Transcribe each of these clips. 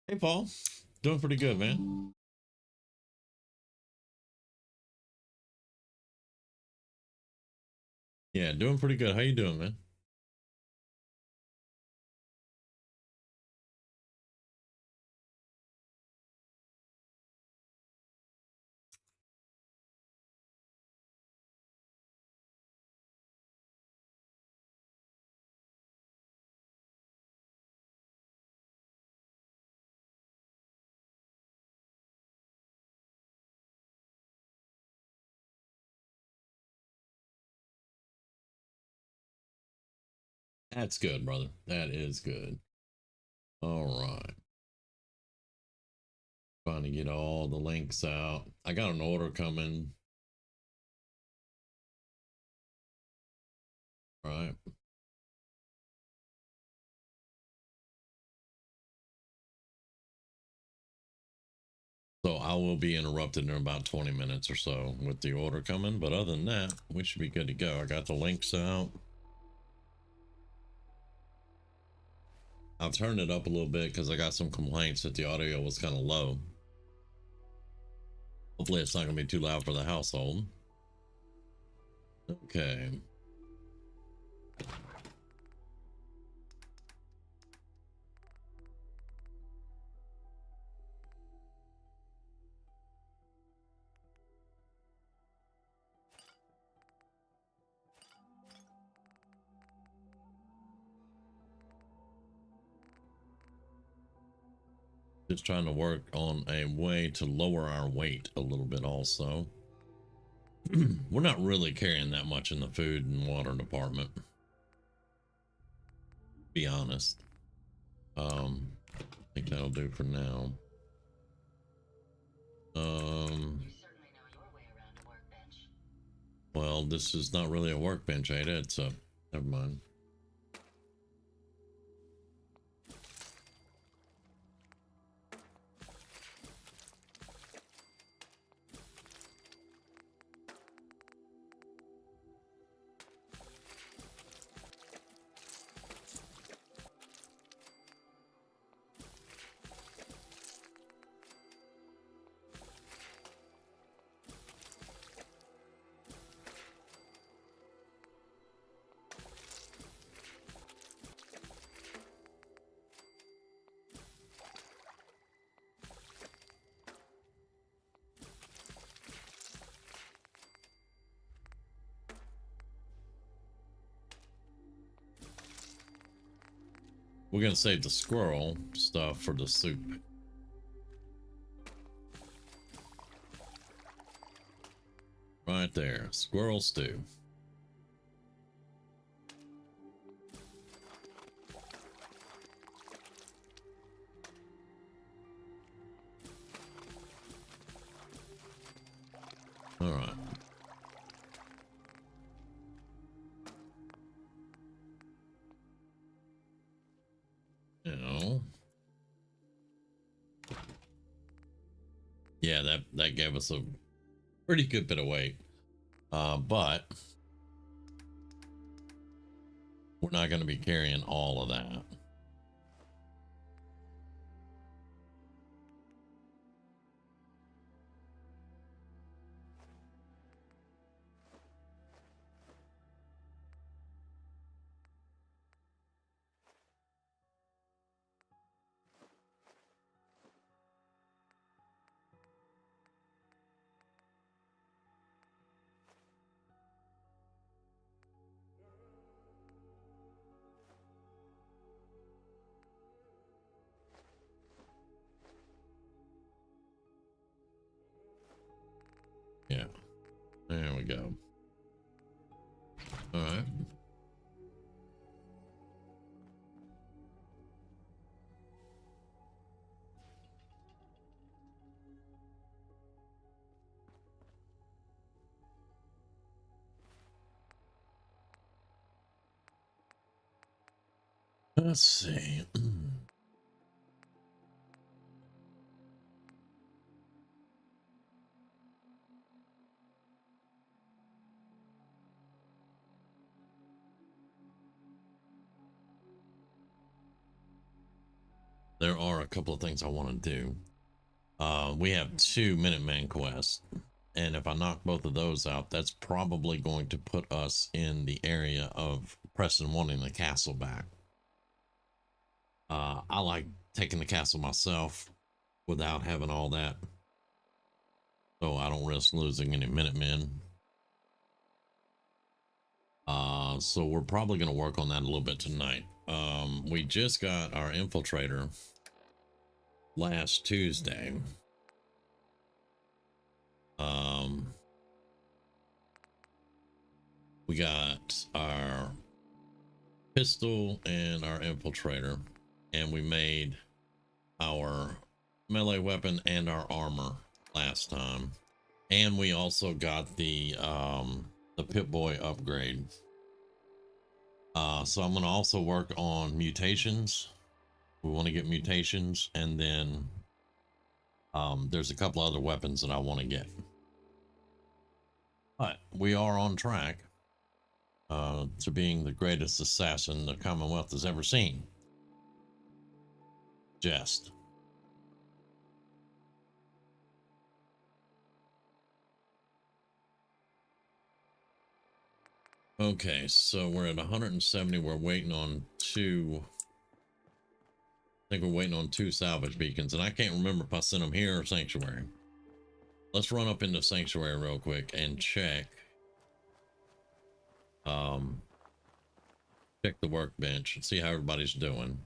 Hey, Paul. Doing pretty good, man. Yeah, doing pretty good. How you doing, man? That's good, brother. That is good. All right. Trying to get all the links out. I got an order coming. All right. So I will be interrupted in about 20 minutes or so with the order coming. But other than that, we should be good to go. I got the links out. I've turned it up a little bit because I got some complaints that the audio was kind of low. Hopefully it's not going to be too loud for the household. Okay. Just trying to work on a way to lower our weight a little bit also. We're not really carrying that much in the food and water department, to be honest. I think that'll do for now. Um, well, this is not really a workbench, ain't it? So never mind. We're gonna save the squirrel stuff for the soup. Right there, squirrel stew. All right. Now, yeah, that gave us a pretty good bit of weight. But we're not going to be carrying all of that. Yeah, there we go. All right. Let's see. there are a couple of things I want to do. We have 2 Minuteman quests, and if I knock both of those out, that's probably going to put us in the area of Preston wanting the castle back. I like taking the castle myself without having all that, so I don't risk losing any Minutemen. So we're probably going to work on that a little bit tonight. We just got our infiltrator last Tuesday. We got our pistol and our infiltrator, and we made our melee weapon and our armor last time, and we also got the Pip-Boy upgrade. So I'm going to also work on mutations. We want to get mutations, and then there's a couple other weapons that I want to get. But we are on track to being the greatest assassin the Commonwealth has ever seen. Jest. Okay, so we're at 170. We're waiting on 2. I think we're waiting on 2 salvage beacons, and I can't remember if I sent them here or Sanctuary. Let's run up into Sanctuary real quick and check. Check the workbench and see how everybody's doing.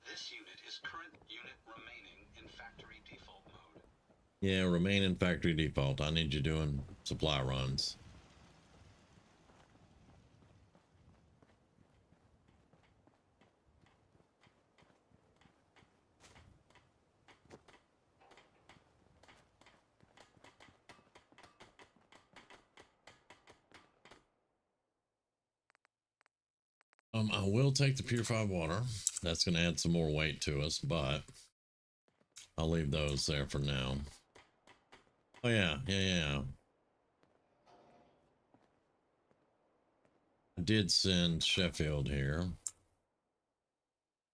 This unit is current unit remaining in factory default mode. Yeah, remain in factory default. I need you doing supply runs. I will take the purified water. That's going to add some more weight to us, but I'll leave those there for now. Oh yeah. I did send Sheffield here.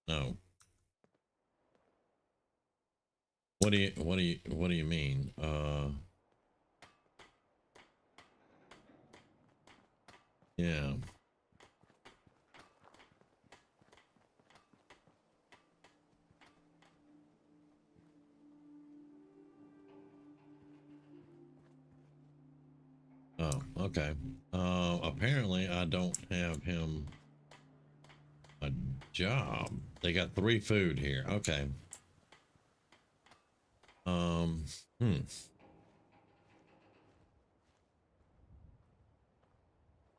No. What do you mean? Yeah. Oh, okay. Apparently I don't have him a job. They got 3 food here. Okay. I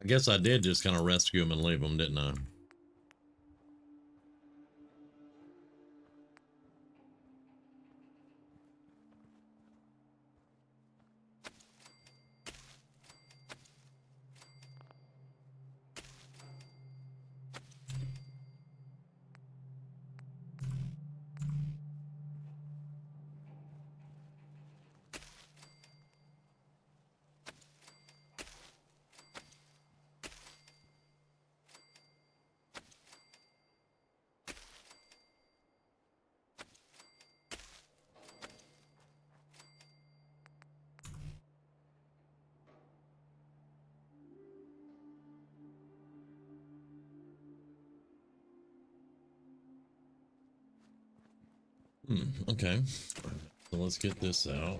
guess I did just kind of rescue him and leave him, didn't I? Okay. So let's get this out.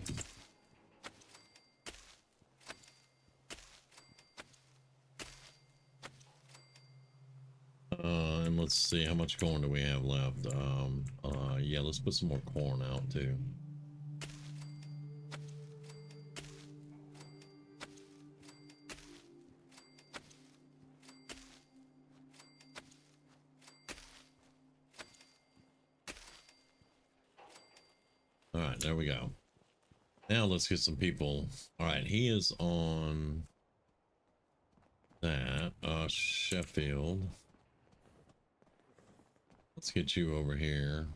And let's see, how much corn do we have left? Yeah, let's put some more corn out too. All right, there we go. Now let's get some people. All right, he is on that. Sheffield. Let's get you over here.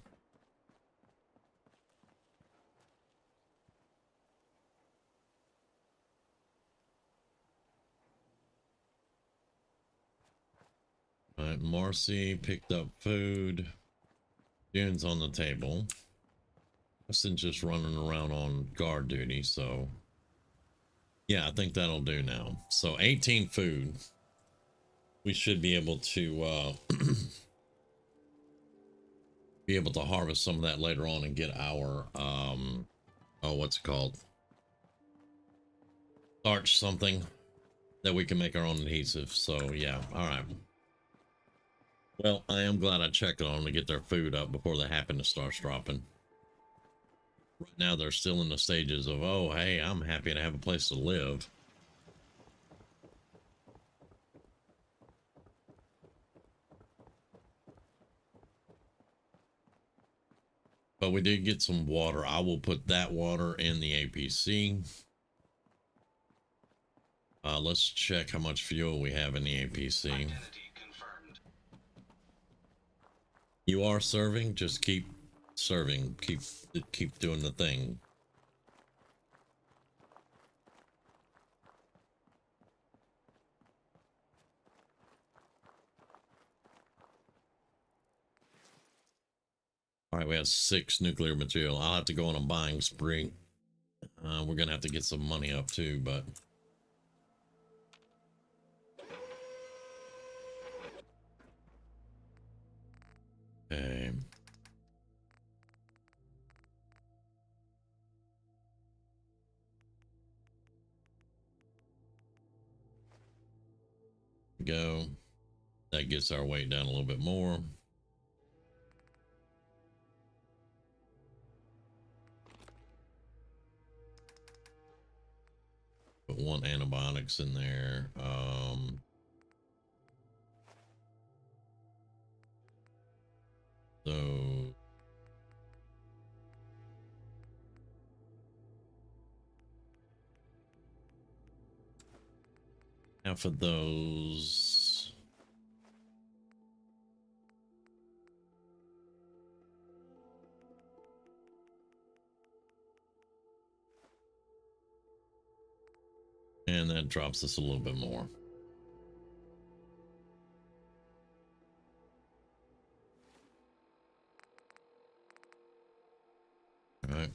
right, Marcy picked up food. June's on the table. Justin's just running around on guard duty, so yeah, I think that'll do now. So 18 food. We should be able to be able to harvest some of that later on and get our oh, what's it called? Starch something that we can make our own adhesive. So yeah, all right. Well, I am glad I checked on them to get their food up before the happiness starts dropping. Right now they're still in the stages of, oh hey, I'm happy to have a place to live. But we did get some water. I will put that water in the APC. Let's check how much fuel we have in the APC. Identity confirmed. You are serving, just keep serving, keep doing the thing. All right, we have 6 nuclear material. I'll have to go on a buying spree. We're gonna have to get some money up too, but okay. Go. That gets our weight down a little bit more. Put 1 antibiotics in there. So half of those. And that drops us a little bit more. All right.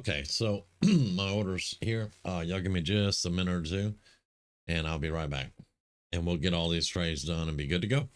Okay, so my order's here. Y'all give me just a minute or two, and I'll be right back. And we'll get all these trays done and be good to go.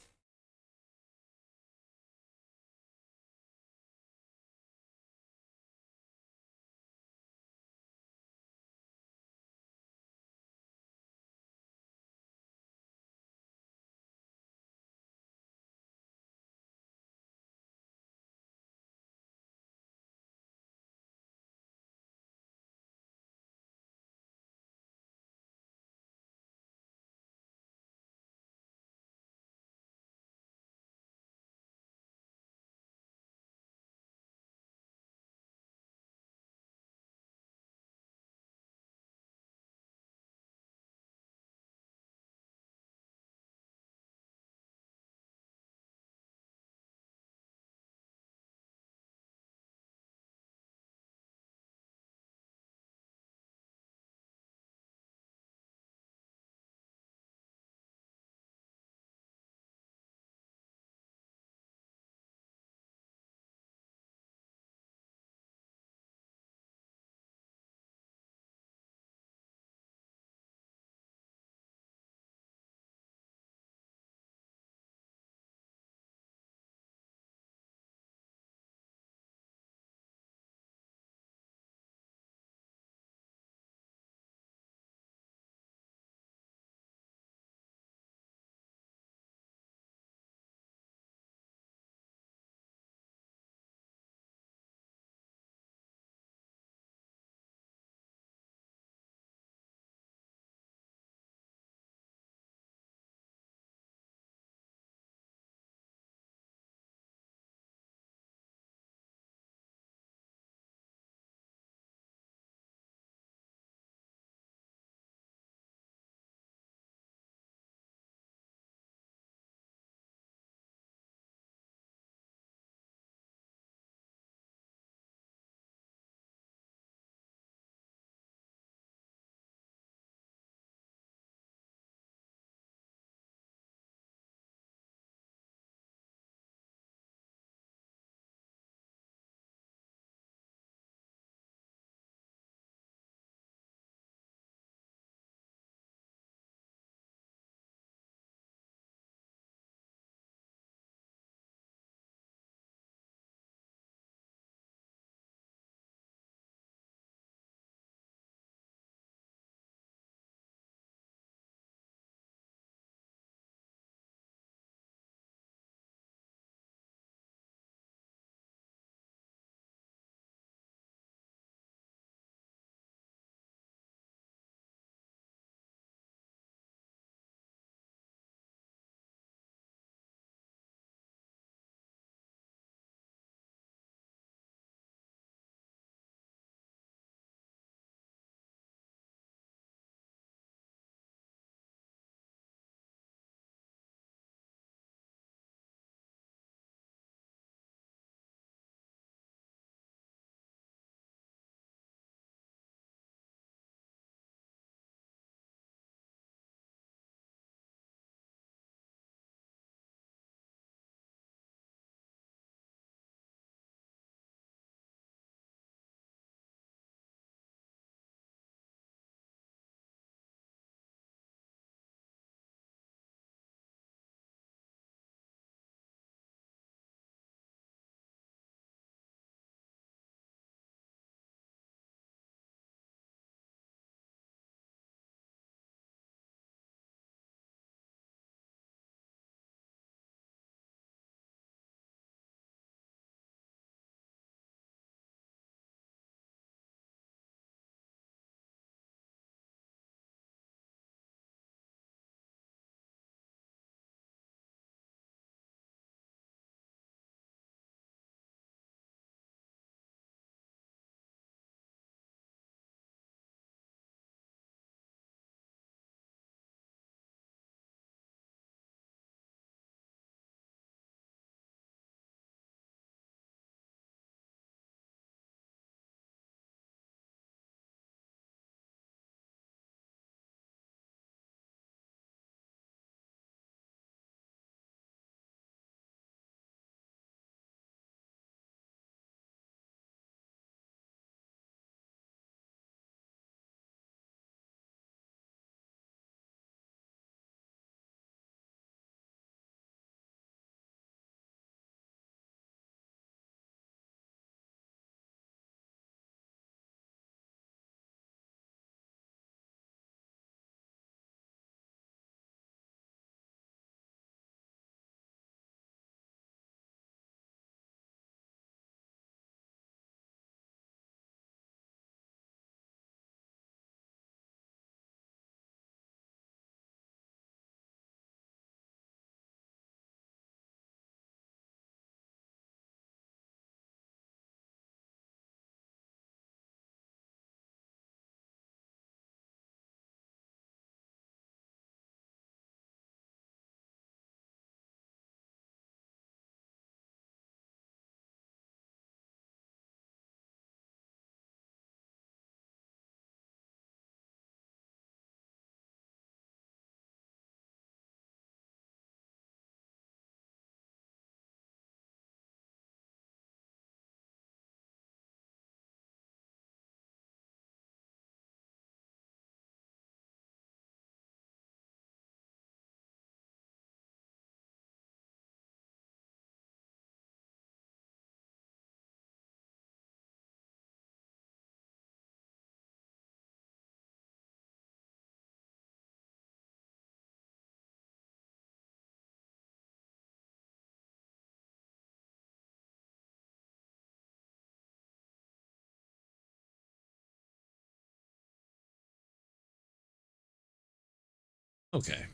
Okay.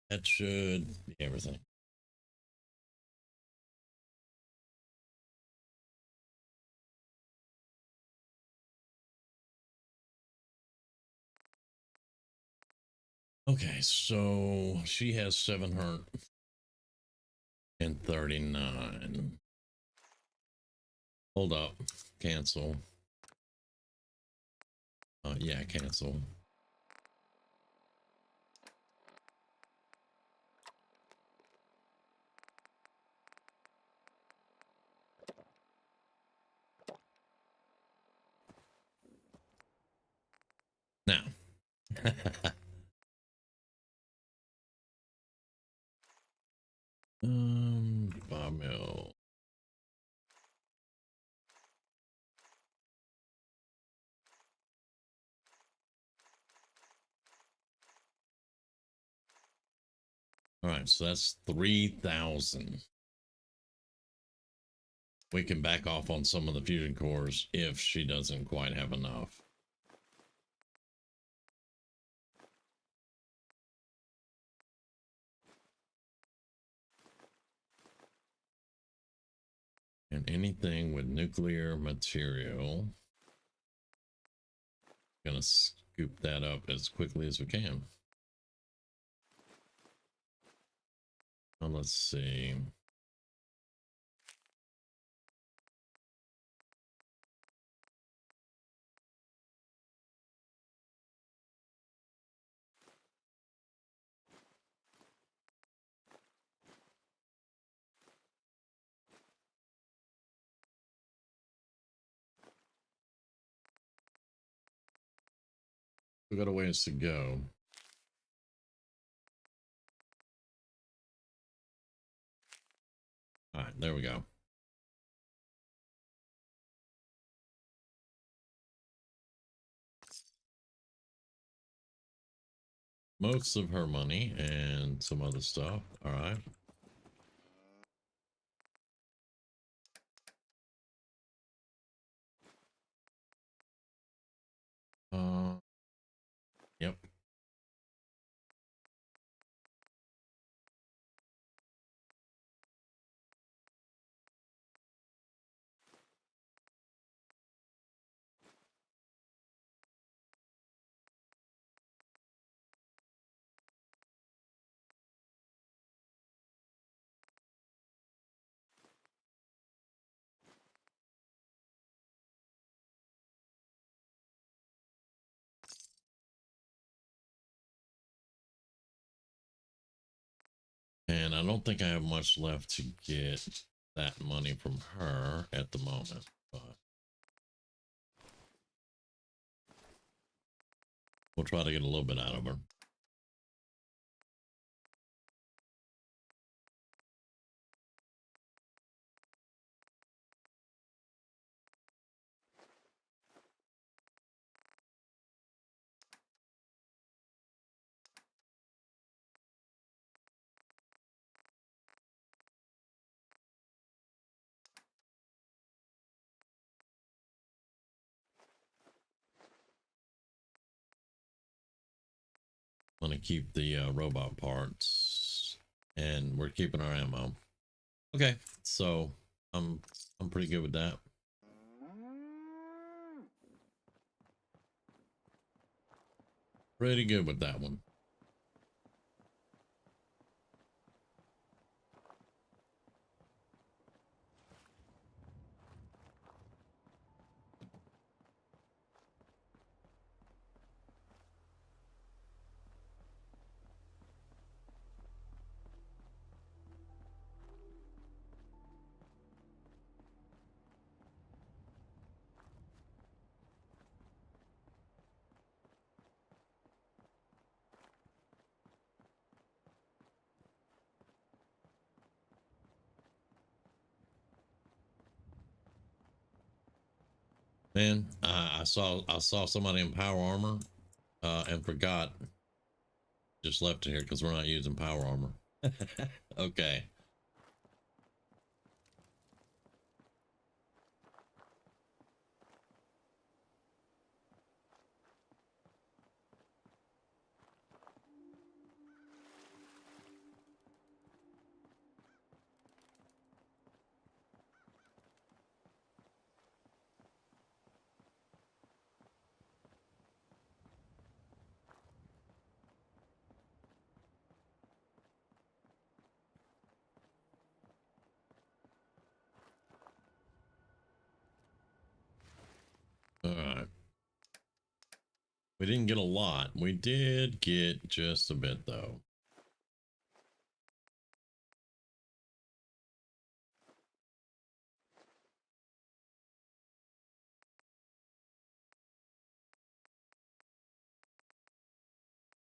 That should be everything. Okay, so she has 739. Hold up. Cancel. Yeah, cancel. Now. Bob. All right, so that's 3,000. We can back off on some of the fusion cores if she doesn't quite have enough. And anything with nuclear material, gonna scoop that up as quickly as we can. Well, let's see. We got a ways to go. All right, there we go. Most of her money and some other stuff. All right. Yep. And I don't think I have much left to get that money from her at the moment, but we'll try to get a little bit out of her. I'm gonna keep the robot parts, and we're keeping our ammo. Okay, so I'm pretty good with that. Pretty good with that one. Man, I saw somebody in power armor, and forgot. Just left it here because we're not using power armor. Okay. We didn't get a lot. We did get just a bit though.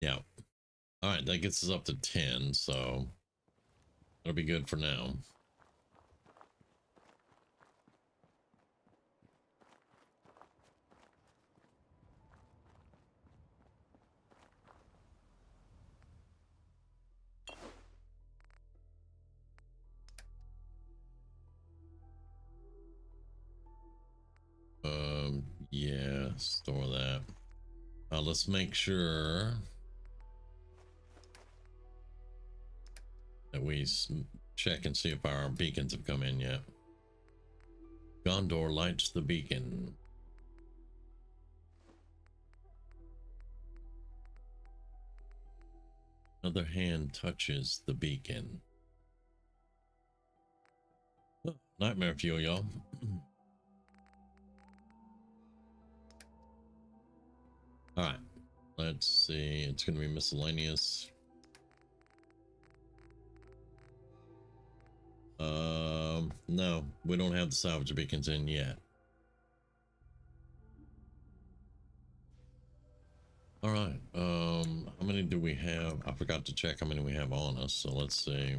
Yeah. All right, that gets us up to 10, so that'll be good for now. Yeah, store that. Let's make sure that we check and see if our beacons have come in yet. Gondor lights the beacon. Another hand touches the beacon. Oh, nightmare fuel, y'all. All right, let's see. It's going to be miscellaneous. No, we don't have the salvage beacons in yet. All right. How many do we have? I forgot to check how many we have on us. So let's see.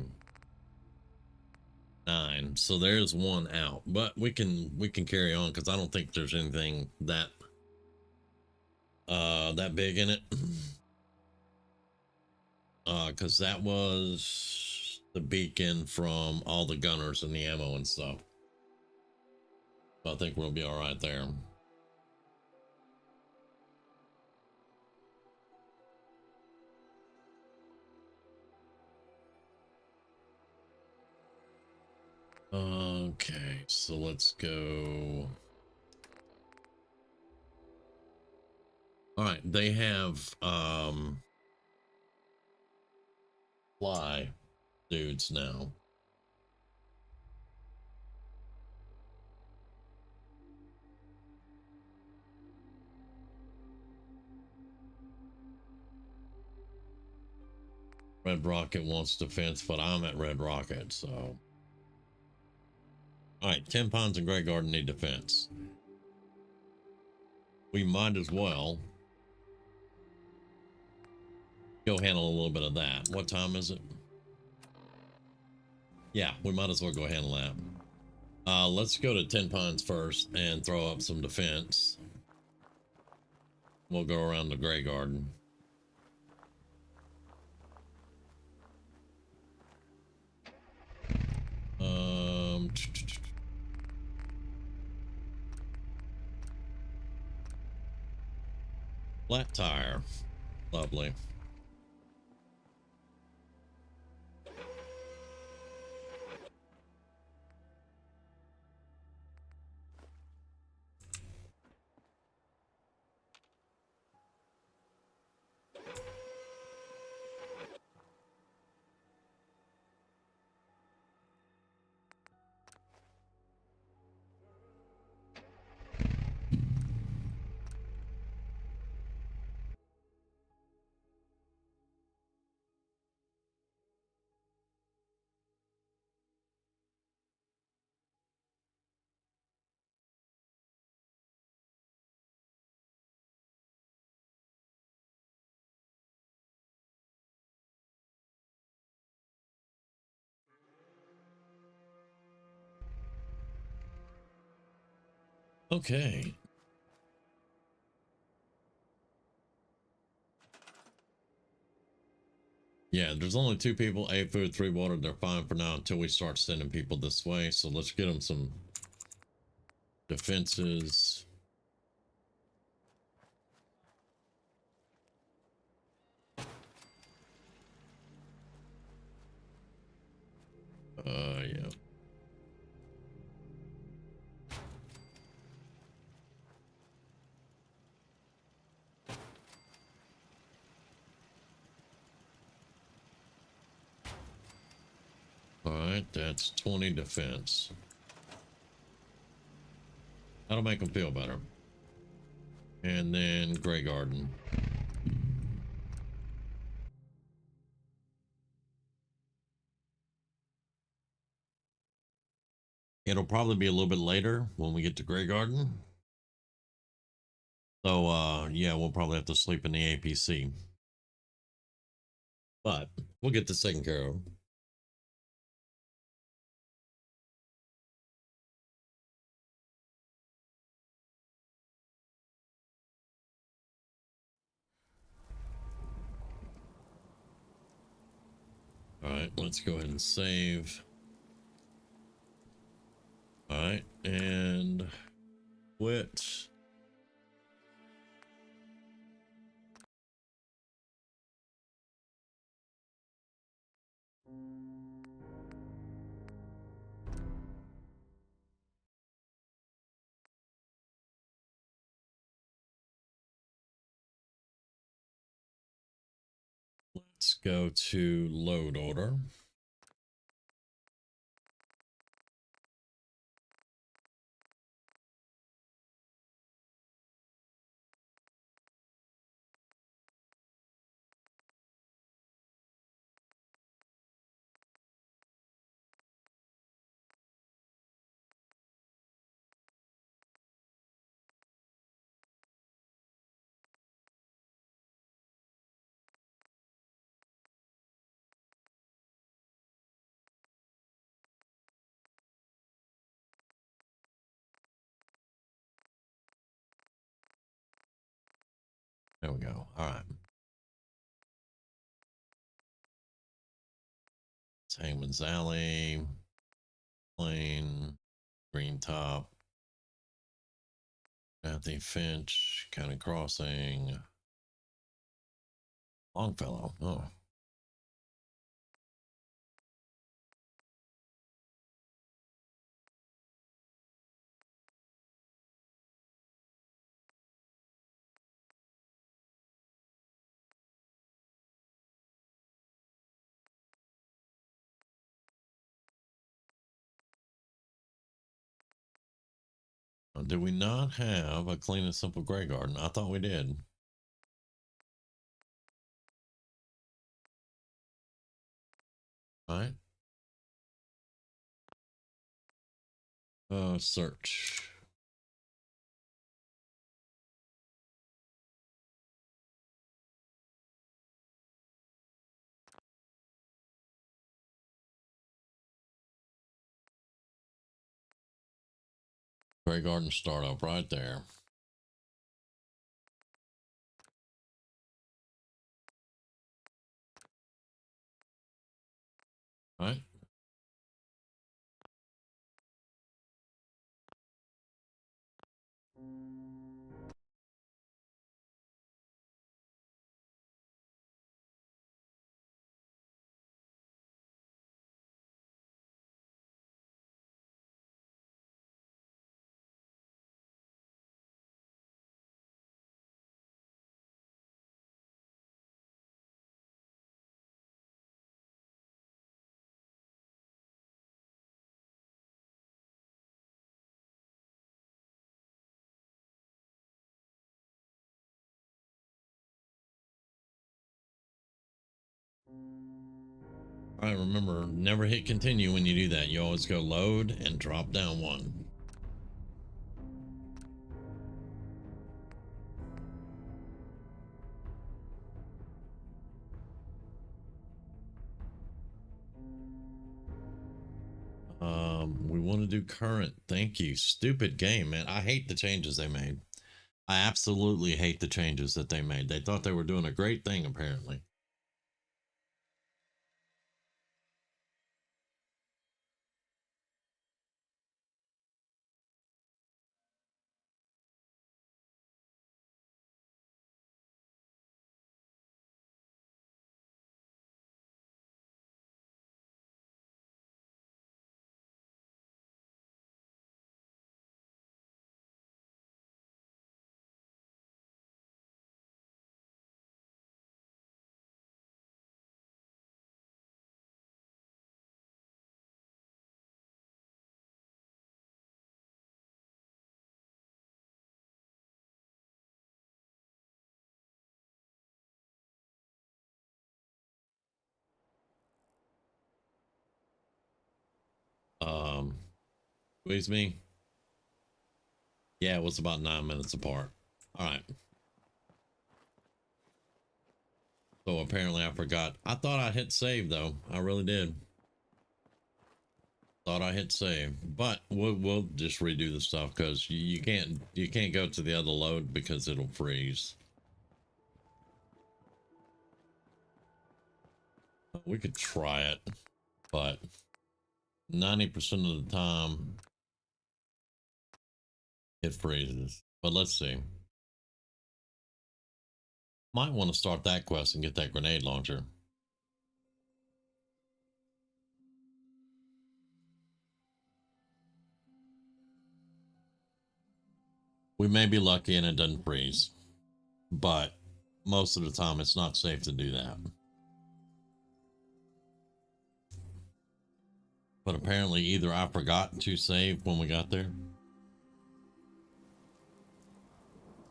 9. So there's one out, but we can carry on because I don't think there's anything that that big in it. Because that was the beacon from all the gunners and the ammo and stuff. So I think we'll be all right there. Okay, so let's go. All right, they have fly dudes now. Red Rocket wants defense, but I'm at Red Rocket, so. All right, 10 Ponds and Grey Garden need defense. We might as well go handle a little bit of that. What time is it? Yeah, we might as well go handle that. Let's go to 10 Ponds first and throw up some defense. We'll go around the Grey Garden. Flat tire. Lovely. Okay. Yeah, there's only 2 people, 8 food, 3 water. They're fine for now until we start sending people this way. So let's get them some defenses. Yeah. All right, that's 20 defense. That'll make them feel better. And then Grey Garden. It'll probably be a little bit later when we get to Grey Garden. So yeah, we'll probably have to sleep in the APC. But we'll get this taken care of. All right, let's go ahead and save. All right, and quit. Let's go to load order. There we go. All right. It's Hangman's Alley, Plain, Green Top, Matthew Finch, County Crossing, Longfellow. Oh. Did we not have a clean and simple Grey Garden? I thought we did. All right. Search. Grey Garden startup right there. All right. All right, remember, never hit continue when you do that. You always go load and drop down one. We want to do current. Thank you. Stupid game, man. I hate the changes they made. I absolutely hate the changes that they made. They thought they were doing a great thing, apparently. Squeeze me. Yeah, it was about 9 minutes apart. All right. So apparently I forgot. I thought I hit save though. I really did. Thought I hit save, but we'll just redo the stuff because you can't go to the other load because it'll freeze. We could try it, but 90% of the time it freezes. But let's see. Might want to start that quest and get that grenade launcher. We may be lucky and it doesn't freeze, but most of the time it's not safe to do that. But apparently either I forgot to save when we got there,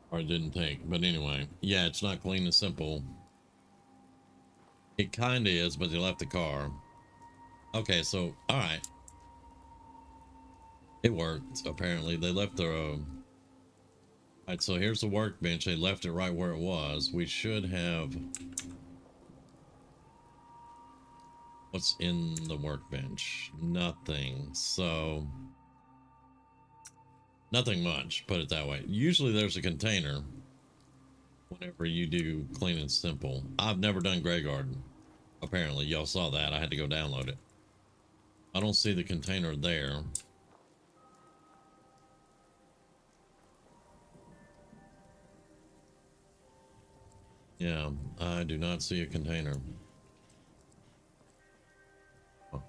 or it didn't take. But anyway, yeah, it's not clean and simple. It kind of is, but they left the car. Okay, so, all right. It worked, apparently. They left the... all right, so here's the workbench. They left it right where it was. We should have... What's in the workbench? Nothing. So... Nothing much, put it that way. Usually there's a container whenever you do clean and simple. I've never done Grey Garden. Apparently, y'all saw that. I had to go download it. I don't see the container there. Yeah, I do not see a container. Huh.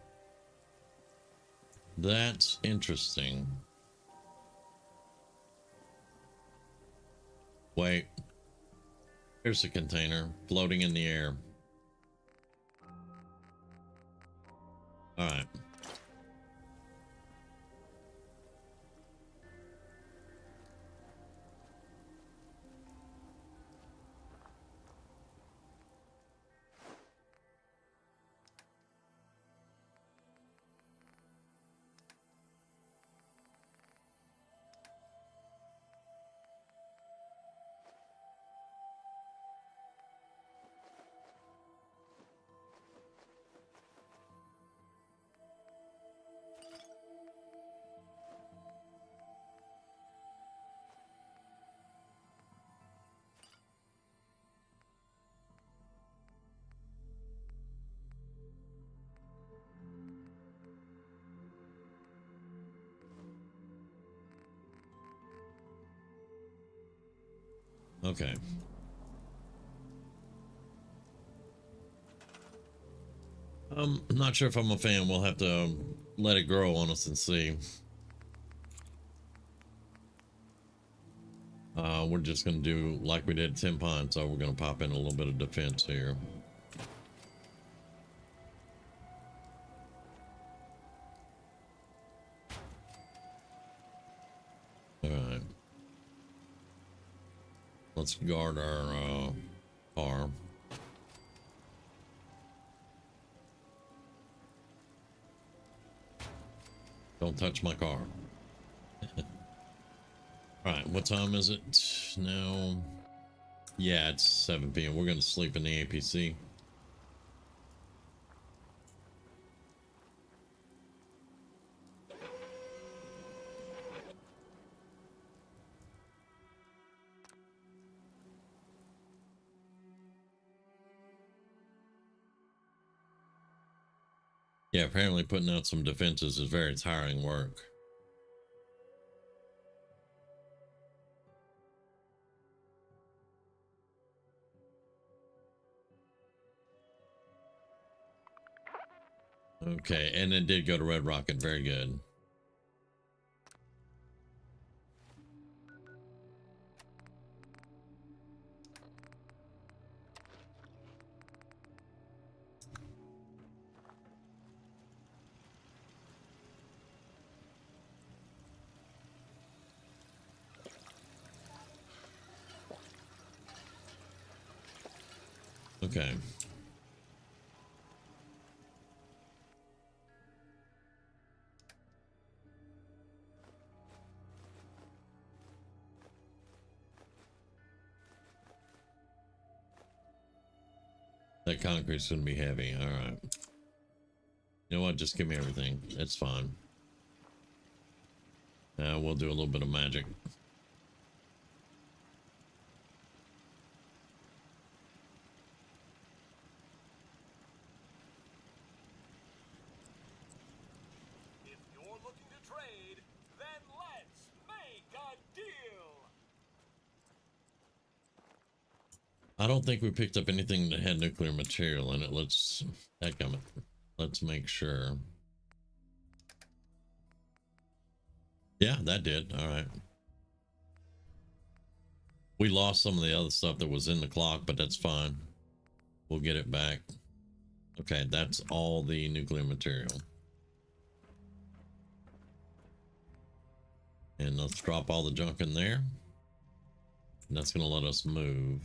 That's interesting. Wait. Here's a container floating in the air. All right. Okay. I'm not sure if I'm a fan. We'll have to let it grow on us and see. We're just going to do like we did 10 Pine, so we're going to pop in a little bit of defense here. All right. Let's guard our car. Don't touch my car. All right, what time is it now? Yeah, it's 7 p.m. We're going to sleep in the APC. Yeah, apparently putting out some defenses is very tiring work. Okay, and it did go to Red Rocket. Very good. Okay. That concrete's gonna be heavy. All right. You know what? Just give me everything. It's fine. We'll do a little bit of magic. If you're looking to trade, then let's make a deal. I don't think we picked up anything that had nuclear material in it. Let's let's make sure. Yeah, that did. All right. We lost some of the other stuff that was in the clock, but that's fine. We'll get it back. Okay, that's all the nuclear material. And let's drop all the junk in there. And that's going to let us move.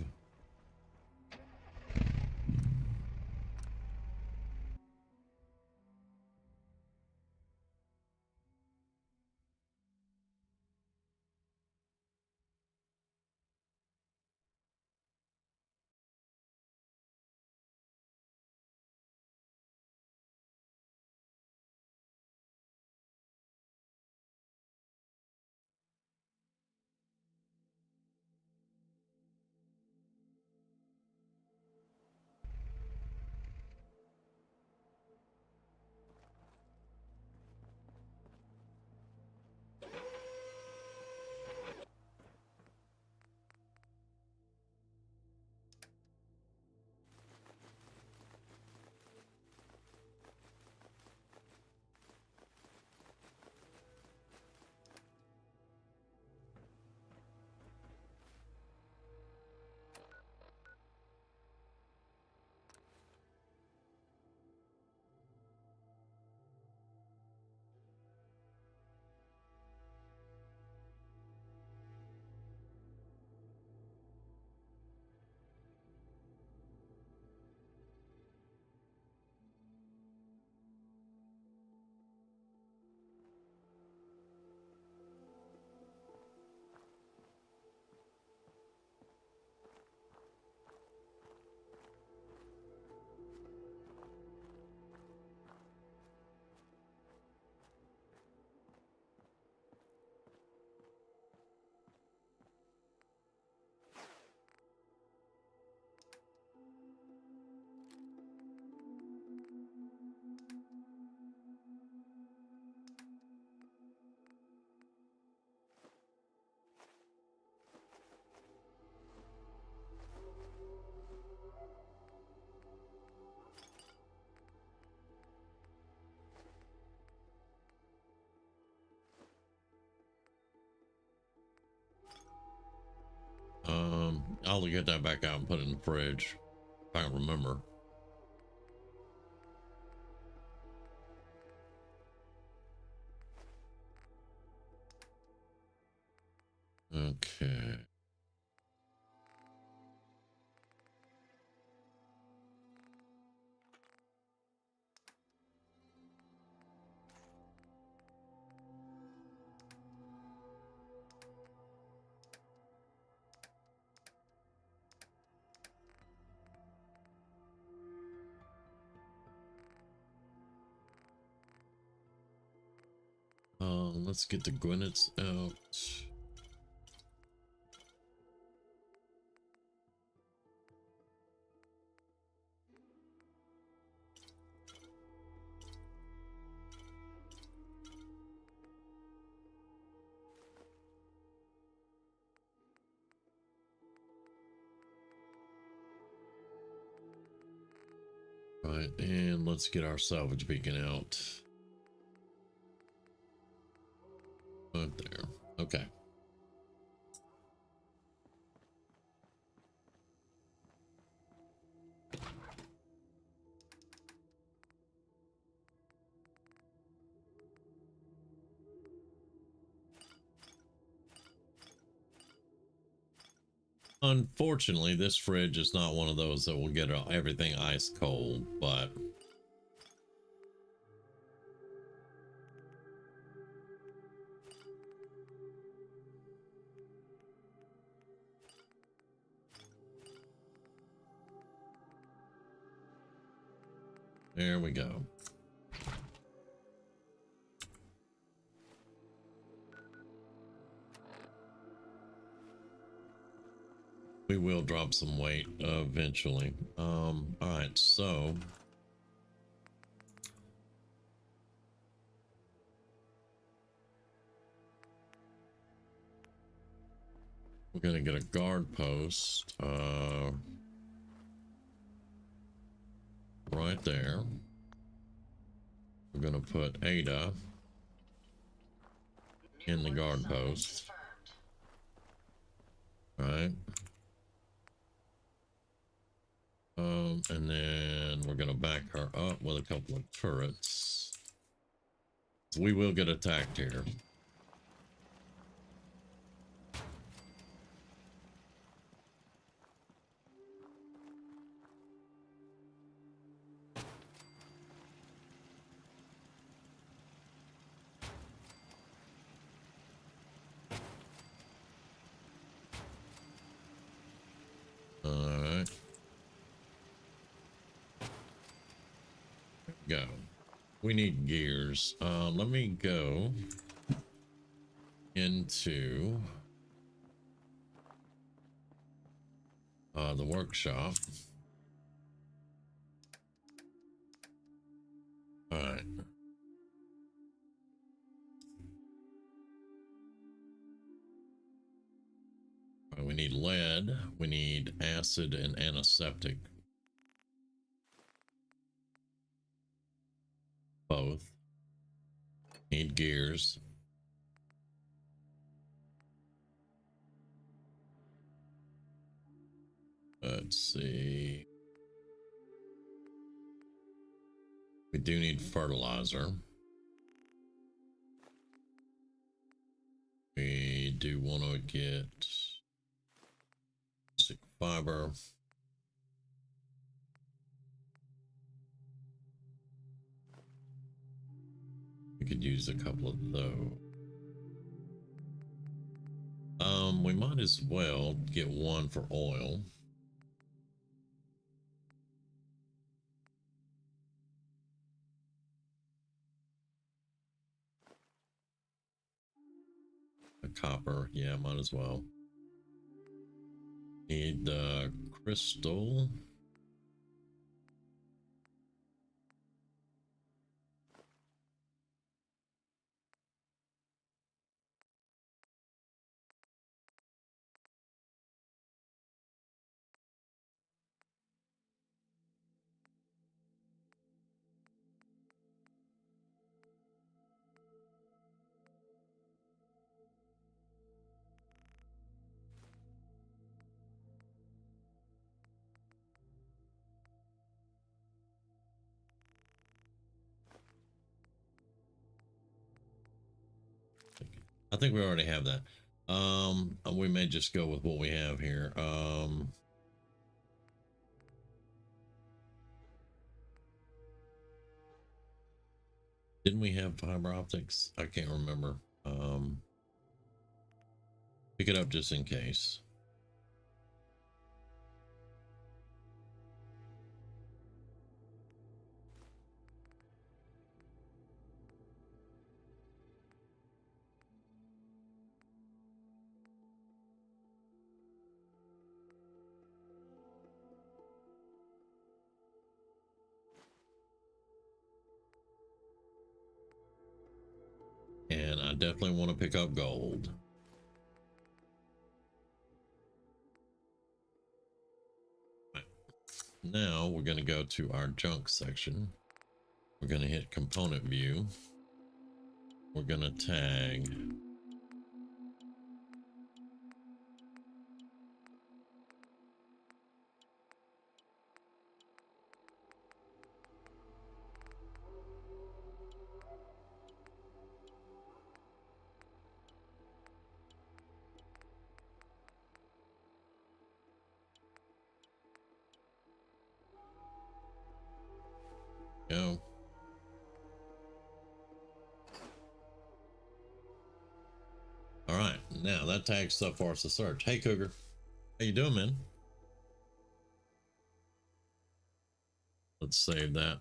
I'll get that back out and put it in the fridge. If I can remember. Okay. Let's get the Gwinnets out. Right, and let's get our salvage beacon out. Right there. Okay. Unfortunately, this fridge is not one of those that will get everything ice cold, but There we go. We will drop some weight eventually. All right, so we're gonna get a guard post right there. We're gonna put Ada in the guard post. All right. And then we're gonna back her up with a couple of turrets. We will get attacked here. All right. Go. We need gears. Let me go into the workshop. All right. We need lead. We need acid and antiseptic. Both. Need gears. Let's see. We do need fertilizer. We do want to get stick fiber. We could use a couple of those. We might as well get one for oil. A copper, yeah, might as well. Need crystal. I think we already have that. We may just go with what we have here. Didn't we have fiber optics? I can't remember. Pick it up just in case. And I definitely want to pick up gold. Right. Now we're going to go to our junk section. We're going to hit component view. We're going to tag go. All right, now that tags stuff for us to search. Hey Cougar, how you doing, man? Let's save that.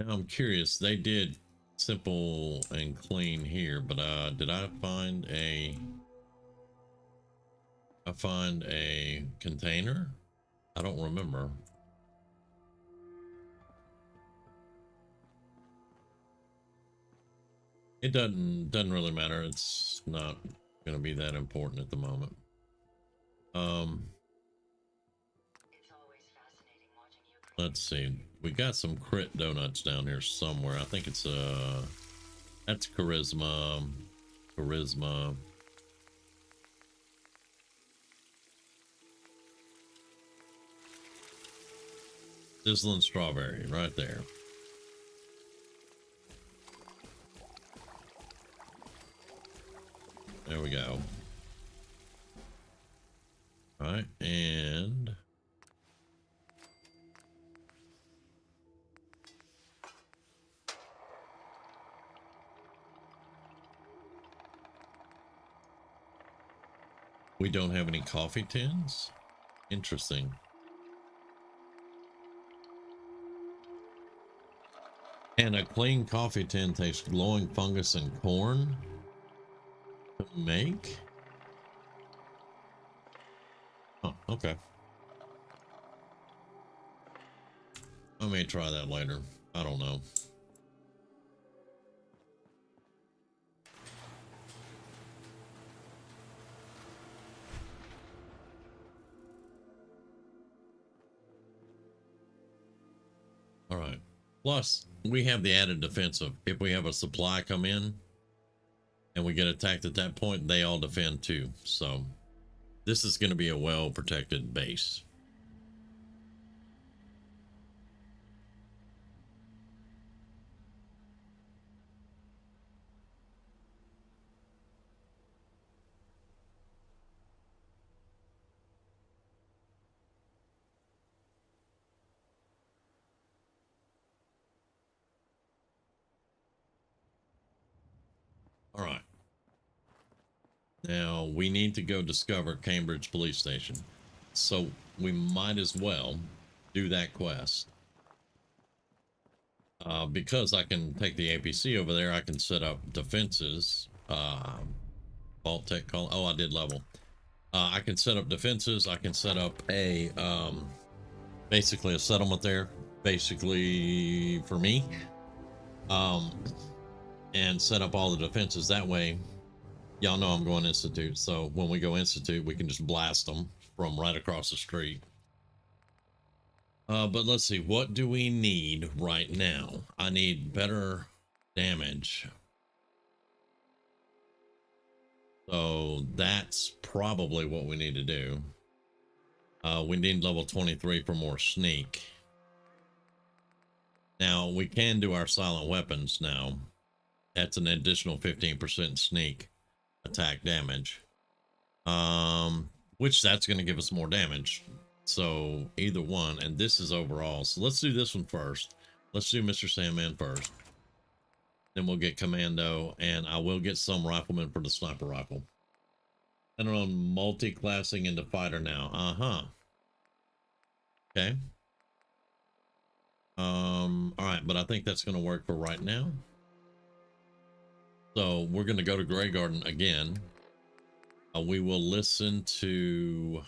Now I'm curious, they did simple and clean here, but did I find a container? I don't remember. It doesn't really matter. It's not gonna be that important at the moment. Let's see. We got some crit donuts down here somewhere. I think it's that's charisma. Charisma. Sizzling strawberry right there. There we go. All right, and we don't have any coffee tins? Interesting. And a clean coffee tin takes glowing fungus and corn to make? Oh, okay. I may try that later. I don't know. All right. Plus, we have the added defense of if we have a supply come in and we get attacked at that point, they all defend too. So this is going to be a well protected base. All right. Now we need to go discover Cambridge Police Station. So we might as well do that quest. Because I can take the APC over there, I can set up defenses. Vault tech call. Oh, I did level. I can set up defenses. I can set up a basically a settlement there, basically for me. And set up all the defenses that way. Y'all know I'm going Institute, so when we go Institute, we can just blast them from right across the street. But let's see, what do we need right now? I need better damage. So that's probably what we need to do. We need level 23 for more sneak. Now, we can do our silent weapons now. That's an additional 15% sneak attack damage. Which that's going to give us more damage. So either one, and this is overall. So let's do this one first. Let's do Mr. Sandman first. Then we'll get Commando, and I will get some Rifleman for the sniper rifle. And on multi-classing into fighter now. Okay. All right, but I think that's going to work for right now. So we're going to go to Grey Garden again. We will listen to...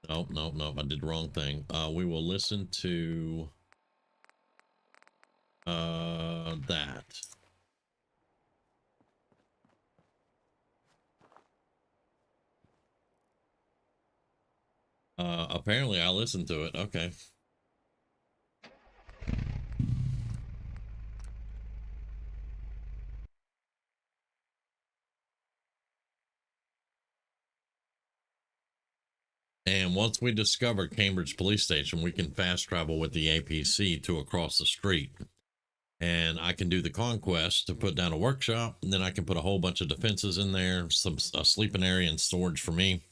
Nope, I did the wrong thing. We will listen to that. Apparently I listened to it. Okay. And once we discover Cambridge Police Station, we can fast travel with the APC to across the street. And I can do the conquest to put down a workshop, and then I can put a whole bunch of defenses in there, a sleeping area and storage for me.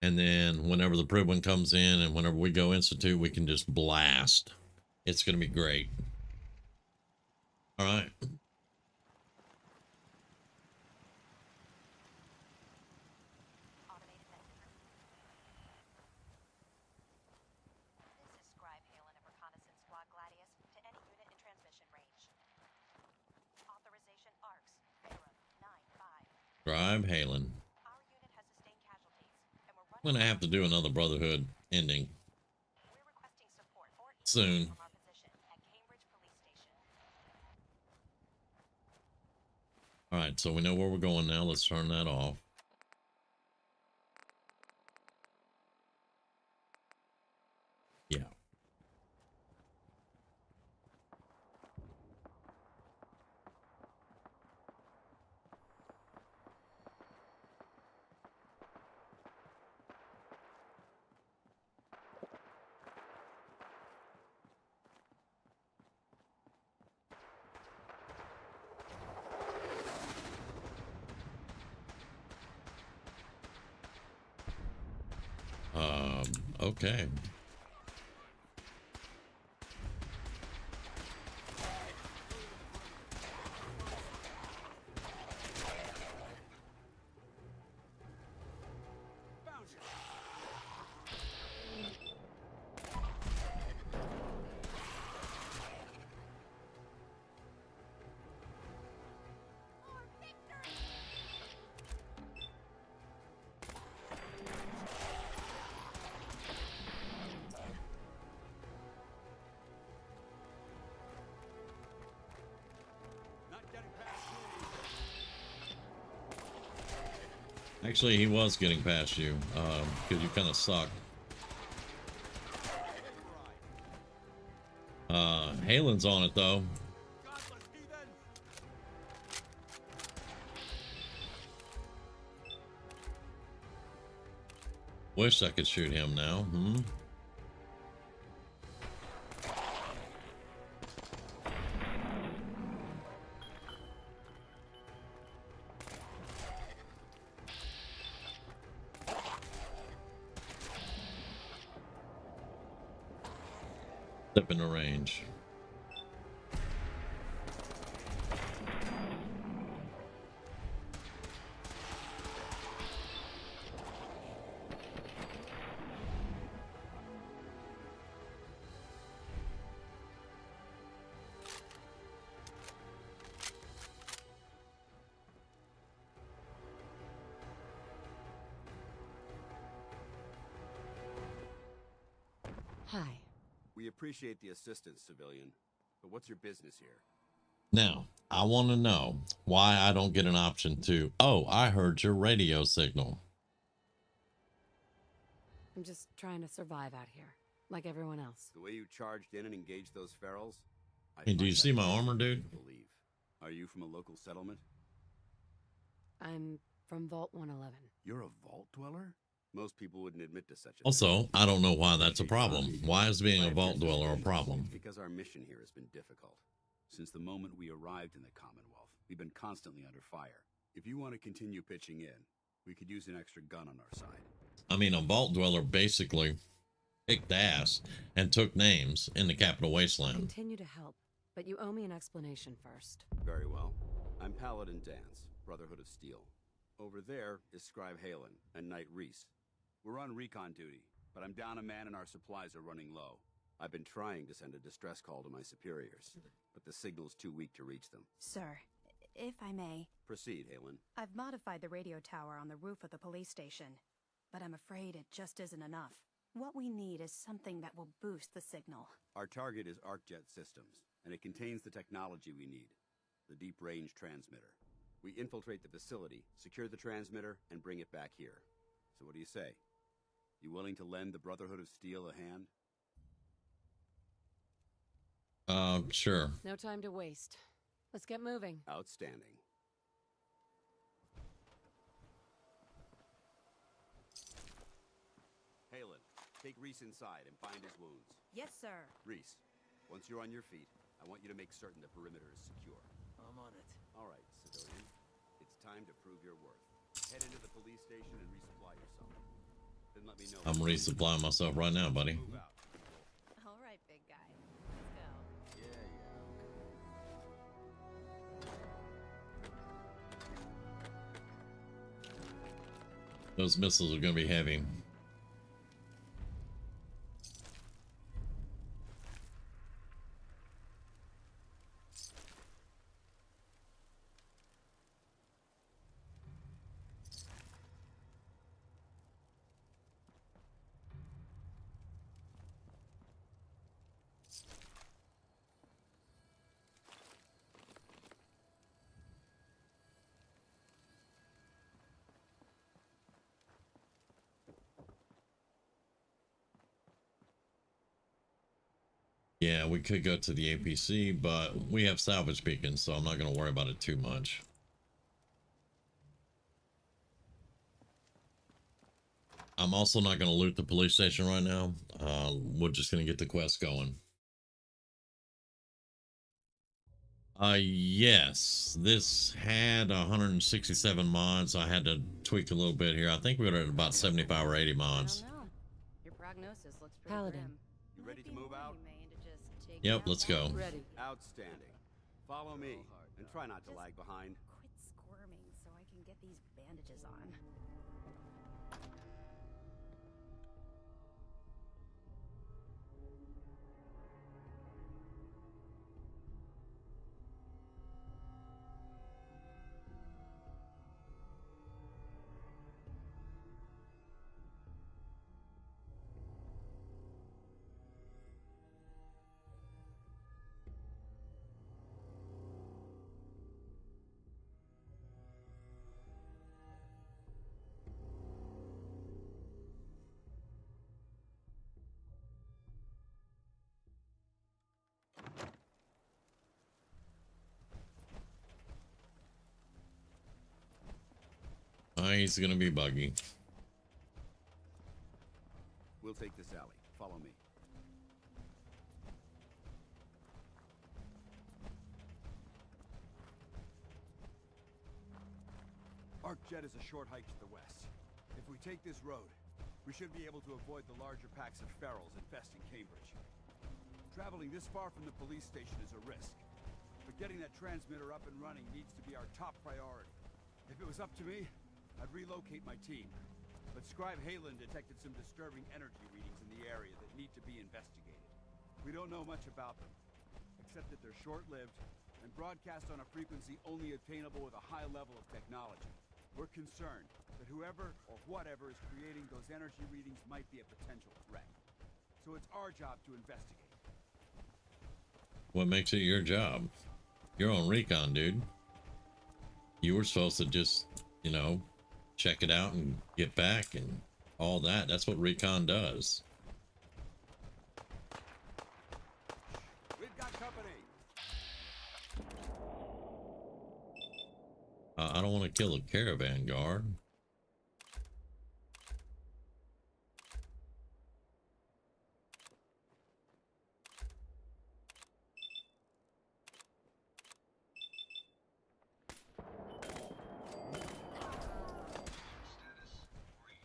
And then whenever the Pribwin comes in and whenever we go Institute, we can just blast. It's going to be great. All right. Drive Halen. Our unit has sustained casualties, and we're I'm running. gonna have to do another Brotherhood ending We're requesting support or soon. from our position at Cambridge Police Station. All right, so we know where we're going now. Let's turn that off. Yeah. Okay. Found you. Not getting past me. Actually, he was getting past you, because you kind of suck. Halen's on it though. Godless heathen. Wish I could shoot him now. Step into range. Hi. We appreciate the assistance, civilian, but what's your business here? Now, I want to know why I don't get an option to, oh, I heard your radio signal. I'm just trying to survive out here, like everyone else. The way you charged in and engaged those ferals? Hey, do you find see that my hard armor, dude? to believe. Are you from a local settlement? I'm from Vault 111. You're a vault dweller? Most people wouldn't admit to such a thing. Also, I don't know why that's a problem. Why is being a vault dweller a problem? It's because our mission here has been difficult. Since the moment we arrived in the Commonwealth, we've been constantly under fire. If you want to continue pitching in, we could use an extra gun on our side. I mean, a vault dweller basically kicked ass and took names in the Capital Wasteland. Continue to help, but you owe me an explanation first. Very well. I'm Paladin Dance, Brotherhood of Steel. Over there is Scribe Halen and Knight Reese. We're on recon duty, but I'm down a man and our supplies are running low. I've been trying to send a distress call to my superiors, but the signal's too weak to reach them. Sir, if I may, Proceed, Halen. I've modified the radio tower on the roof of the police station, but I'm afraid it just isn't enough. What we need is something that will boost the signal. Our target is ArcJet Systems, and it contains the technology we need, the deep-range transmitter. We infiltrate the facility, secure the transmitter, and bring it back here. So what do you say? You willing to lend the Brotherhood of Steel a hand? Sure. No time to waste. Let's get moving. Outstanding. Halen, take Reese inside and bind his wounds. Yes, sir. Reese, once you're on your feet, I want you to make certain the perimeter is secure. I'm on it. All right, civilian. It's time to prove your worth. Head into the police station and resupply yourself. Then let me know. I'm resupplying myself right now, buddy. Move out. All right, big guy. Let's go. Yeah. Those missiles are going to be heavy. Yeah, we could go to the APC, but we have salvage beacons, so I'm not going to worry about it too much. I'm also not going to loot the police station right now. We're just going to get the quest going. Yes, this had 167 mods. I had to tweak a little bit here. I think we were at about 75 or 80 mods. I don't know. Your prognosis looks pretty Paladin. grim. You ready to Might be move more out? humane to just take Yep, it out let's go. loud. Ready. Outstanding. Follow me, and try not to lag behind. Quit squirming so I can get these bandages on. He's going to be buggy. We'll take this alley. Follow me. Arcjet is a short hike to the west. If we take this road, we should be able to avoid the larger packs of ferals infesting Cambridge. Traveling this far from the police station is a risk, but getting that transmitter up and running needs to be our top priority. If it was up to me, I'd relocate my team. But Scribe Halen detected some disturbing energy readings in the area that need to be investigated. We don't know much about them, except that they're short-lived and broadcast on a frequency only attainable with a high level of technology. We're concerned that whoever or whatever is creating those energy readings might be a potential threat. So it's our job to investigate. What makes it your job? You're on recon, dude. You were supposed to just, you know, check it out and get back and all that. That's what recon does. We've got company. I don't want to kill a caravan guard. Status green.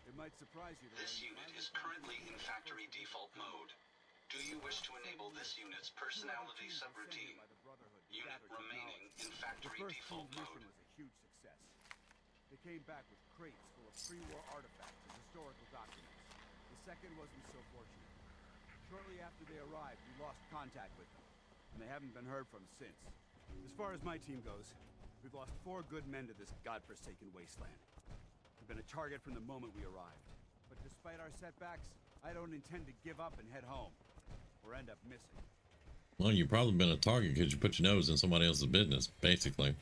It might surprise you. This unit is currently in factory default mode. Do you wish to enable this unit's personality subroutine? Unit remaining in The factory first default team's mission mode. was a huge success. They came back with crates full of pre-war artifacts and historical documents. The second wasn't so fortunate. Shortly after they arrived, we lost contact with them, and they haven't been heard from since. As far as my team goes, we've lost 4 good men to this godforsaken wasteland. We've been a target from the moment we arrived. But despite our setbacks, I don't intend to give up and head home, or end up missing. Well, you've probably been a target because you put your nose in somebody else's business, basically.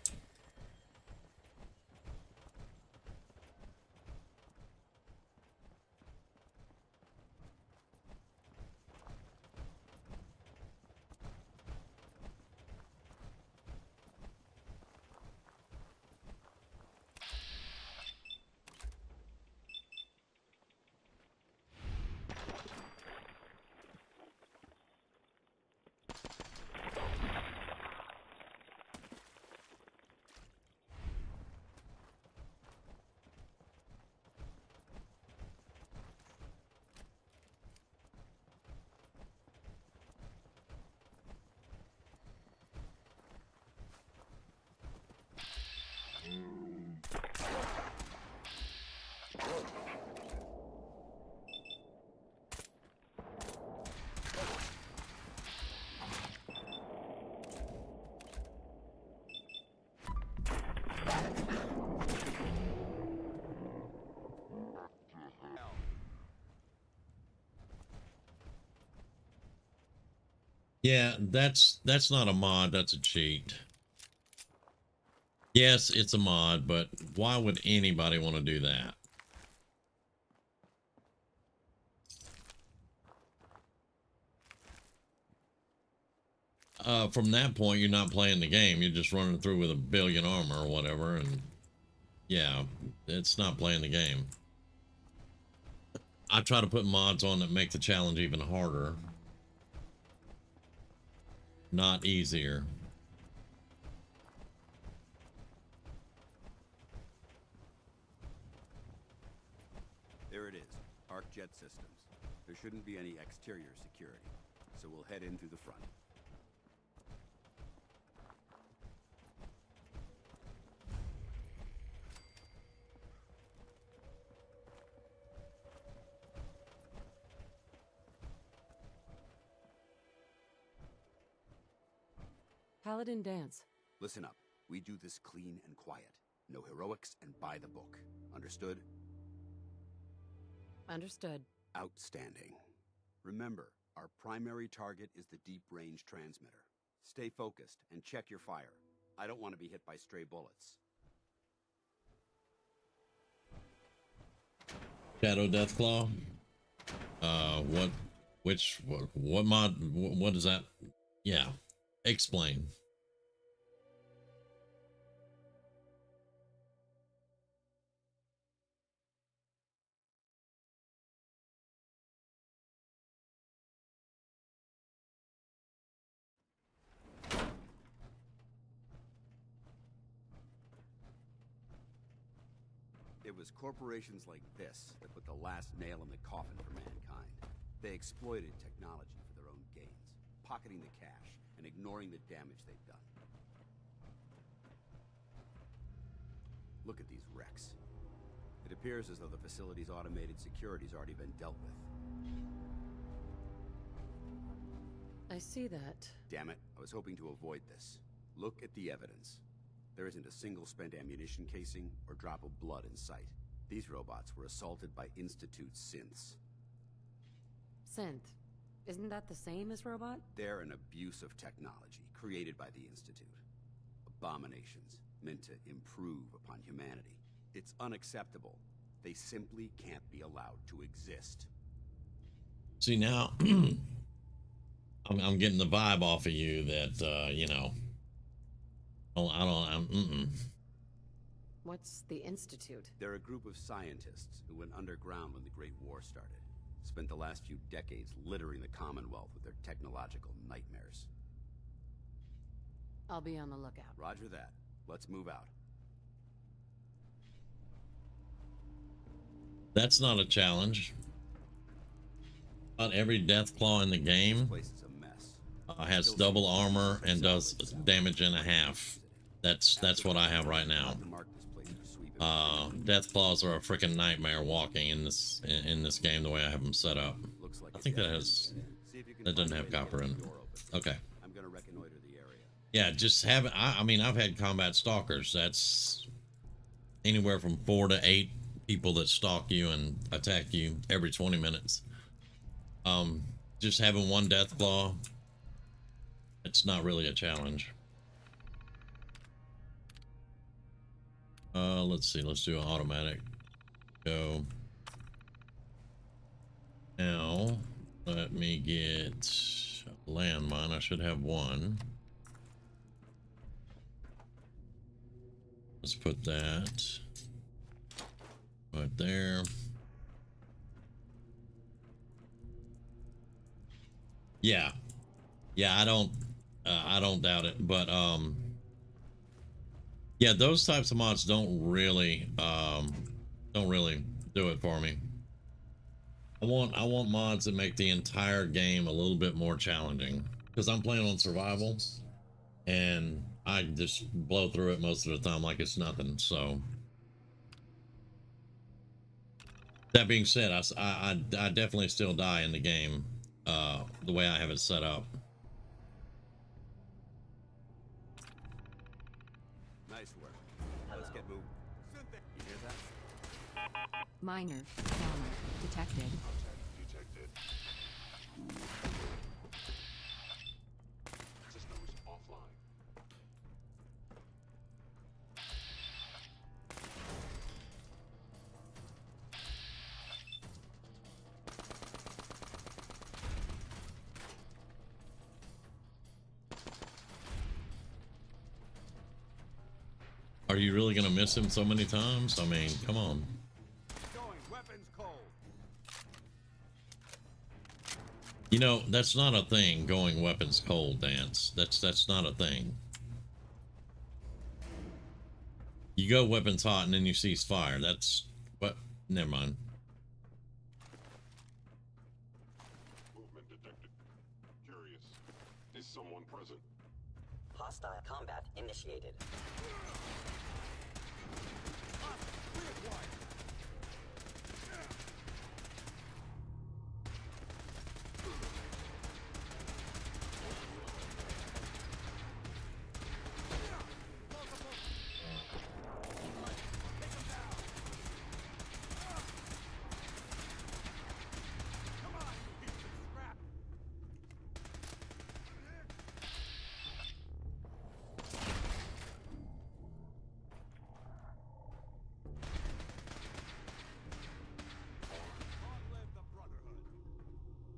Yeah, that's not a mod, that's a cheat. Yes, it's a mod, but why would anybody want to do that? from that point, you're not playing the game. You're just running through with a billion armor or whatever, and yeah, it's not playing the game. I try to put mods on that make the challenge even harder, not easier. There it is, Arc Jet Systems. There shouldn't be any exterior security, so we'll head in through the front. Paladin dance. Listen up. We do this clean and quiet. No heroics and by the book. Understood? Understood. Outstanding. Remember, our primary target is the deep-range transmitter. Stay focused and check your fire. I don't want to be hit by stray bullets. Shadow Deathclaw. What mod? What is that? Yeah, explain. It was corporations like this that put the last nail in the coffin for mankind. They exploited technology for their own gains, pocketing the cash and ignoring the damage they've done. Look at these wrecks. It appears as though the facility's automated security's already been dealt with. I see that. Damn it, I was hoping to avoid this. Look at the evidence. There isn't a single spent ammunition casing or drop of blood in sight. These robots were assaulted by Institute synths. Synth. Isn't that the same as robot? They're an abuse of technology created by the Institute. Abominations meant to improve upon humanity. It's unacceptable. They simply can't be allowed to exist. See, now I'm getting the vibe off of you that you know. What's the Institute? They're a group of scientists who went underground when the Great War started. Spent the last few decades littering the Commonwealth with their technological nightmares. I'll be on the lookout. Roger that. Let's move out. That's not a challenge. About every Deathclaw in the This game place is a mess. has Still double some armor pieces and of does salvage salvage damage and a salvage half. visited. That's what I have right now. Deathclaws are a freaking nightmare walking in this game the way I have them set up. I think that doesn't have copper in it. Okay. I'm gonna reconnoiter the area. Yeah, just have it. I mean, I've had combat stalkers. That's anywhere from 4 to 8 people that stalk you and attack you every 20 minutes. Just having one Deathclaw, it's not really a challenge. Let's see. Let's do an automatic. Go. Now, let me get a landmine. I should have one. Let's put that right there. Yeah. Yeah, I don't doubt it, but yeah, those types of mods don't really do it for me. I want mods that make the entire game a little bit more challenging, because I'm playing on survival and I just blow through it most of the time like it's nothing. So that being said, I definitely still die in the game the way I have it set up. Nice work. Let's get moving. You hear that? Minor trauma detected. Detected. Systems offline. Are you really gonna miss him so many times? I mean, come on. Going weapons cold. You know, that's not a thing, going weapons cold, Dance. That's not a thing. You go weapons hot and then you cease fire. That's what, never mind. Movement detected. Curious. Is someone present? Hostile combat initiated.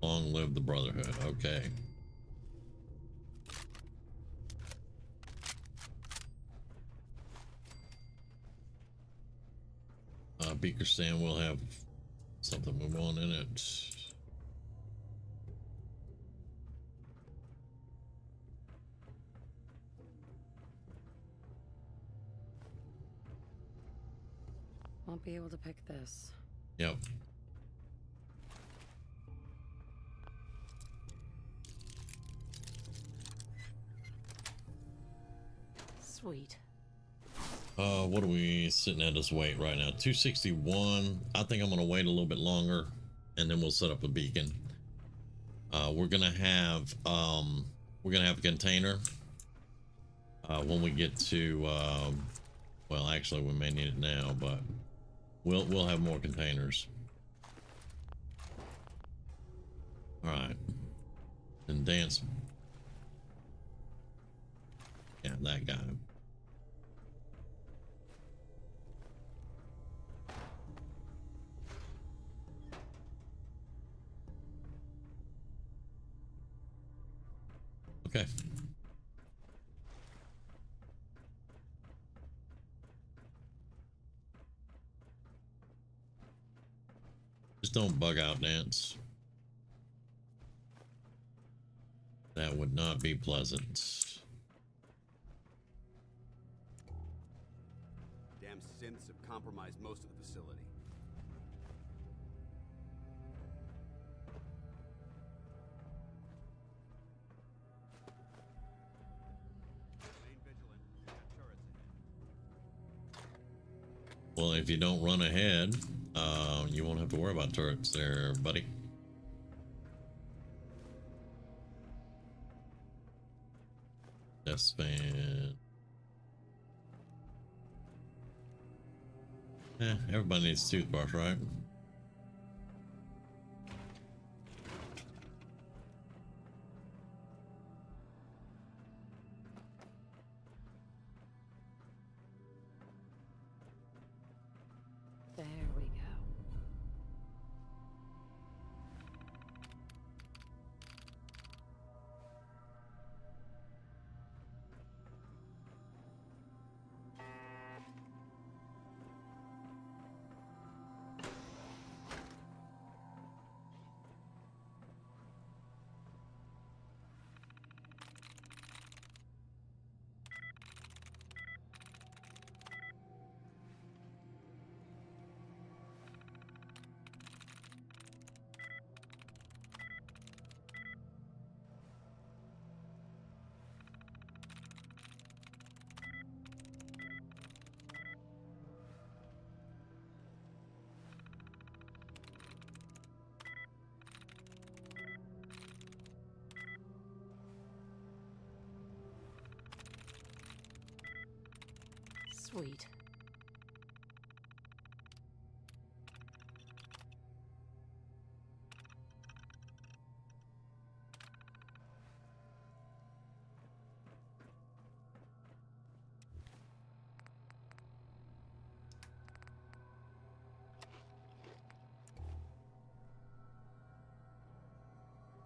Long live the Brotherhood. Okay. Beaker stand will have something we want in it. Won't be able to pick this. Yep. Sweet. What are we sitting at as weight right now? 261. I think I'm gonna wait a little bit longer and then we'll set up a beacon. We're gonna have a container when we get to well, actually we may need it now, but we'll have more containers. All right. And Dance. Yeah, that guy. Okay. Just don't bug out, Dance. That would not be pleasant. Damn synths have compromised most of the facility. Remain vigilant. We've got turrets ahead. Well, if you don't run ahead, you won't have to worry about turrets there, buddy. Death span. Everybody needs a toothbrush, right? There we go. Sweet.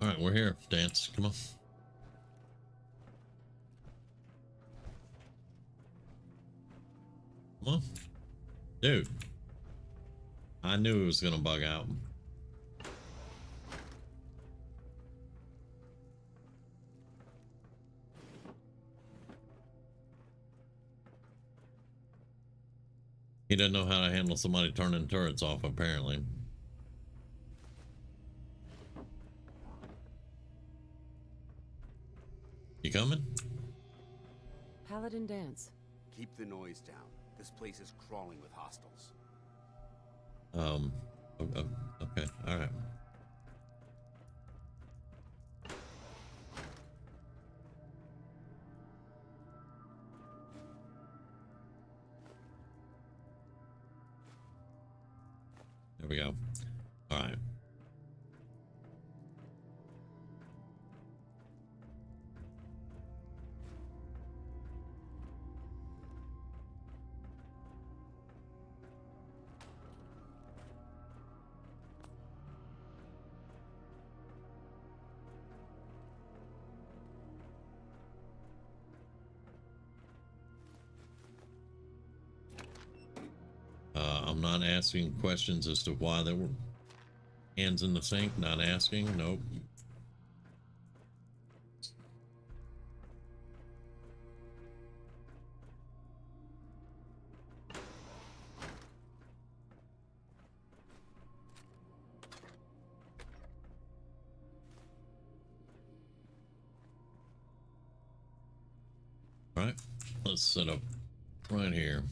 All right, we're here. Dance, come on. Come on. Dude. I knew it was gonna bug out. He doesn't know how to handle somebody turning turrets off, apparently. You coming? Paladin dance. Keep the noise down. This place is crawling with hostiles. Okay, all right. There we go. All right. I'm not asking questions as to why there were hands in the sink. Not asking. Nope. All right. Let's set up right here.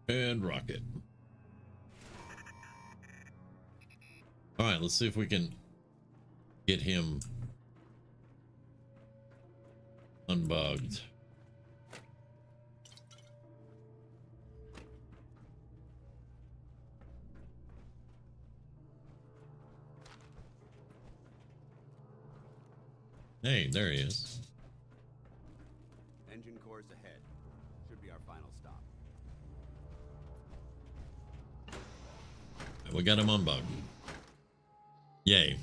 And rocket. All right, let's see if we can get him unbugged. Hey, there he is. Engine cores ahead. Should be our final stop. We got him unbugged. Yay.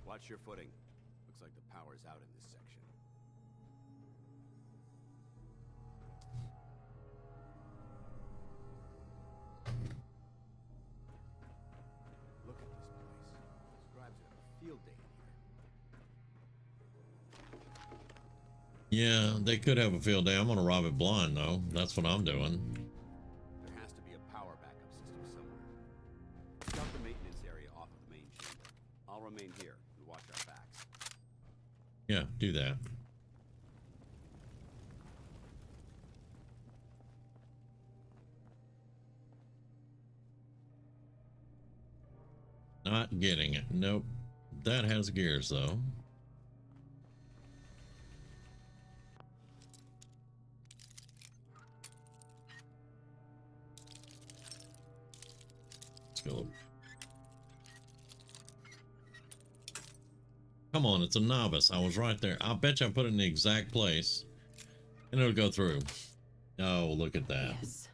Watch your footing. Looks like the power's out in this section. Look at this place. Scribes would have a field day in here. Yeah, they could have a field day. I'm gonna rob it blind though. That's what I'm doing. There has to be a power backup system somewhere. Start the maintenance area off of the main chamber. I'll remain here and watch our backs. Yeah, do that. Not getting it. Nope. That has gears though. Let's go. Come on, it's a novice. I was right there. I'll bet you I put it in the exact place and it'll go through. Oh, look at that. Yes.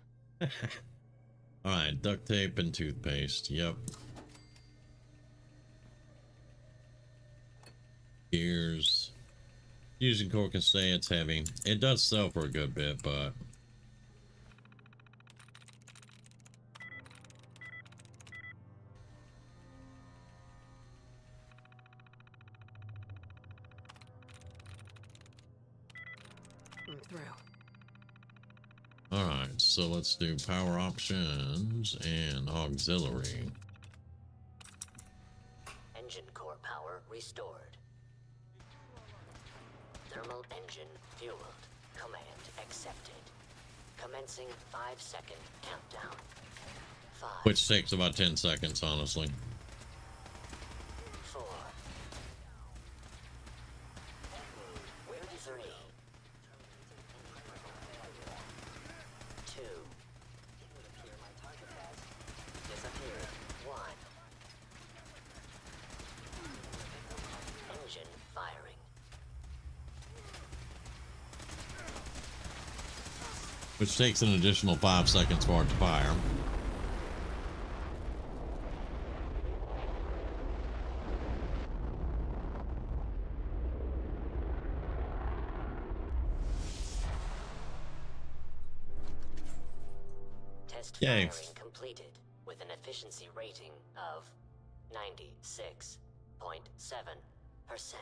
All right, duct tape and toothpaste. Yep. Gears. Fusion core can stay. It's heavy. It does sell for a good bit, but Through. all right. So let's do power options and auxiliary. Engine core power restored. Thermal engine fueled. Command accepted. Commencing 5-second countdown. 5. Which takes about 10 seconds, honestly. 4. 3. 2. Disappeared. 1. Engine firing. Which takes an additional 5 seconds for it to fire. Test Yay. firing completed with an efficiency rating of 96.7%.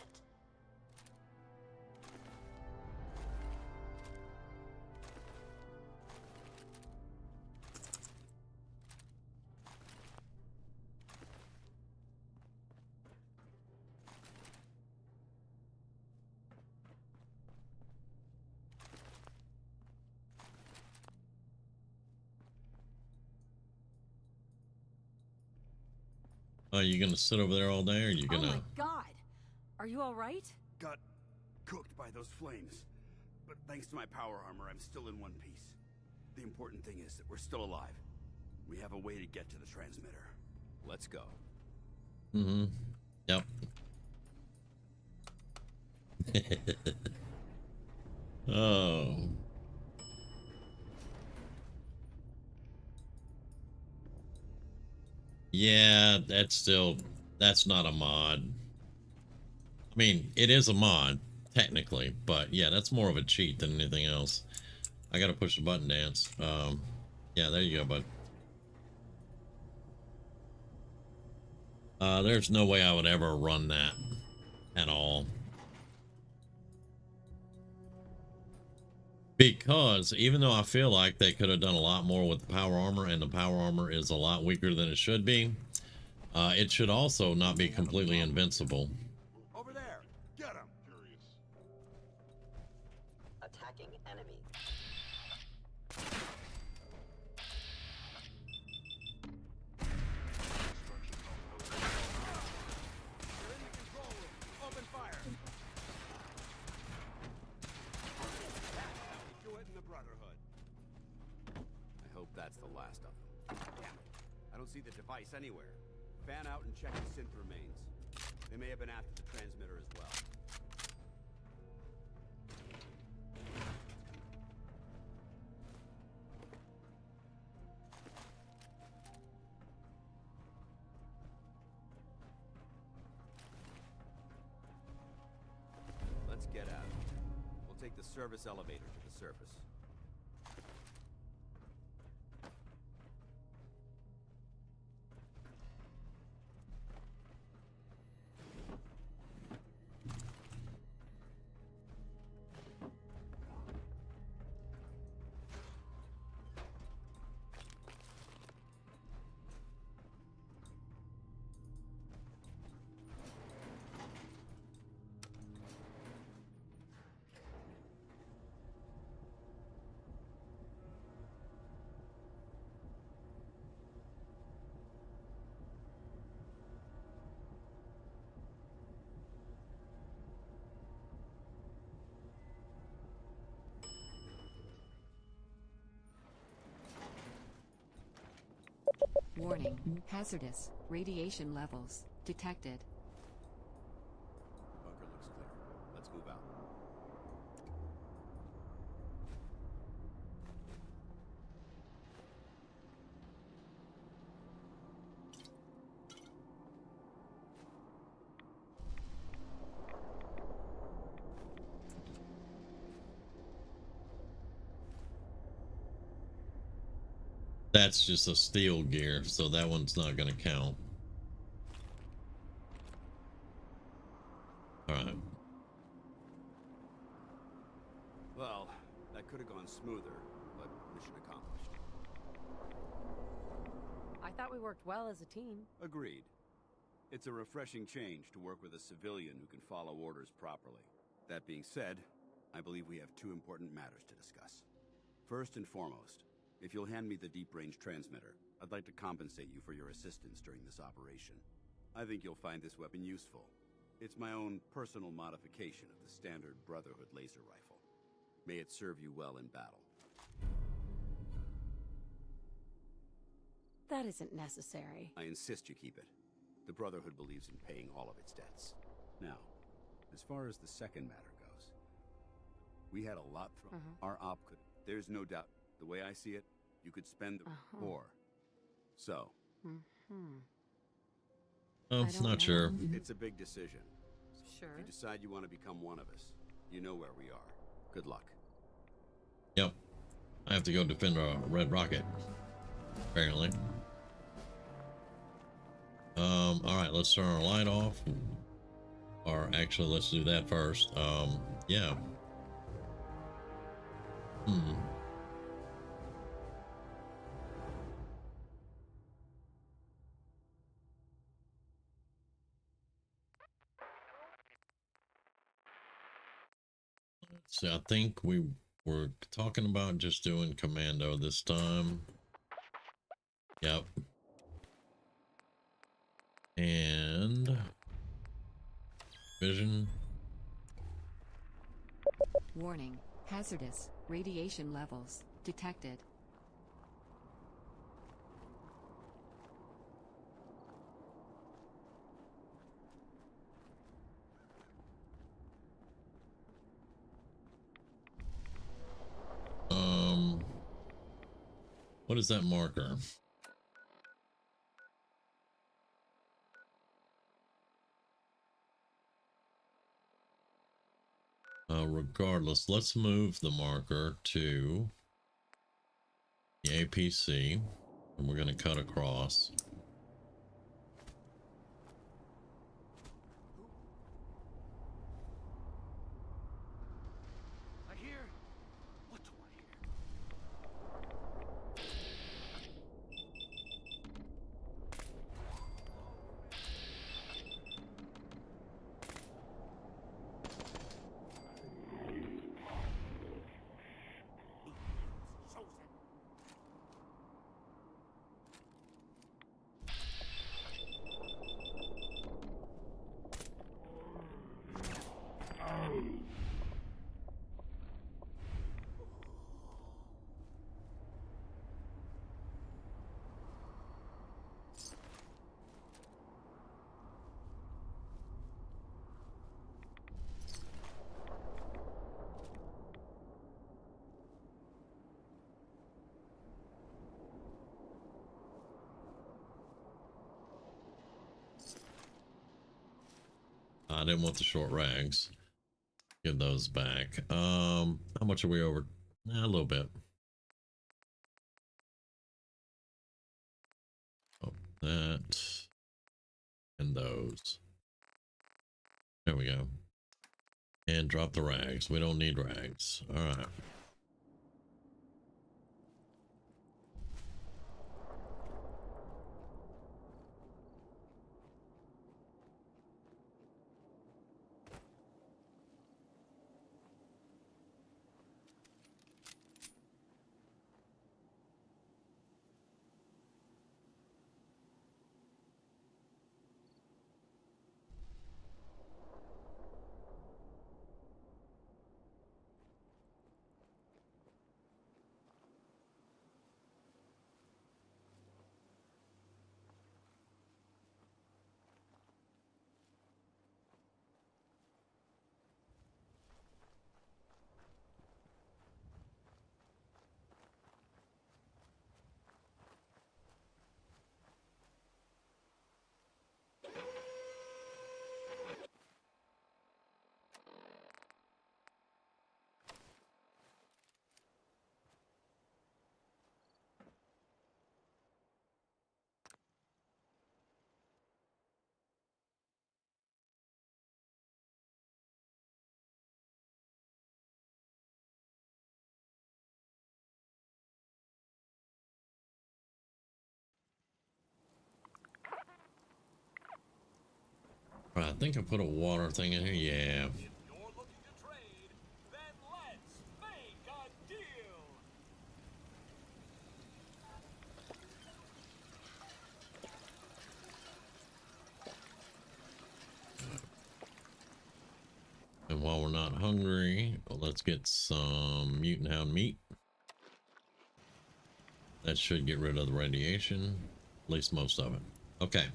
Are you gonna sit over there all day, or are you Oh gonna? my god! Are you alright? Got cooked by those flames. But thanks to my power armor, I'm still in one piece. The important thing is that we're still alive. We have a way to get to the transmitter. Let's go. Mm-hmm. Yep. Oh. Yeah, that's not a mod. I mean, it is a mod, technically, but yeah, that's more of a cheat than anything else. I gotta push the button dance. Yeah, there you go, bud. There's no way I would ever run that at all. Because even though I feel like they could have done a lot more with the power armor, and the power armor is a lot weaker than it should be, it should also not be completely invincible. Over there! Get him! Curious. Attacking enemy. You're in the control room. Open fire! That's how we do it in the Brotherhood. I hope that's the last of them. Damn it. I don't see the device anywhere. Fan out and check the synth remains. They may have been after the transmitter as well. Let's get at it. We'll take the service elevator to the surface. Warning. Hazardous. Radiation levels detected. That's just a steel gear, so that one's not going to count. All right. Well, that could have gone smoother, but mission accomplished. I thought we worked well as a team. Agreed. It's a refreshing change to work with a civilian who can follow orders properly. That being said, I believe we have two important matters to discuss. First and foremost, if you'll hand me the deep-range transmitter, I'd like to compensate you for your assistance during this operation. I think you'll find this weapon useful. It's my own personal modification of the standard Brotherhood laser rifle. May it serve you well in battle. That isn't necessary. I insist you keep it. The Brotherhood believes in paying all of its debts. Now, as far as the second matter goes, we had a lot thrown. Our op could... There's no doubt. The way I see it, you could spend the war. So... Oh, not sure. It's a big decision. Sure. If you decide you want to become one of us, you know where we are. Good luck. Yep. I have to go defend a red rocket. Apparently. Alright, let's turn our light off. Or actually, let's do that first. Yeah. So I think we were talking about just doing commando this time. Yep. And vision. Warning, hazardous radiation levels detected. What is that marker? Regardless, let's move the marker to the APC, and we're going to cut across. I hear. What do I hear? I didn't want the short rags. Give those back. How much are we over? A little bit. Oh, that and those. There we go. And drop the rags. We don't need rags. All right. think I put a water thing in here. Yeah. If you're looking to trade, then let's make a deal. And while we're not hungry, let's get some mutant hound meat. That should get rid of the radiation, at least most of it. Okay.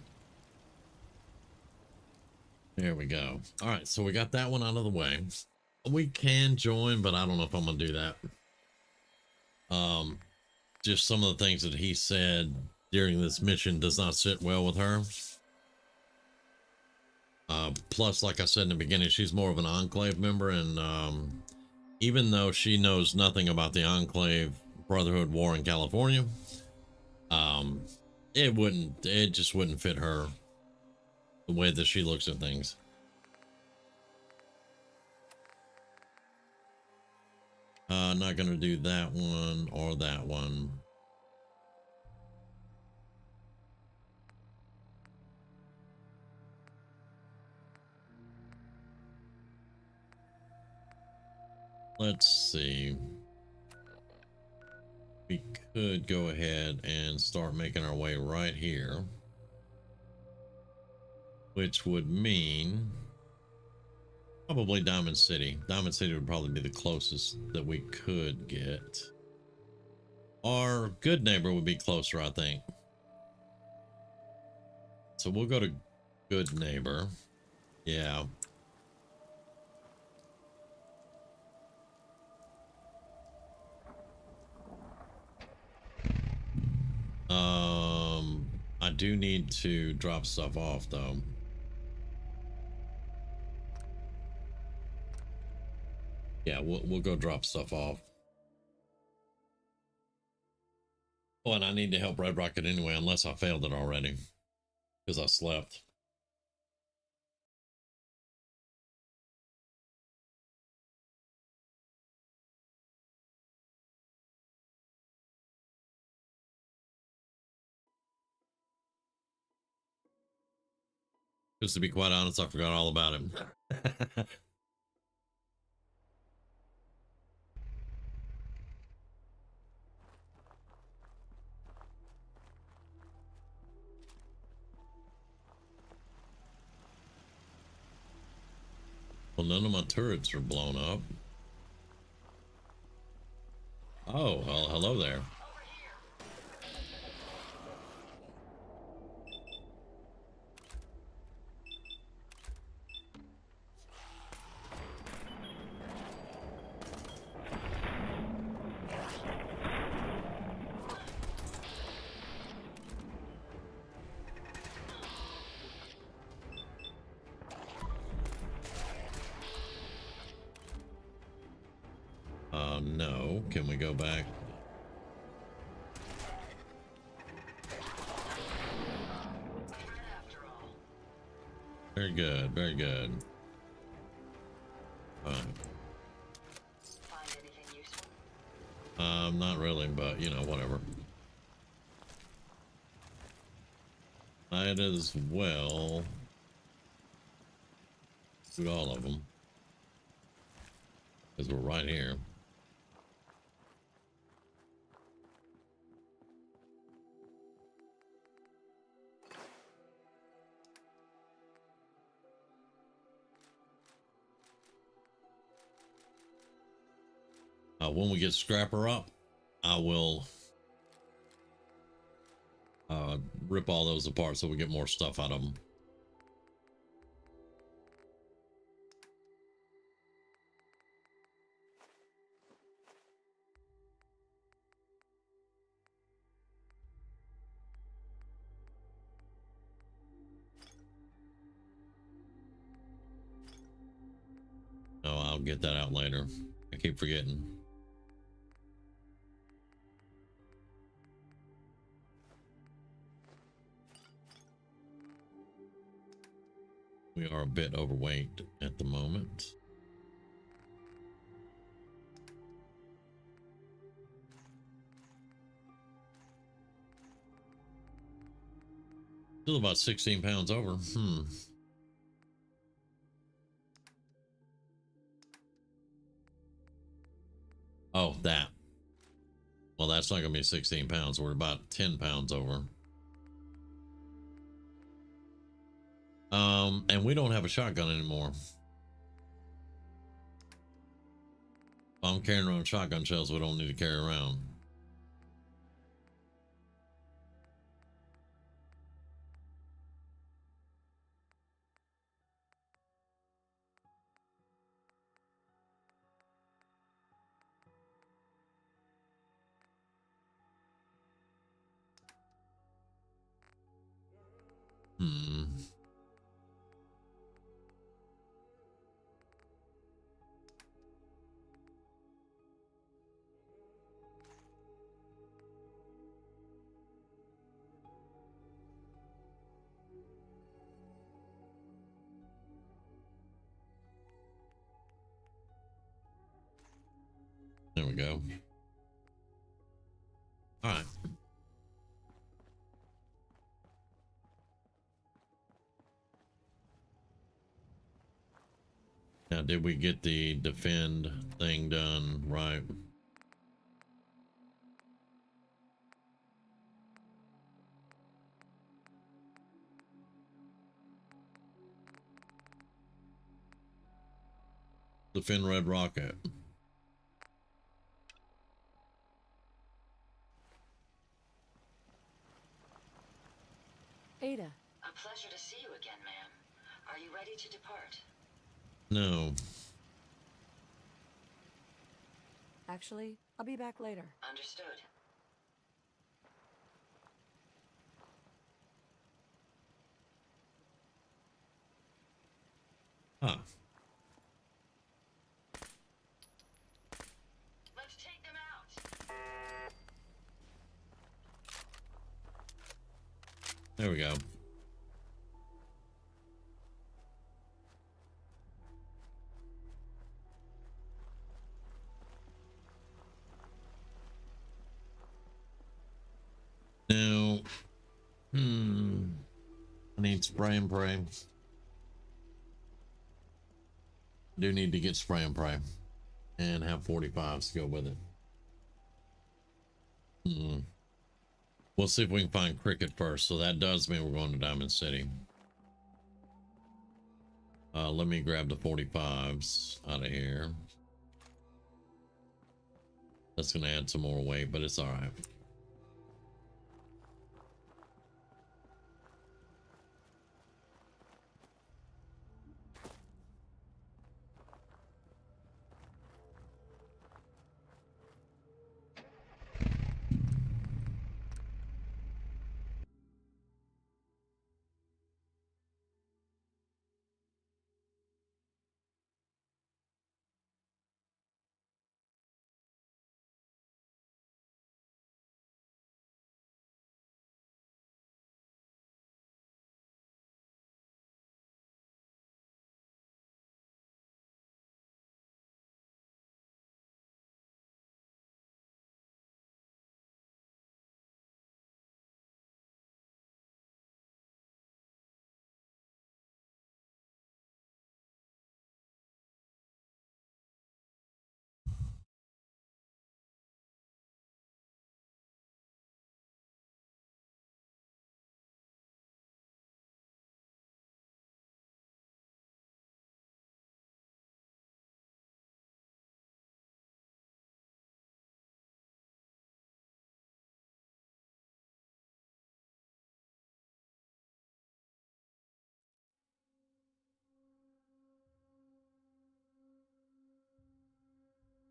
There we go. All right, so we got that one out of the way. We can join, but I don't know if I'm gonna do that. Just some of the things that he said during this mission does not sit well with her. Plus, like I said in the beginning, she's more of an Enclave member, and even though she knows nothing about the Enclave Brotherhood War in California, it just wouldn't fit her, the way that she looks at things. Not gonna do that one or that one. Let's see. We could go ahead and start making our way right here, which would mean probably Diamond City. Diamond City would probably be the closest that we could get. Our Good Neighbor would be closer, I think. So we'll go to Good Neighbor. Yeah. I do need to drop stuff off though. Yeah, we'll go drop stuff off. Oh, and I need to help Red Rocket anyway, unless I failed it already, because I slept. Just to be quite honest, I forgot all about him. Well, none of my turrets are blown up. Oh, well, hello there. No. Can we go back? Very good, very good. Find anything useful? Not really, but you know, whatever. Might as well shoot all of them, because we're right here. When we get Scrapper up, I will rip all those apart so we get more stuff out of them. Oh, I'll get that out later. I keep forgetting. We are a bit overweight at the moment. Still about 16 pounds over. Oh, that. Well, that's not gonna be 16 pounds. We're about 10 pounds over. And we don't have a shotgun anymore. I'm carrying around shotgun shells we don't need to carry around. There we go. All right. Now, did we get the defend thing done right? Defend Red Rocket. Ada. A pleasure to see you again, ma'am. Are you ready to depart? No. Actually, I'll be back later. Understood. Huh. Let's take them out. There we go. Now, I need spray and pray. Do need to get spray and pray and have 45s to go with it. We'll see if we can find cricket first. So that does mean we're going to Diamond City. Let me grab the 45s out of here. That's going to add some more weight, but it's all right.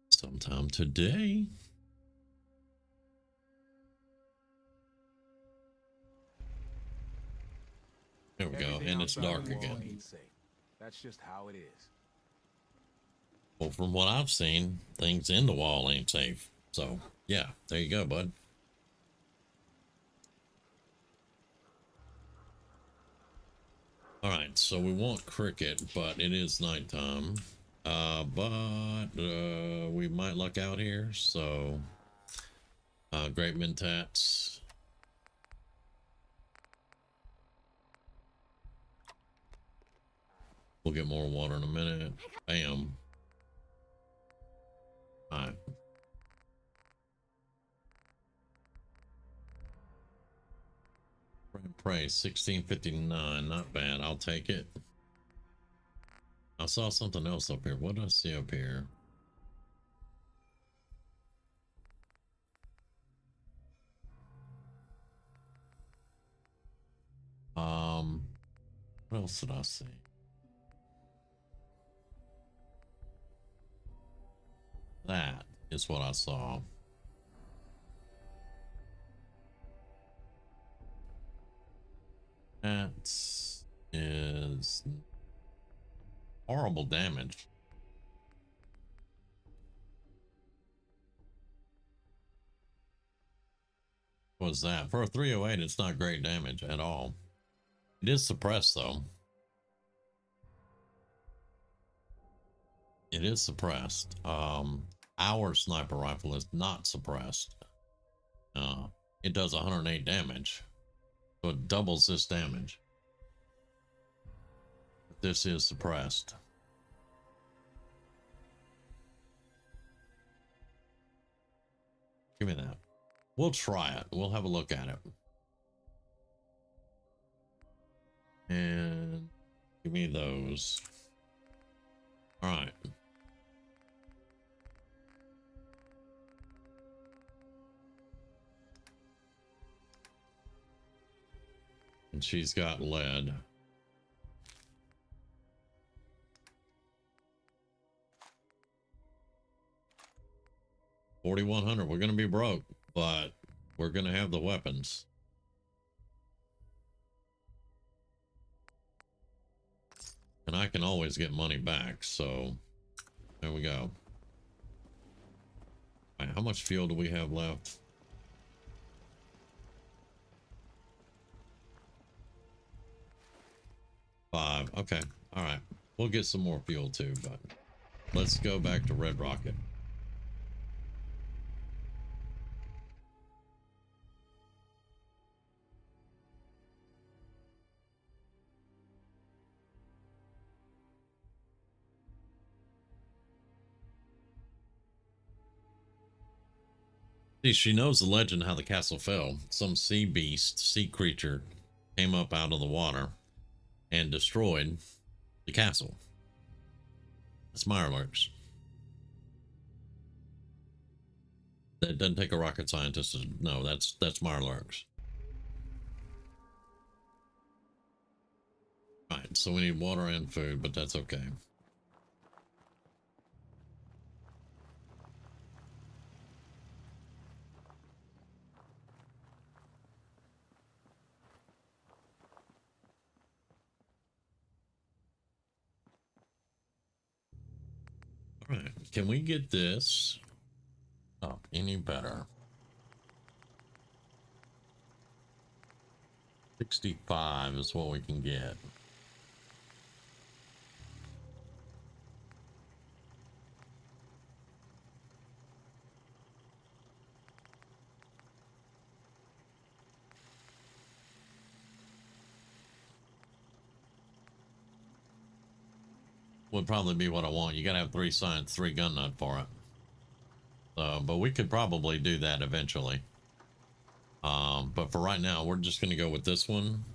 Sometime today. There we go, and it's dark again. That's just how it is. Well, from what I've seen, things in the wall ain't safe. So, yeah, there you go, bud. All right, so we want cricket, but it is nighttime. But we might luck out here. So, Great Mentats. We'll get more water in a minute. Bam. All right. Price 1659, not bad. I'll take it. I saw something else up here. What did I see up here? What else did I see? That is what I saw. That is horrible damage. What was that? For a 308, it's not great damage at all. It is suppressed though. It is suppressed. Our sniper rifle is not suppressed. It does 108 damage. So it doubles this damage. This is suppressed. Give me that. We'll try it. We'll have a look at it. And give me those. All right. And she's got lead. $4,100. We're gonna be broke, but we're gonna have the weapons. And I can always get money back, so there we go. All right, how much fuel do we have left? Five. Okay. All right. We'll get some more fuel too, but let's go back to Red Rocket. See, she knows the legend how the castle fell. Some sea beast, sea creature came up out of the water and destroyed the castle. That's Mirelurks. That doesn't take a rocket scientist to know. That's Mirelurks. Right, so we need water and food, but that's okay. All right, can we get this up any better? 65 is what we can get. Would probably be what I want. You gotta have 3 science, 3 gun nut for it. But we could probably do that eventually. But for right now, we're just gonna go with this one.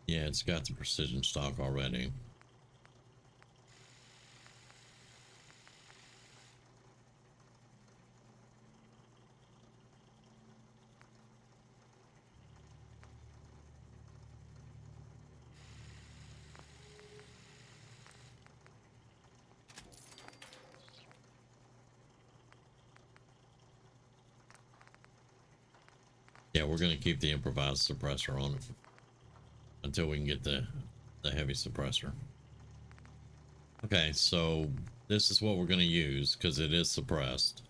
Yeah, it's got the precision stock already. Yeah, we're going to keep the improvised suppressor on it until we can get the heavy suppressor. Okay, so this is what we're going to use because it is suppressed.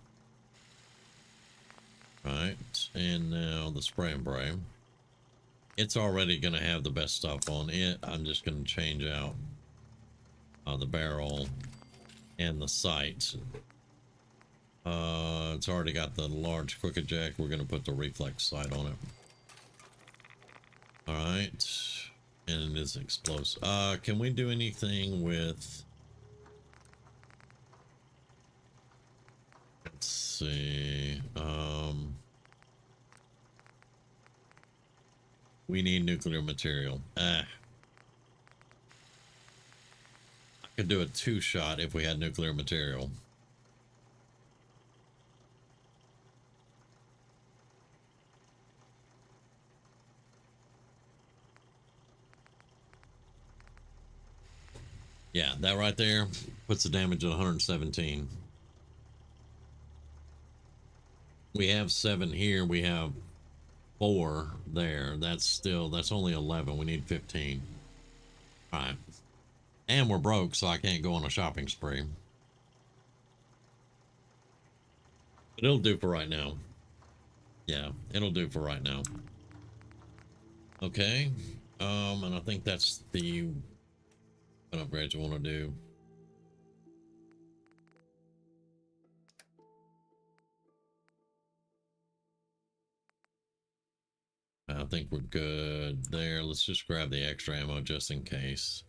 Right, and now the spray and pray. it's already going to have the best stuff on it. I'm just going to change out the barrel and the sights. It's already got the large quick eject. We're going to put the reflex sight on it. All right. And it is explosive. Can we do anything with... Let's see. We need nuclear material. I could do a 2-shot if we had nuclear material. Yeah, that right there puts the damage at 117. We have 7 here. We have 4 there. That's only 11. We need 15. All right. And we're broke, so I can't go on a shopping spree. But it'll do for right now. Yeah, it'll do for right now. Okay. And I think that's the upgrades I want to do. I think we're good there. Let's just grab the extra ammo just in case.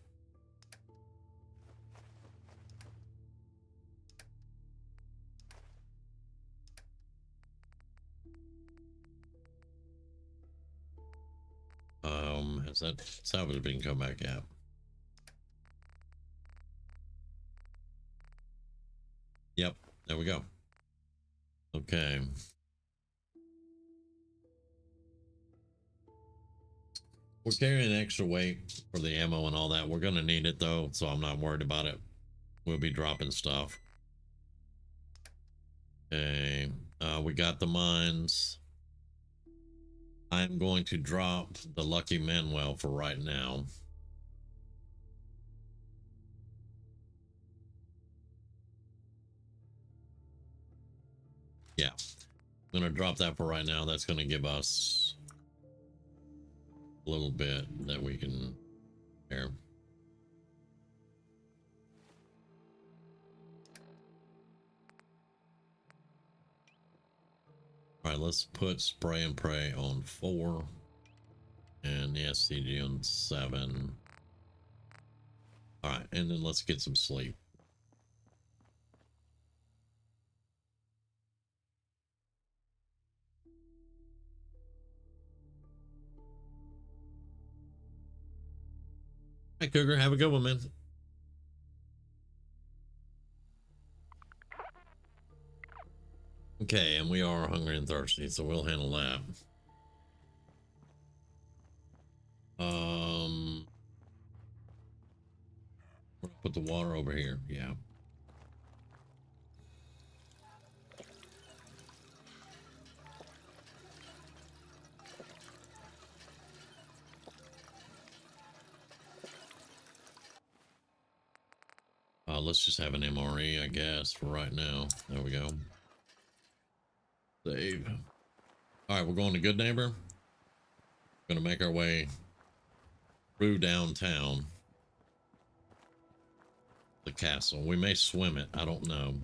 Has that salvage been come back out? Yep, there we go. Okay. We're carrying extra weight for the ammo and all that. We're gonna need it though, so I'm not worried about it. We'll be dropping stuff. Okay, we got the mines. I'm going to drop the Lucky Manuel for right now. Yeah, I'm gonna drop that for right now. That's gonna give us a little bit that we can here. All right, let's put spray and pray on 4 and the SCG on 7. All right, and then let's get some sleep. Hi, Cougar. Have a good one, man. Okay, and we are hungry and thirsty, so we'll handle that. We'll put the water over here. Yeah. Let's just have an MRE, I guess, for right now. There we go. Save. All right, we're going to Good Neighbor. Going to make our way through downtown. The castle. We may swim it. I don't know.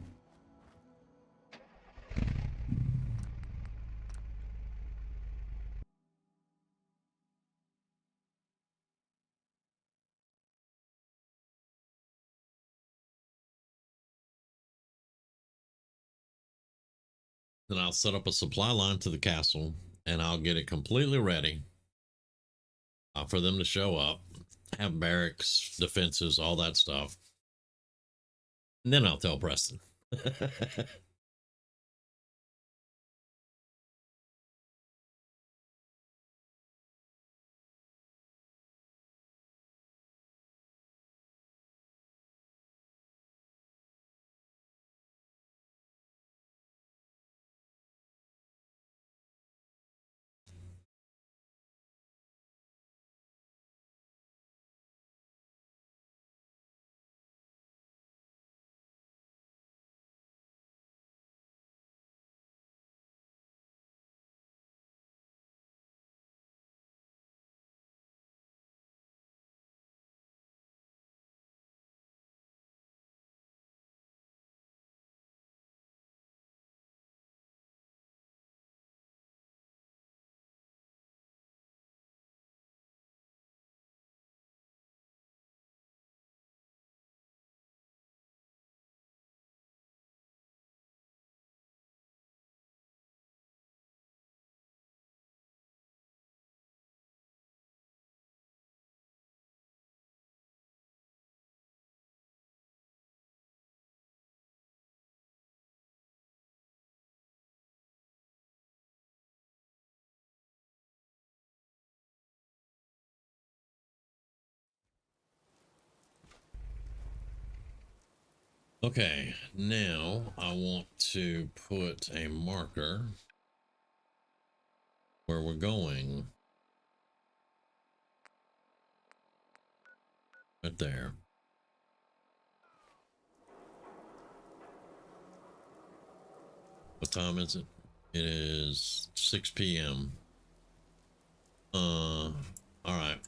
Then I'll set up a supply line to the castle and I'll get it completely ready for them to show up, have barracks, defenses, all that stuff. And then I'll tell Preston. Okay, now I want to put a marker where we're going. Right there. What time is it? It is 6 p.m. All right.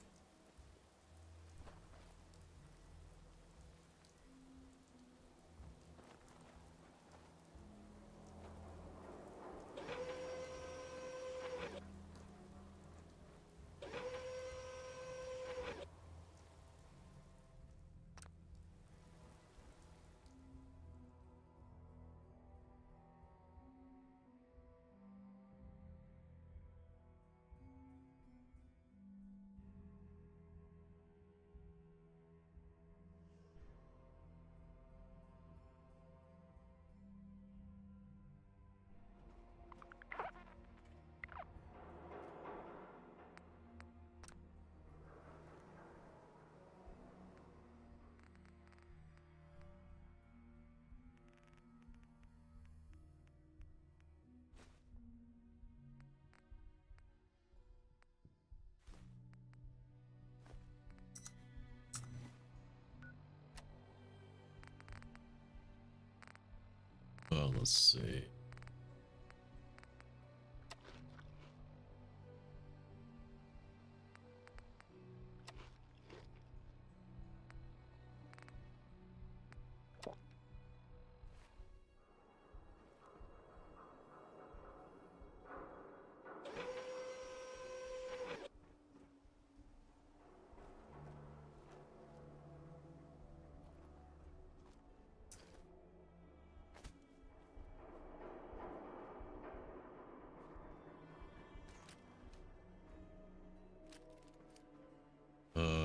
Well, let's see.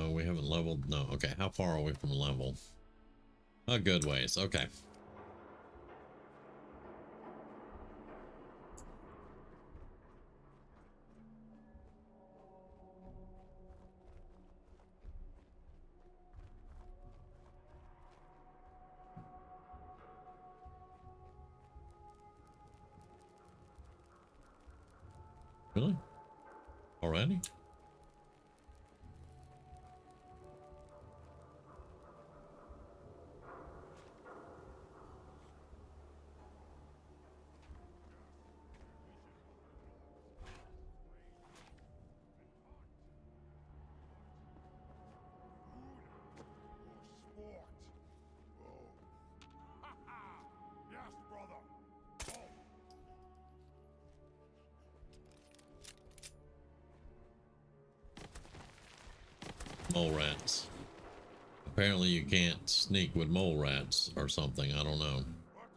We haven't leveled. No. Okay. How far are we from level? A good ways. Okay. Really? Already? Mole rats. Apparently you can't sneak with mole rats or something. I don't know. Warning.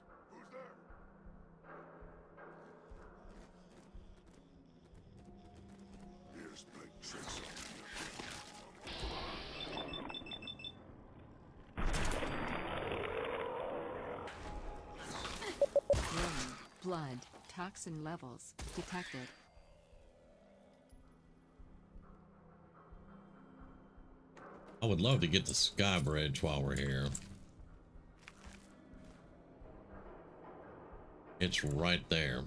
Blood. Toxin levels detected. I would love to get the sky bridge while we're here. It's right there.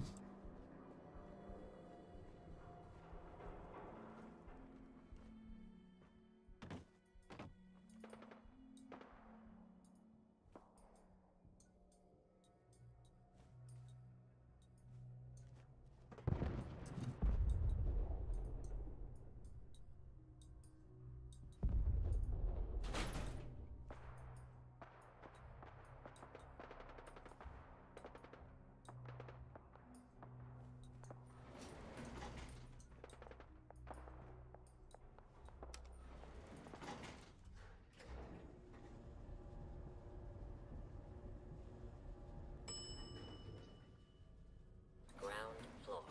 Ground floor.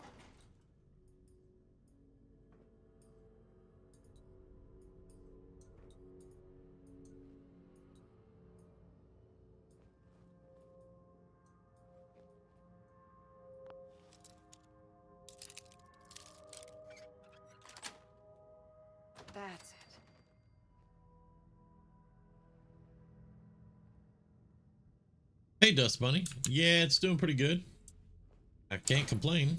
That's it. Hey, Dust Bunny. Yeah, it's doing pretty good. I can't complain.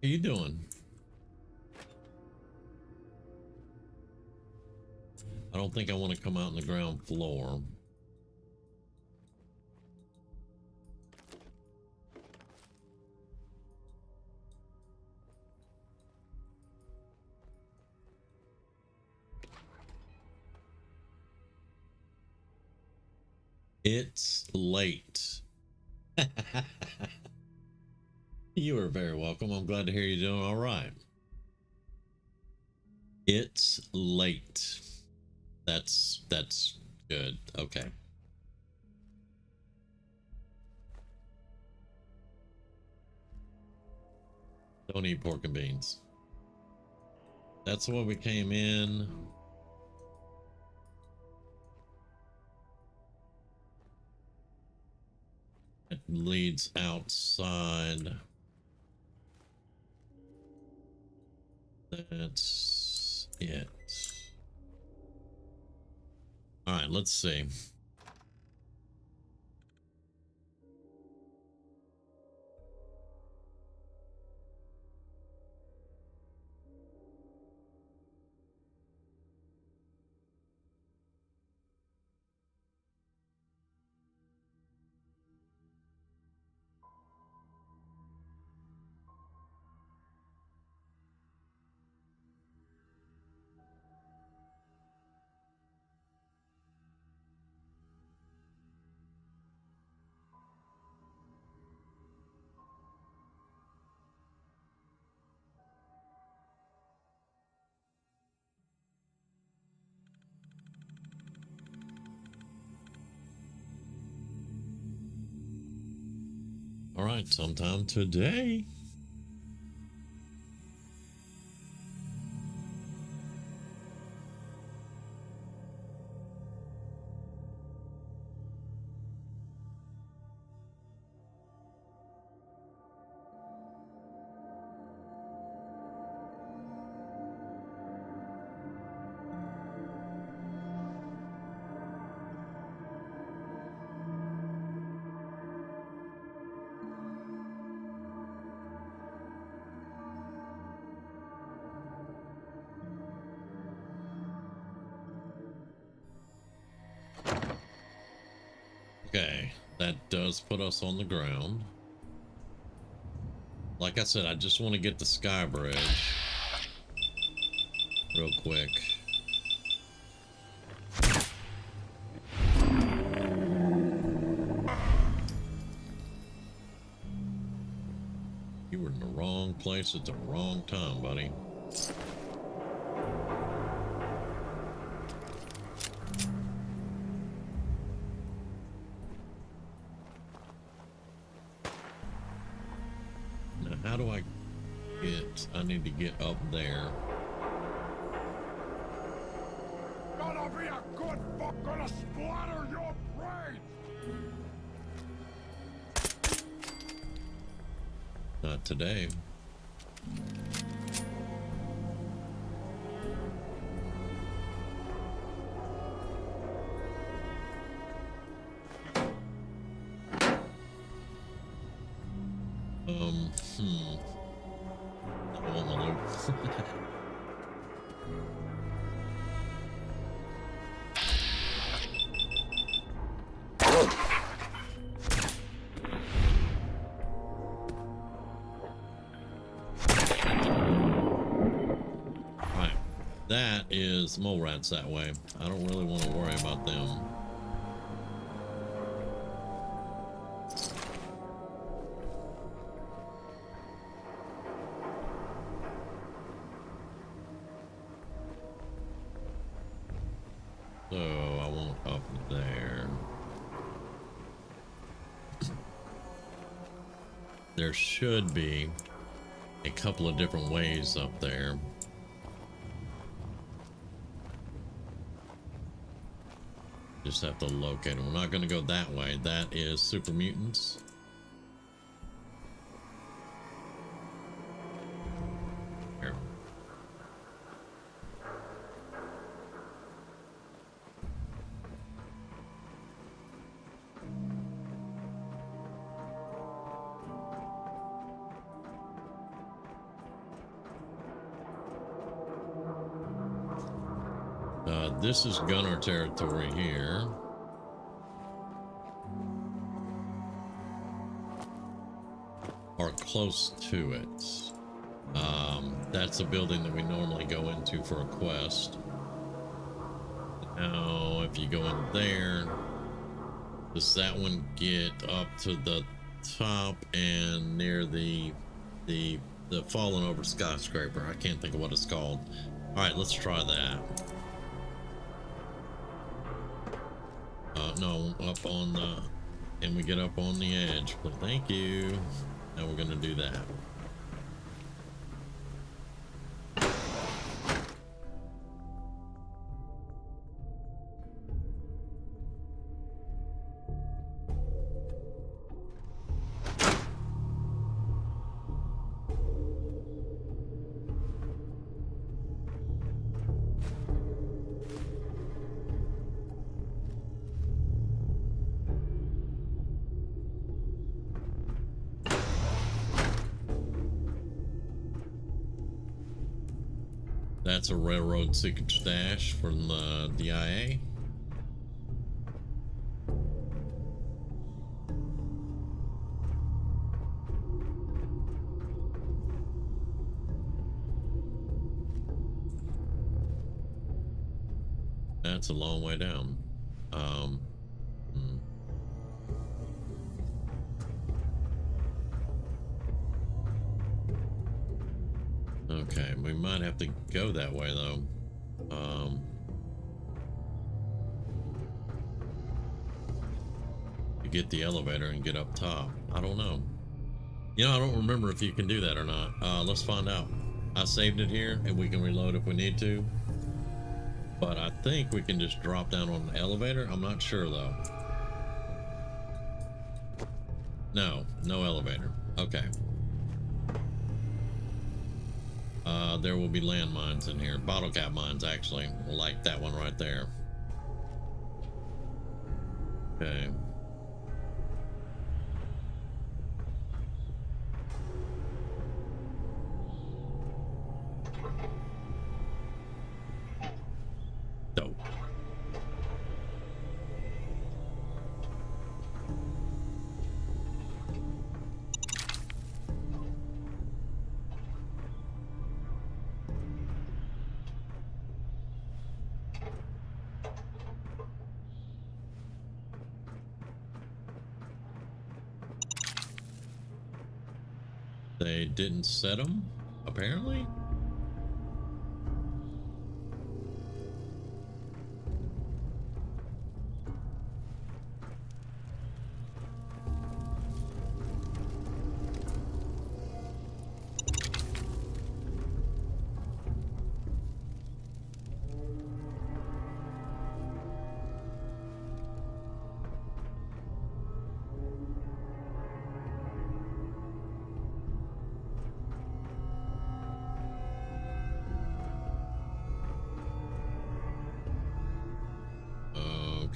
How you doing? I don't think I want to come out on the ground floor. It's late. You are very welcome. I'm glad to hear you're doing all right. It's late. That's good. Okay. Don't eat pork and beans. That's what we came in. It leads outside. That's it. All right, let's see. All right, sometime today. Okay, that does put us on the ground. Like I said, I just want to get the sky bridge real quick. You were in the wrong place at the wrong time, buddy. Now, how do I get... I need to get up there. Gonna be a good fuck, gonna splatter your brains! Not today. I want my loot. Right, that is mole rats that way. I don't really want to worry about them. So I want up there. There should be a couple of different ways up there. Just have to locate them. We're not going to go that way. That is super mutants. Here. This is gunner territory here. Or close to it. That's a building that we normally go into for a quest. Now, if you go in there, does that one get up to the top and near the fallen over skyscraper? I can't think of what it's called. All right, let's try that. No, up on the, and we get up on the edge. Thank you. Now we're gonna do that. That's a railroad secret stash from the DIA. That's a long way down. Okay, we might have to go that way though. To get the elevator and get up top. I don't know. You know, I don't remember if you can do that or not. Let's find out. I saved it here and we can reload if we need to. But I think we can just drop down on the elevator. I'm not sure though. No, no elevator. Okay. There will be landmines in here. Bottle cap mines, actually. Like that one right there. Okay. Dope. They didn't set them, apparently.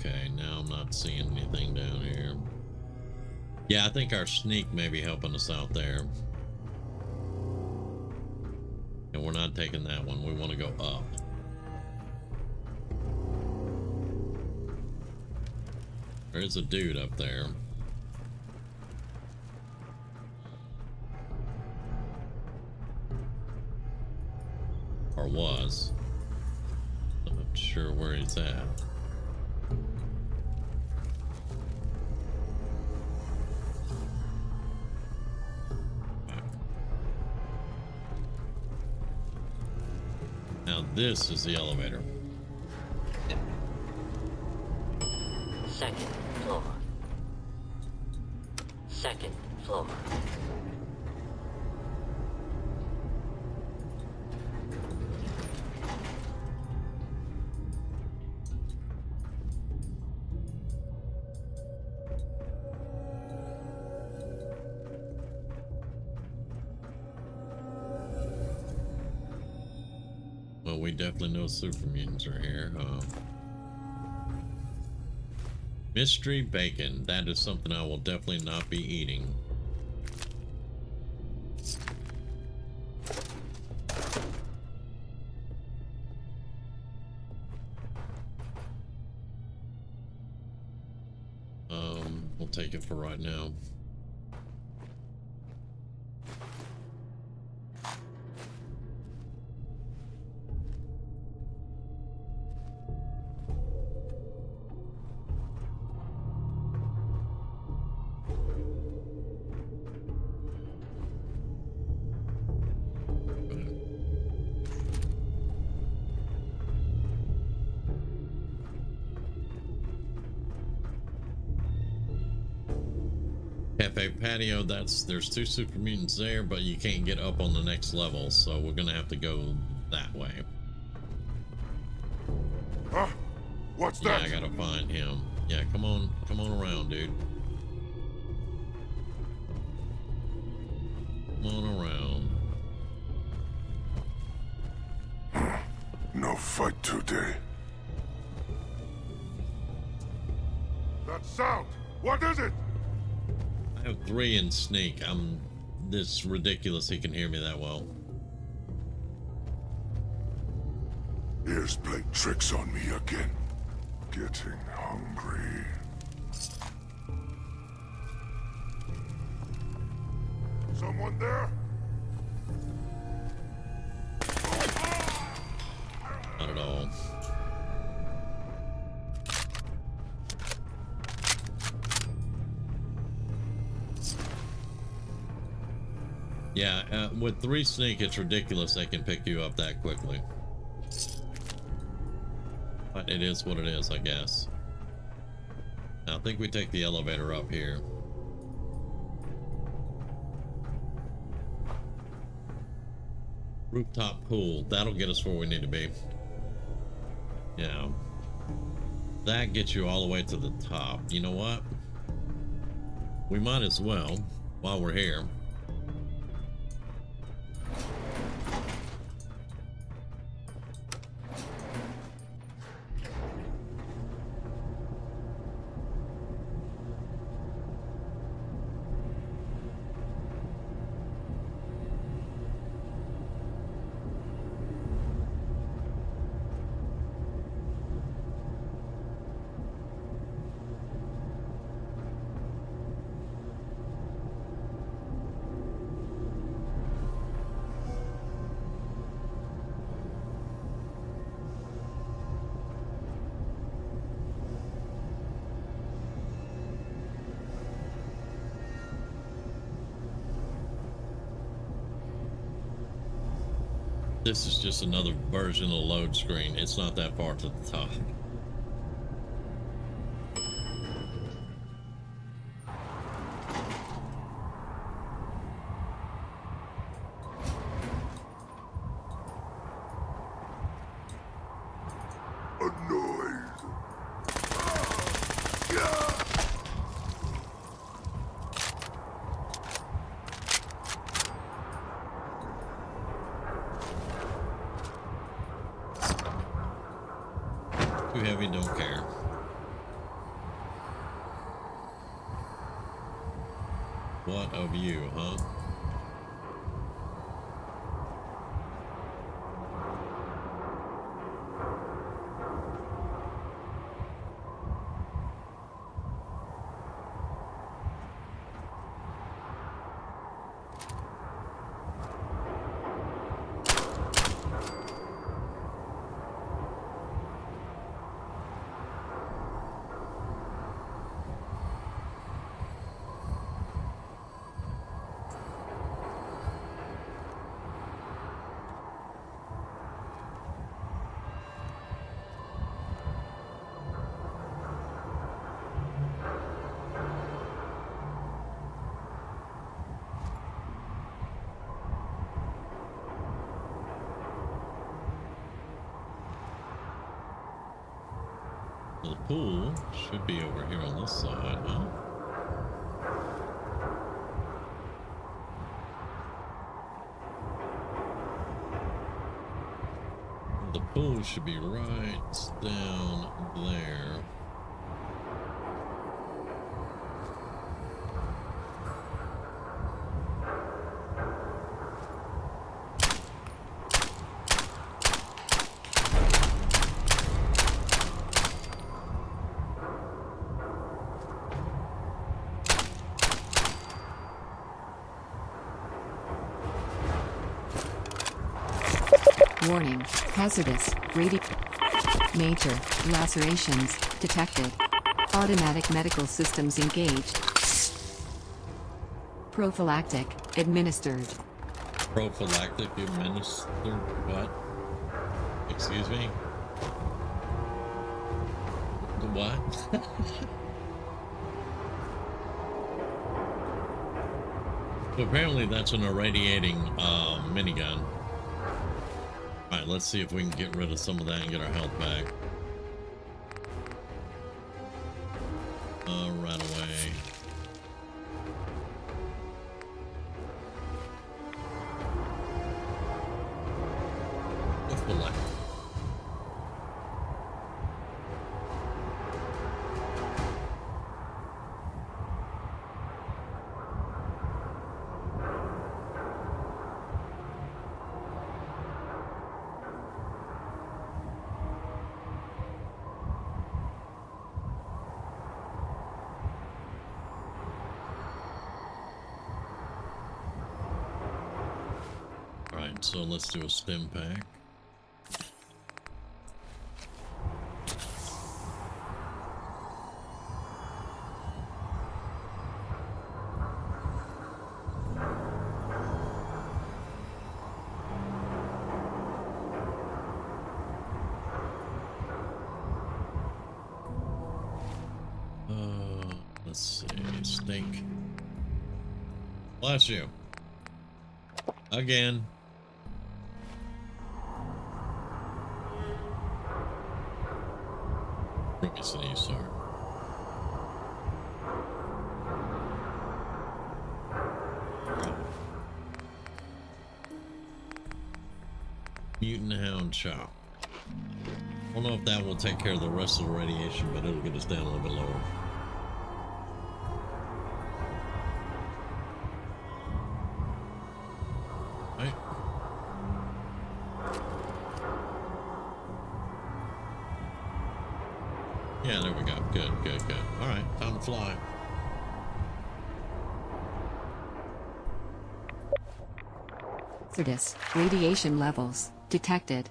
Okay, now I'm not seeing anything down here. Yeah, I think our sneak may be helping us out there. And we're not taking that one. We want to go up. There is a dude up there. Or was. I'm not sure where he's at. Now this is the elevator. Second floor. Second floor. Well, we definitely know super mutants are here. Mystery bacon. That is something I will definitely not be eating. good for right now. Cafe patio, there's 2 super mutants there, but you can't get up on the next level, so we're gonna have to go that way. Huh? What's Yeah, that? I gotta find him. Yeah, come on around, dude. Come on around. No fight today. That sound! What is it? I have 3 in sneak. This ridiculous he can hear me that well. Ears played tricks on me again. Getting hungry. Someone there? Not at all. Yeah, with 3 sneak, it's ridiculous they can pick you up that quickly. But it is what it is, I guess. Now, I think we take the elevator up here. Rooftop pool. That'll get us where we need to be. Yeah. That gets you all the way to the top. You know what? We might as well, while we're here. This is just another version of the load screen. It's not that far to the top. Too heavy, don't care. What of you, huh? The pool should be over here on this side, huh? The pool should be right down there. Warning. Hazardous. Major lacerations detected. Automatic medical systems engaged. Prophylactic administered. Prophylactic administered what? Excuse me? The what? So apparently that's an irradiating minigun. Alright, let's see if we can get rid of some of that and get our health back. Right away. Prophylactic. Alright, so let's do a stim pack. Let's see, steak. Bless you. Again. City, sir. Mutant Hound Chop. I don't know if that will take care of the rest of the radiation, but it'll get us down a little bit lower. Right. Yeah, there we go. Good, good, good. All right, time to fly. Hazardous radiation levels detected.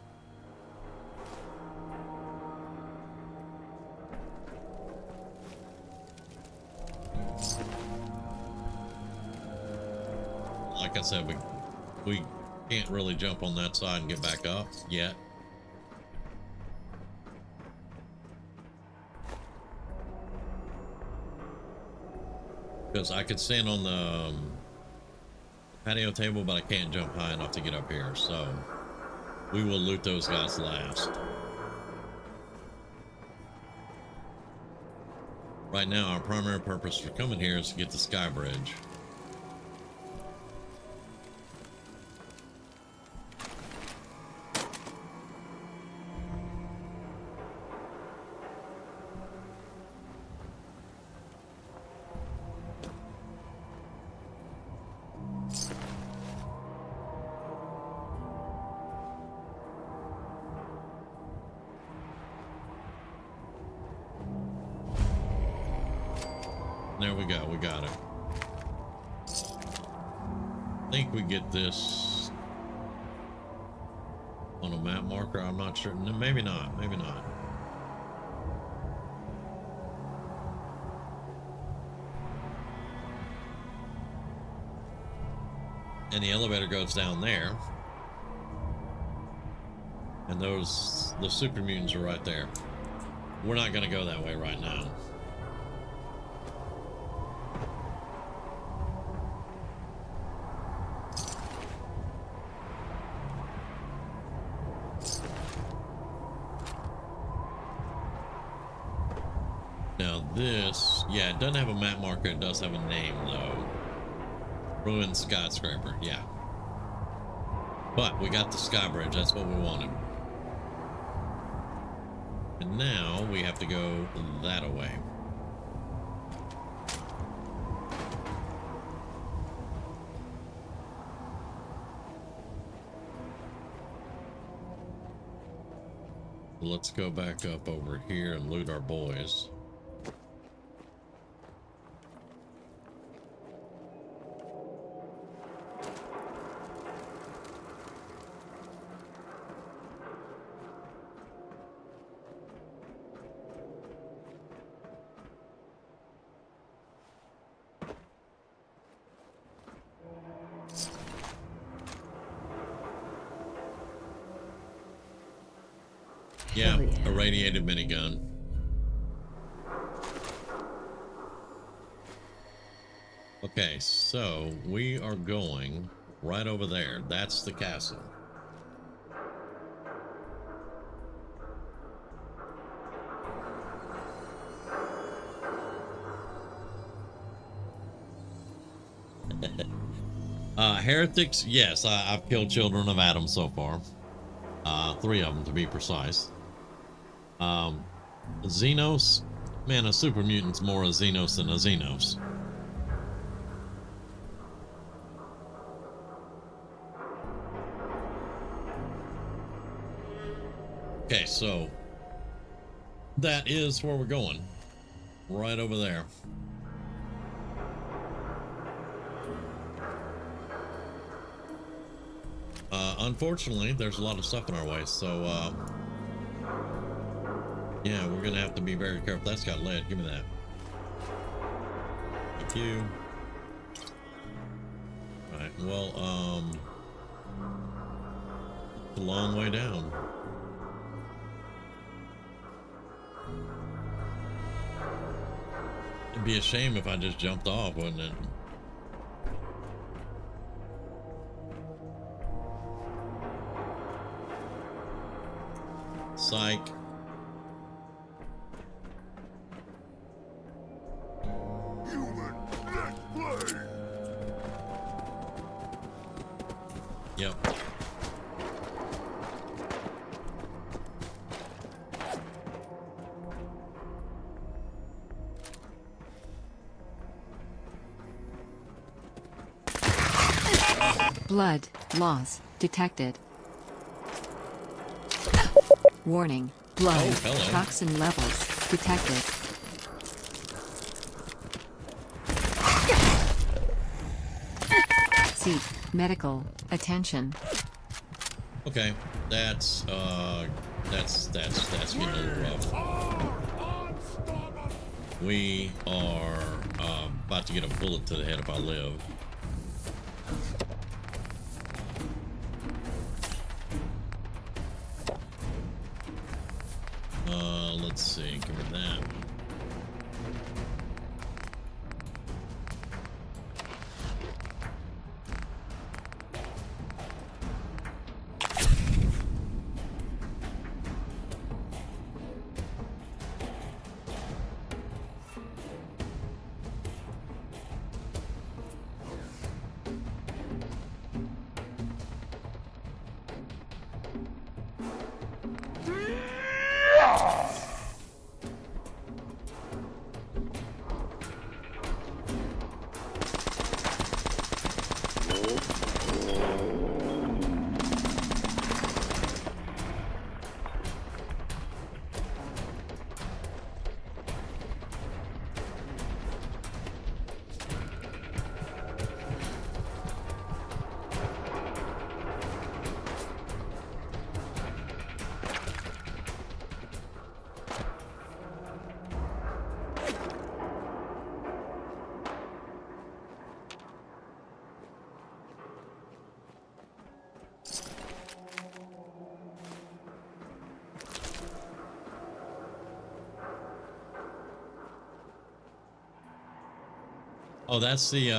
Like I said, we can't really jump on that side and get back up yet. Because I could stand on the patio table, but I can't jump high enough to get up here. So we will loot those guys last. Right now, our primary purpose for coming here is to get the sky bridge. There we go, we got it. I think we get this on a map marker. I'm not sure. No, maybe not, maybe not. And the elevator goes down there. And the super mutants are right there. We're not gonna go that way right now. Now this, yeah, it doesn't have a map marker. It does have a name though. Ruined skyscraper, yeah. But we got the sky bridge. That's what we wanted. And now we have to go that way. Let's go back up over here and loot our boys. Yeah, Hell yeah. a radiated minigun. Okay, so we are going right over there. That's the castle. Heretics, yes, I've killed children of Adam so far. 3 of them to be precise. Xenos, man, a super mutant's more a Xenos than a Xenos. Okay, so that is where we're going. Right over there. Unfortunately, there's a lot of stuff in our way, so yeah, we're gonna have to be very careful. That's got lead. Give me that. Thank you. All right. Well, it's a long way down. It'd be a shame if I just jumped off, wouldn't it? Psych. Human, let's play! Yep. Blood loss detected. Warning. Blood Oh, hello. toxin levels detected. Seek medical attention. Okay. That's getting a little rough. We are about to get a bullet to the head if I live. Let's see. Give me that. Oh, that's the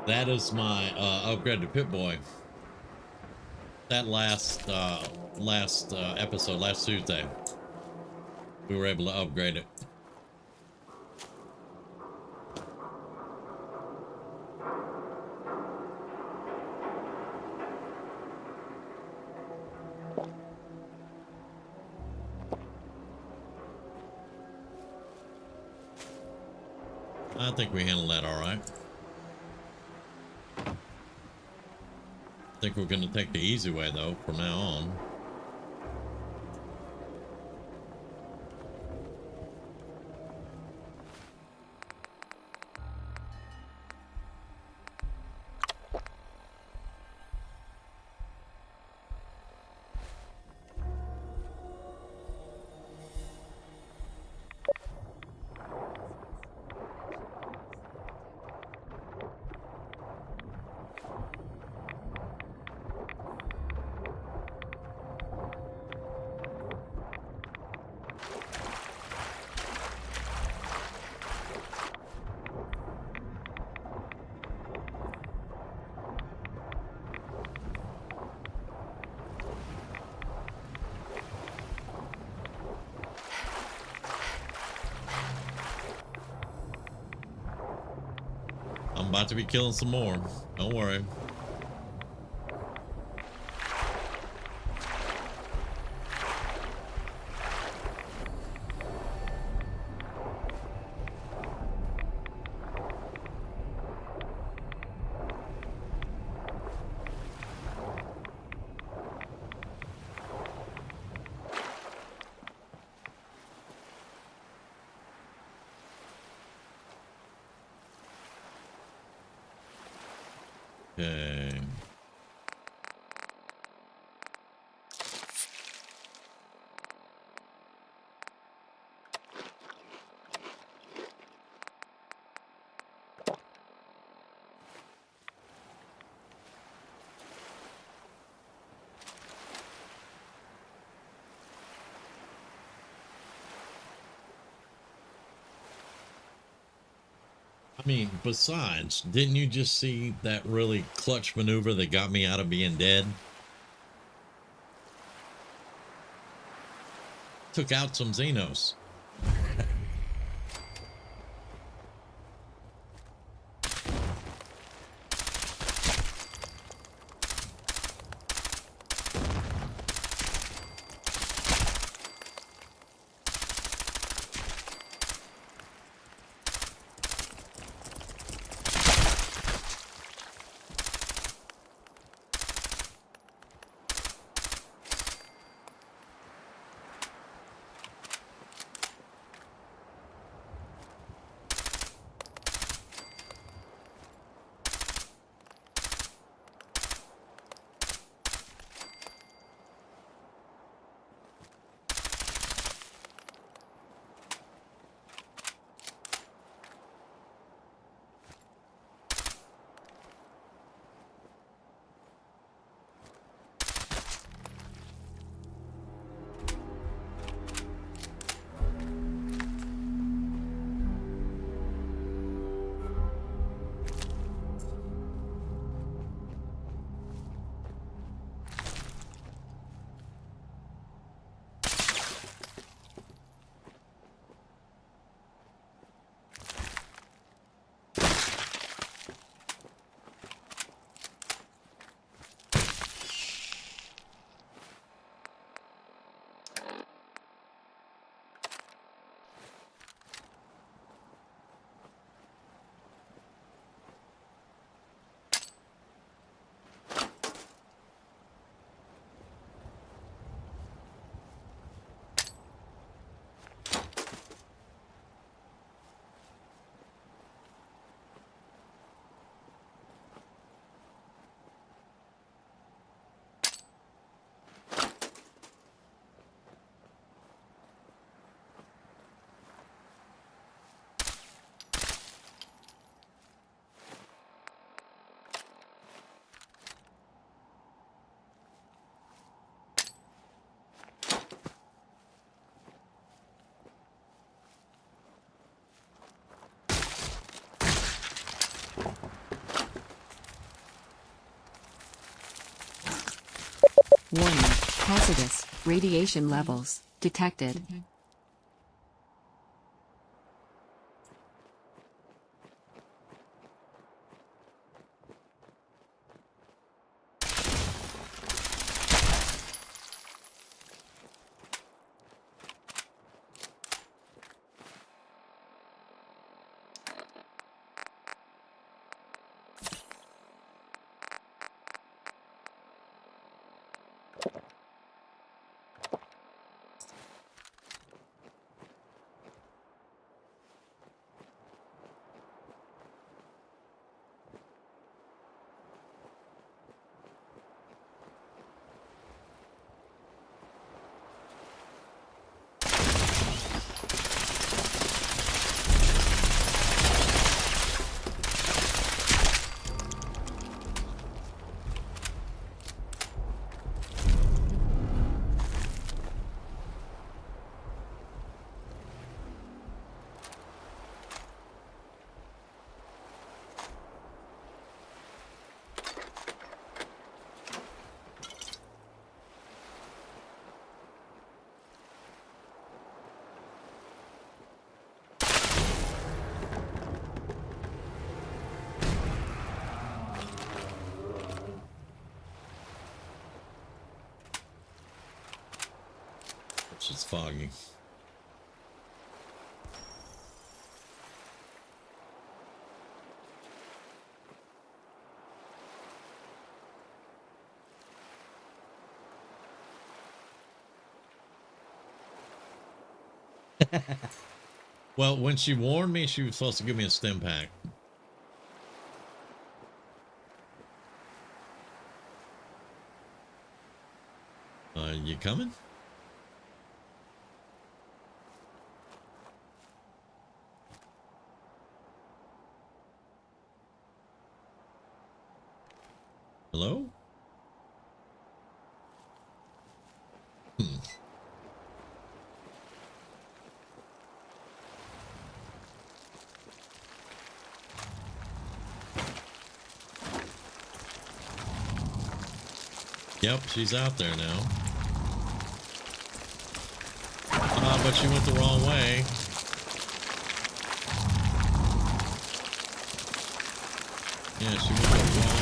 that is my upgraded Pip-Boy. That last episode, last Tuesday, we were able to upgrade it. I think we handled that all right. I think we're going to take the easy way, though, from now on. I'm about to be killing some more. Don't worry. Okay. I mean, besides, didn't you just see that really clutch maneuver that got me out of being dead? Took out some Xenos. Warning. Hazardous. Radiation levels detected. It's just foggy. Well, when she warned me, she was supposed to give me a stim pack. You coming? Hello? Yep, she's out there now. But she went the wrong way. Yeah, she went the wrong way.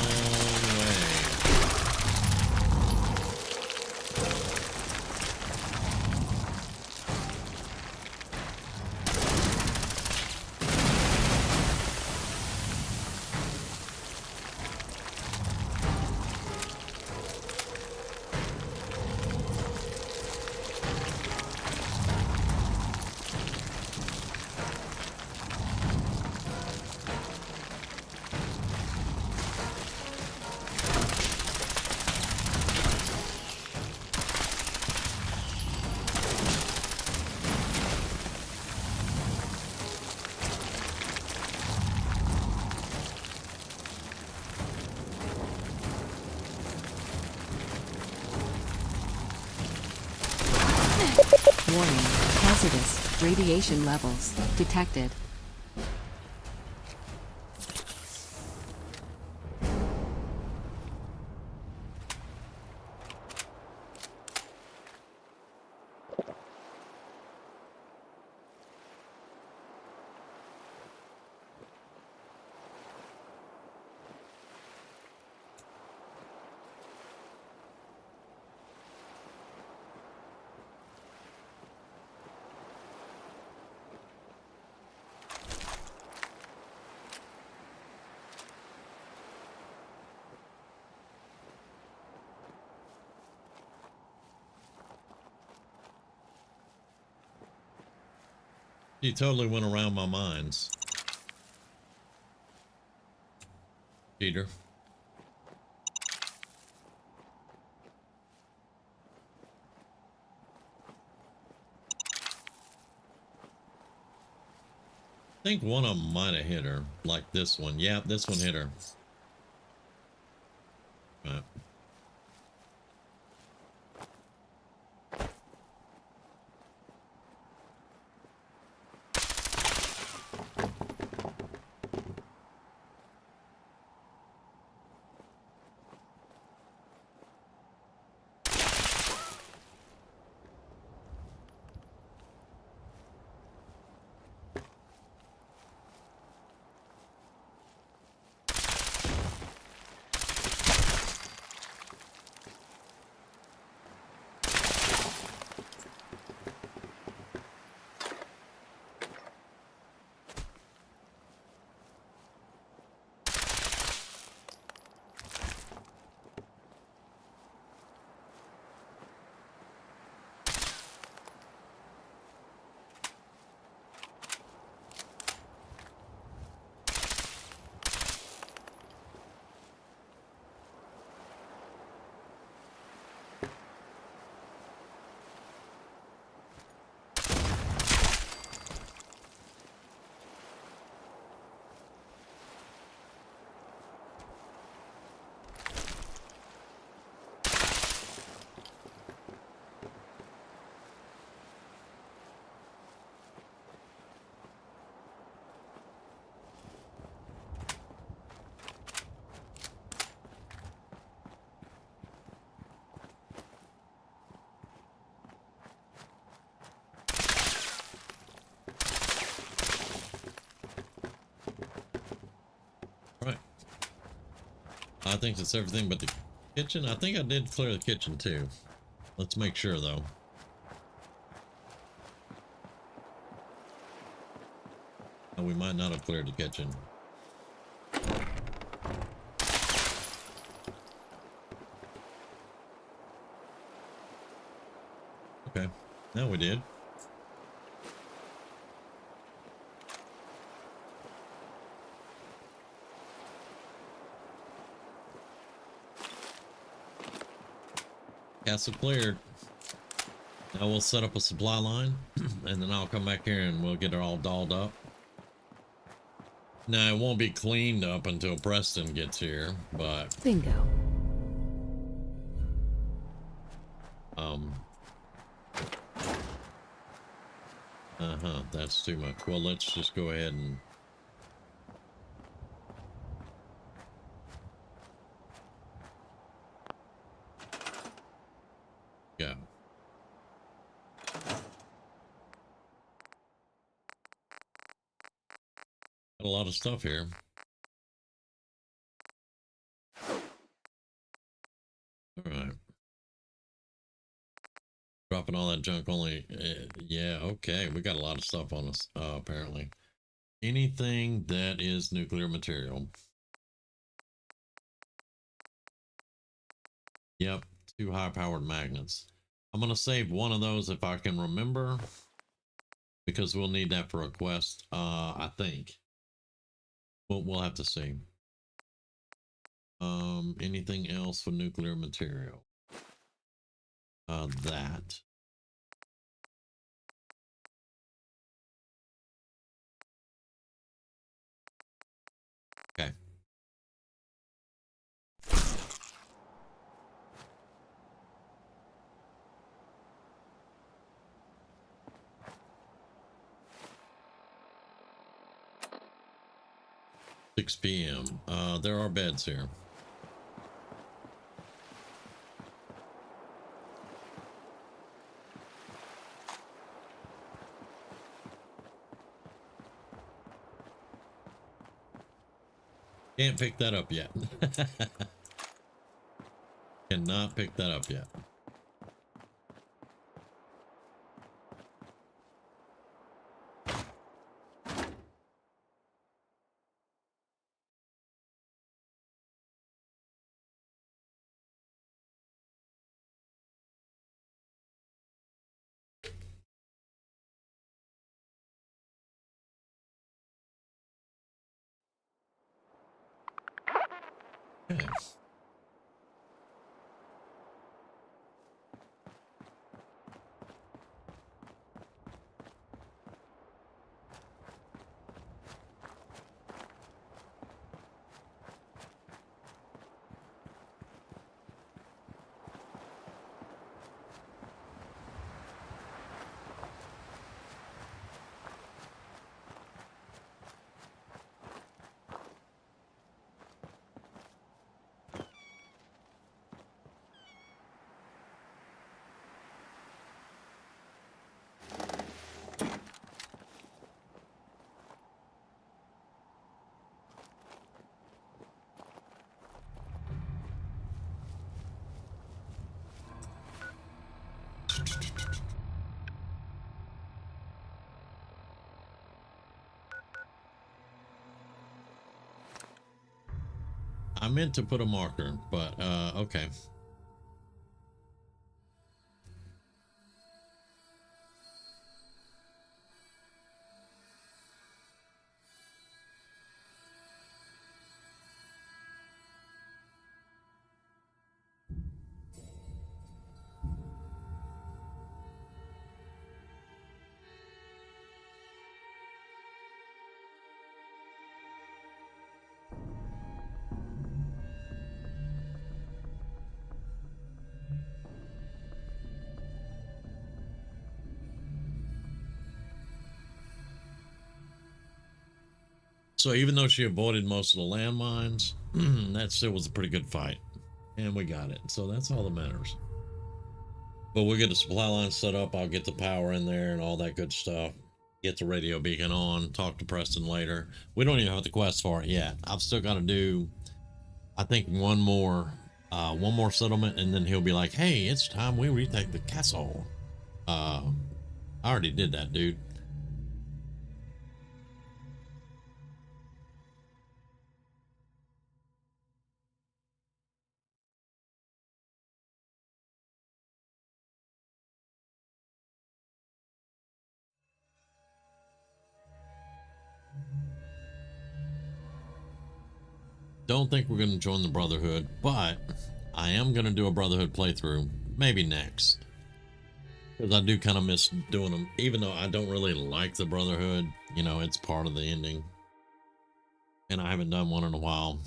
Warning, hazardous radiation levels detected. She totally went around my mines. Cheater. I think one of them might have hit her, like this one. Yeah, this one hit her. Right. Right. I think that's everything but the kitchen. I think I did clear the kitchen too. Let's make sure though. Oh, we might not have cleared the kitchen. Okay, now we did. Castle cleared. Now we'll set up a supply line and then I'll come back here and we'll get it all dolled up. Now it won't be cleaned up until Preston gets here, but Bingo. That's too much. Well, let's just go ahead and go. Got a lot of stuff here. All right. Dropping all that junk only. Yeah, okay. We got a lot of stuff on us, apparently. Anything that is nuclear material. Yep, 2 high-powered magnets. I'm going to save one of those if I can remember, because we'll need that for a quest, I think. We'll have to see. Anything else for nuclear material? That. Okay. Six PM. There are beds here. Can't pick that up yet. Cannot pick that up yet. Okay. I meant to put a marker, but okay. So even though she avoided most of the landmines, that still was a pretty good fight. And we got it. So that's all that matters. But we'll get the supply line set up. I'll get the power in there and all that good stuff. Get the radio beacon on. Talk to Preston later. We don't even have the quest for it yet. I've still got to do, I think, one more settlement. And then he'll be like, hey, it's time we retake the castle. I already did that, dude. don't think we're going to join the Brotherhood, but I am going to do a Brotherhood playthrough, maybe next. Because I do kind of miss doing them, even though I don't really like the Brotherhood. You know, it's part of the ending. And I haven't done one in a while.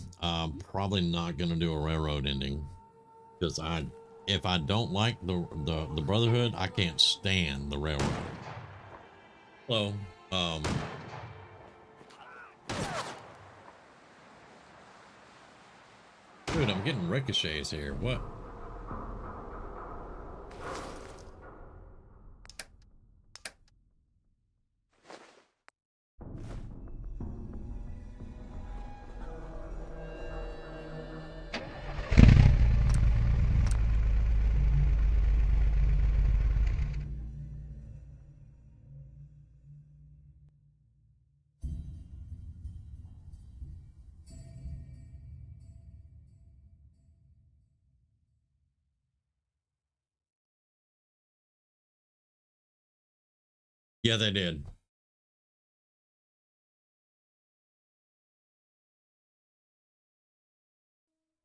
Probably not going to do a railroad ending. Because if I don't like the Brotherhood, I can't stand the railroad. So, dude, I'm getting ricochets here. What? Yeah, they did.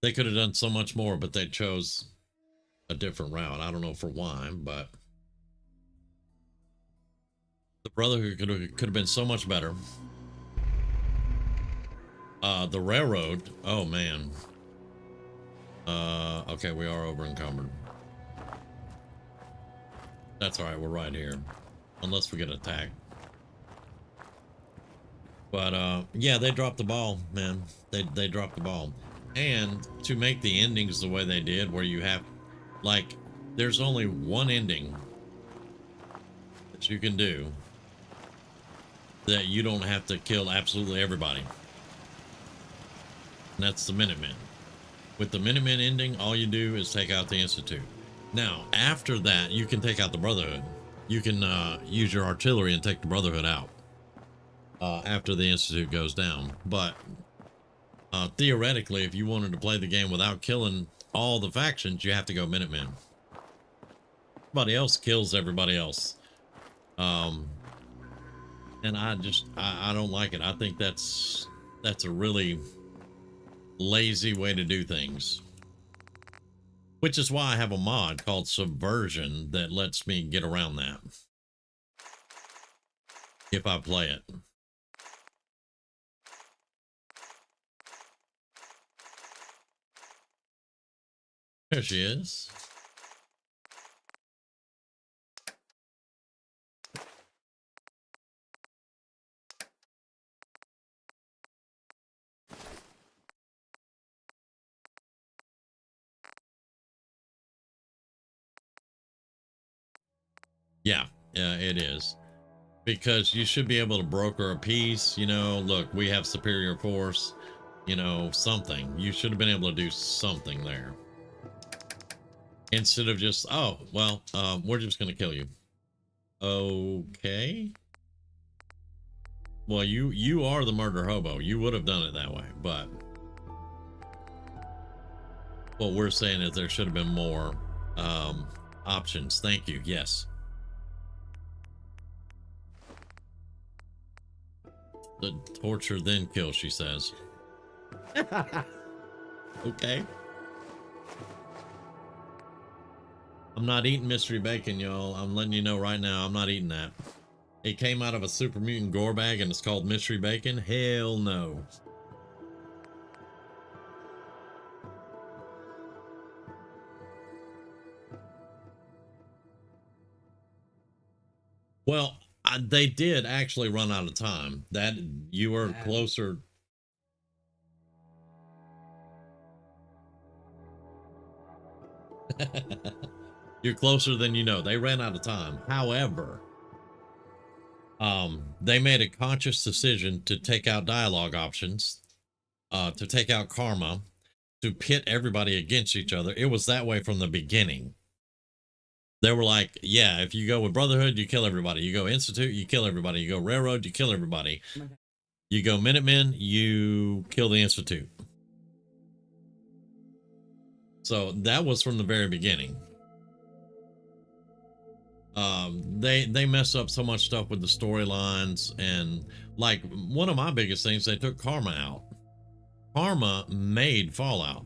They could have done so much more, but they chose a different route. I don't know for why, but the Brotherhood could have been so much better. The railroad, oh man. Okay, we are over encumbered. That's all right, we're right here, unless we get attacked. But yeah, they dropped the ball, man. They dropped the ball. And to make the endings the way they did, where you have, like, there's only one ending that you can do that you don't have to kill absolutely everybody. And that's the Minutemen. With the Minutemen ending, all you do is take out the Institute. Now, after that, you can take out the Brotherhood. You can use your artillery and take the Brotherhood out after the Institute goes down. But theoretically, if you wanted to play the game without killing all the factions, you have to go Minutemen. Everybody else kills everybody else. And I don't like it. I think that's a really lazy way to do things. Which is why I have a mod called Subversion that lets me get around that if I play it. There she is. Yeah, it is. Because you should be able to broker a peace, you know, look, we have superior force, you know, something. You should have been able to do something there. Instead of just, oh, well, we're just going to kill you. Okay. Well, you are the murder hobo. You would have done it that way, but what we're saying is there should have been more options. Thank you. Yes. The torture then kill, she says. Okay. I'm not eating mystery bacon, y'all. I'm letting you know right now, I'm not eating that. It came out of a super mutant gore bag and it's called mystery bacon. Hell no. Well, they did actually run out of time. That you were closer. You're closer than you know. They ran out of time. However, they made a conscious decision to take out dialogue options, to take out karma, to pit everybody against each other. It was that way from the beginning. They were like, yeah, if you go with Brotherhood, you kill everybody. You go Institute, you kill everybody. You go Railroad, you kill everybody. You go Minutemen, you kill the Institute. So that was from the very beginning. They mess up so much stuff with the storylines, and like one of my biggest things, they took karma out. Karma made Fallout.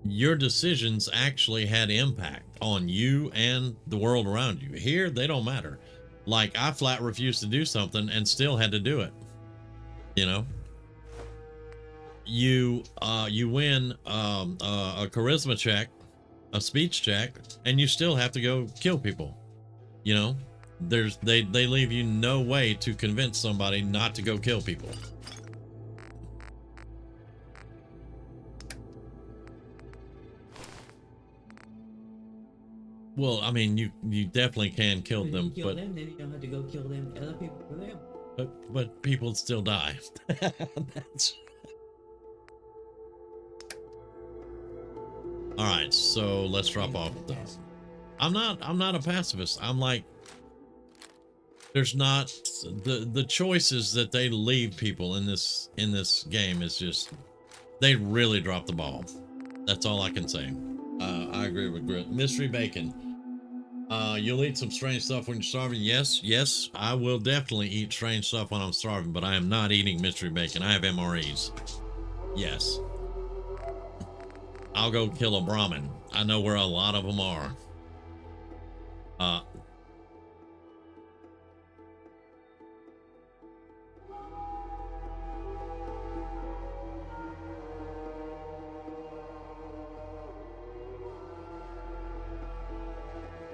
Your decisions actually had impact on you and the world around you. Here, they don't matter. Like, I flat refused to do something and still had to do it. You know? You win a charisma check, a speech check, and you still have to go kill people. You know? They leave you no way to convince somebody not to go kill people. Well, I mean, you definitely can kill them, kill but them, then you don't have to go kill them other people for them. But people still die. That's... All right, so let's drop off. I'm not a pacifist. I'm like, there's not the choices that they leave people in this game is just, they really drop the ball. That's all I can say. I agree with Grit. Mystery Bacon. You'll eat some strange stuff when you're starving. Yes, I will definitely eat strange stuff when I'm starving, but I am not eating mystery bacon. I have MREs. Yes. I'll go kill a Brahmin. I know where a lot of them are.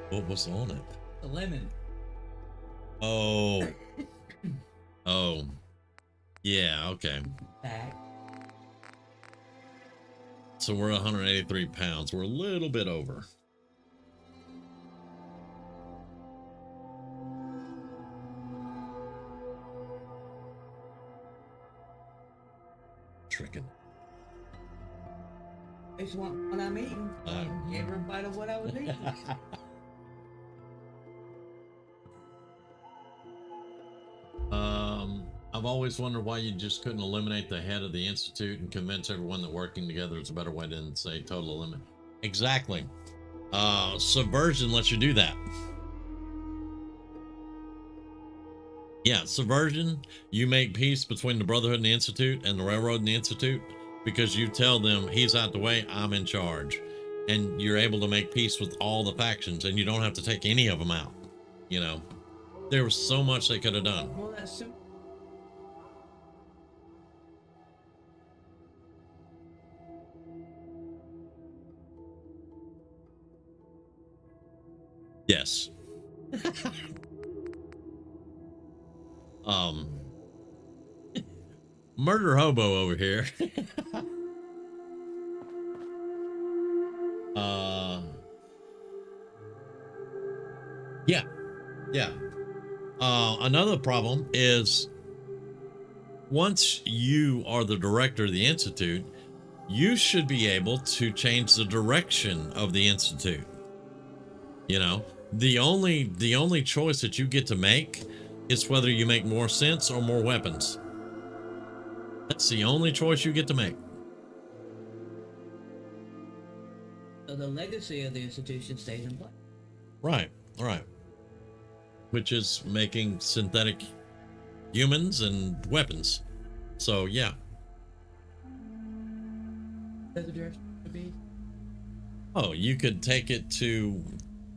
What was on it? A lemon. Oh. Oh. Yeah, okay. Back. So we're 183 pounds. We're a little bit over. Tricking. It's what I'm eating. Every bite of what I was eating. I've always wondered why you just couldn't eliminate the head of the Institute and convince everyone that working together is a better way than say total eliminate. Exactly. Subversion lets you do that. Yeah, subversion, you make peace between the Brotherhood and the Institute and the Railroad and the Institute because you tell them he's out the way, I'm in charge. And you're able to make peace with all the factions and you don't have to take any of them out. You know, there was so much they could have done. Well, that's simple. Yes. Murder hobo over here. Yeah. Another problem is once you are the director of the Institute, you should be able to change the direction of the Institute. You know, the only choice that you get to make is whether you make more sense or more weapons. That's the only choice you get to make. So the legacy of the institution stays in place. Right. Which is making synthetic humans and weapons. So yeah. That's the direction to be. Oh, you could take it to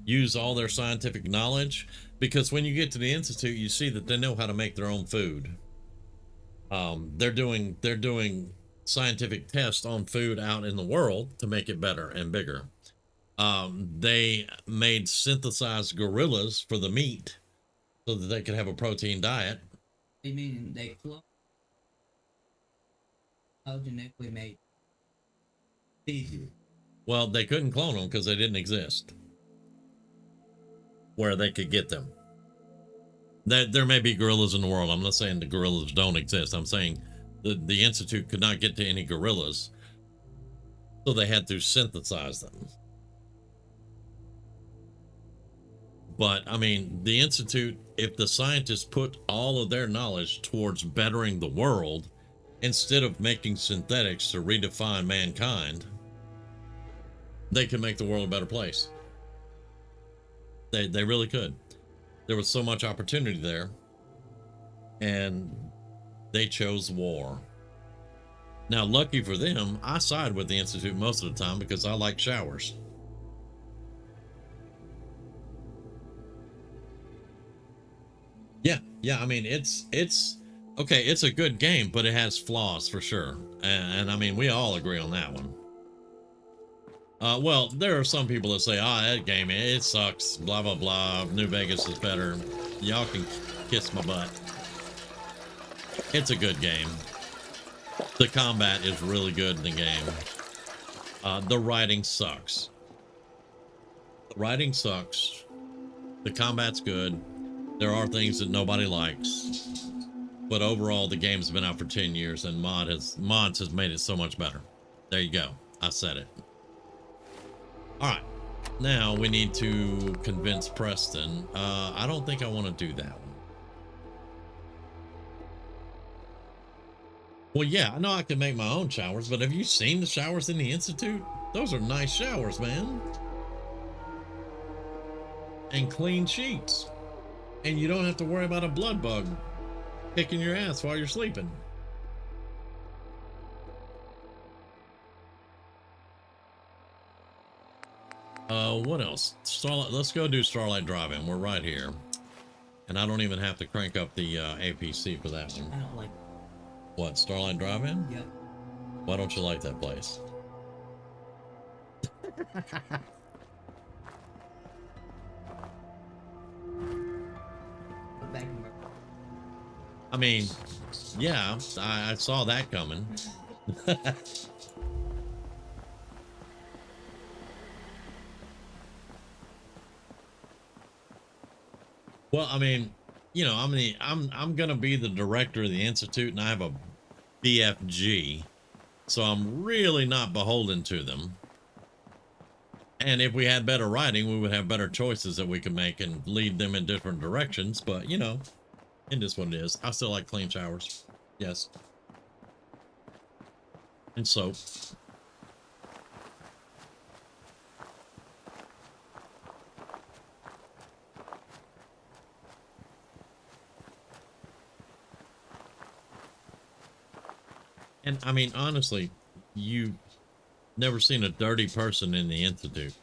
use all their scientific knowledge, because when you get to the Institute, you see that they know how to make their own food. They're doing scientific tests on food out in the world to make it better and bigger. They made synthesized gorillas for the meat so that they could have a protein diet. You mean they clone? How genetically made? Easy. Well, they couldn't clone them because they didn't exist where they could get them. There may be gorillas in the world. I'm not saying the gorillas don't exist. I'm saying the Institute could not get to any gorillas, so they had to synthesize them. But I mean, the Institute, if the scientists put all of their knowledge towards bettering the world instead of making synthetics to redefine mankind, they could make the world a better place. They really could. There was so much opportunity there, and They chose war. Now, lucky for them, I side with the Institute most of the time because I like showers. Yeah, I mean, it's okay, it's a good game, but it has flaws for sure. And I mean, we all agree on that one. Well, there are some people that say, that game, it sucks, blah, blah, blah, New Vegas is better. Y'all can kiss my butt. It's a good game. The combat is really good in the game. The writing sucks. The writing sucks. The combat's good. There are things that nobody likes. But overall, the game's been out for 10 years and mods has made it so much better. There you go. I said it. All right. Now we need to convince Preston. I don't think I want to do that one. Well, yeah, I know I can make my own showers, but have you seen the showers in the Institute? Those are nice showers, man. And clean sheets. And you don't have to worry about a blood bug kicking your ass while you're sleeping. What else? Starlight, let's go do Starlight Drive-In. We're right here. And I don't even have to crank up the APC for that one. I don't like. What, Starlight Drive-In? Yep. Why don't you like that place? I mean, yeah, I saw that coming. Well, I mean, you know, I'm gonna be the director of the Institute, and I have a BFG, so I'm really not beholden to them. And if we had better writing, we would have better choices that we could make and lead them in different directions. But you know, it is what it is. I still like clean showers, yes, and soap. And I mean, honestly, you never seen a dirty person in the Institute.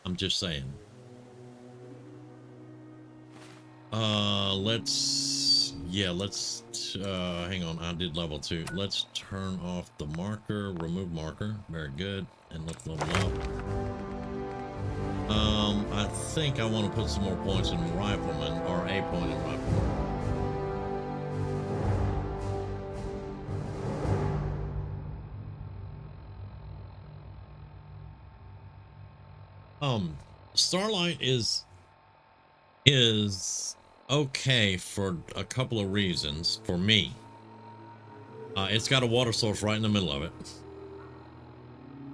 I'm just saying. Let's hang on, I did level 2. Let's turn off the marker, remove marker. Very good. And let's level up. I think I want to put some more points in rifleman, or a point in rifleman. Starlight is okay for a couple of reasons for me. It's got a water source right in the middle of it.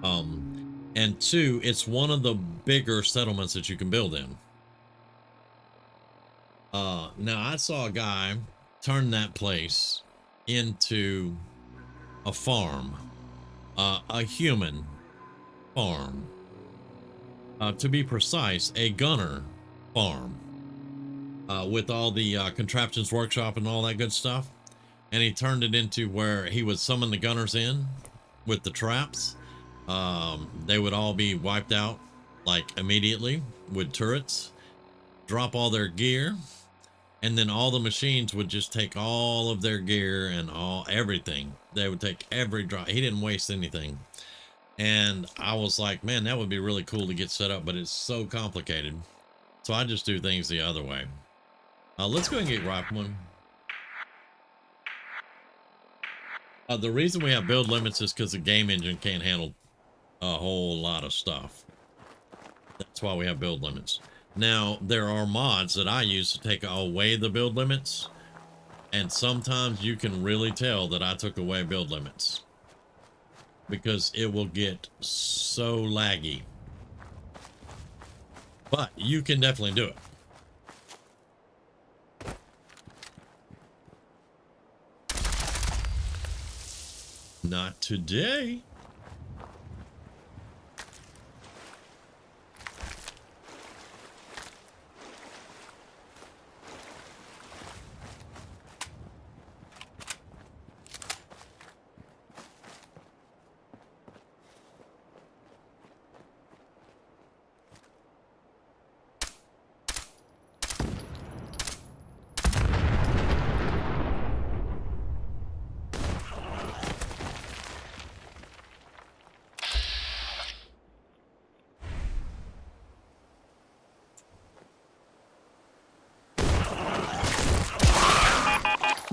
And 2, it's one of the bigger settlements that you can build in. Now I saw a guy turn that place into a farm, a human farm. To be precise, a gunner farm, with all the contraptions workshop and all that good stuff. And he turned it into where he would summon the gunners in with the traps. They would all be wiped out like immediately with turrets, drop all their gear, and then all the machines would just take all of their gear and everything. They would take every drop. He didn't waste anything. And I was like, man, that would be really cool to get set up, but it's so complicated. So I just do things the other way. Let's go ahead and get Rifleman. The reason we have build limits is because the game engine can't handle a whole lot of stuff. That's why we have build limits. Now, there are mods that I use to take away the build limits. And sometimes you can really tell that I took away build limits, because it will get so laggy. But you can definitely do it. Not today.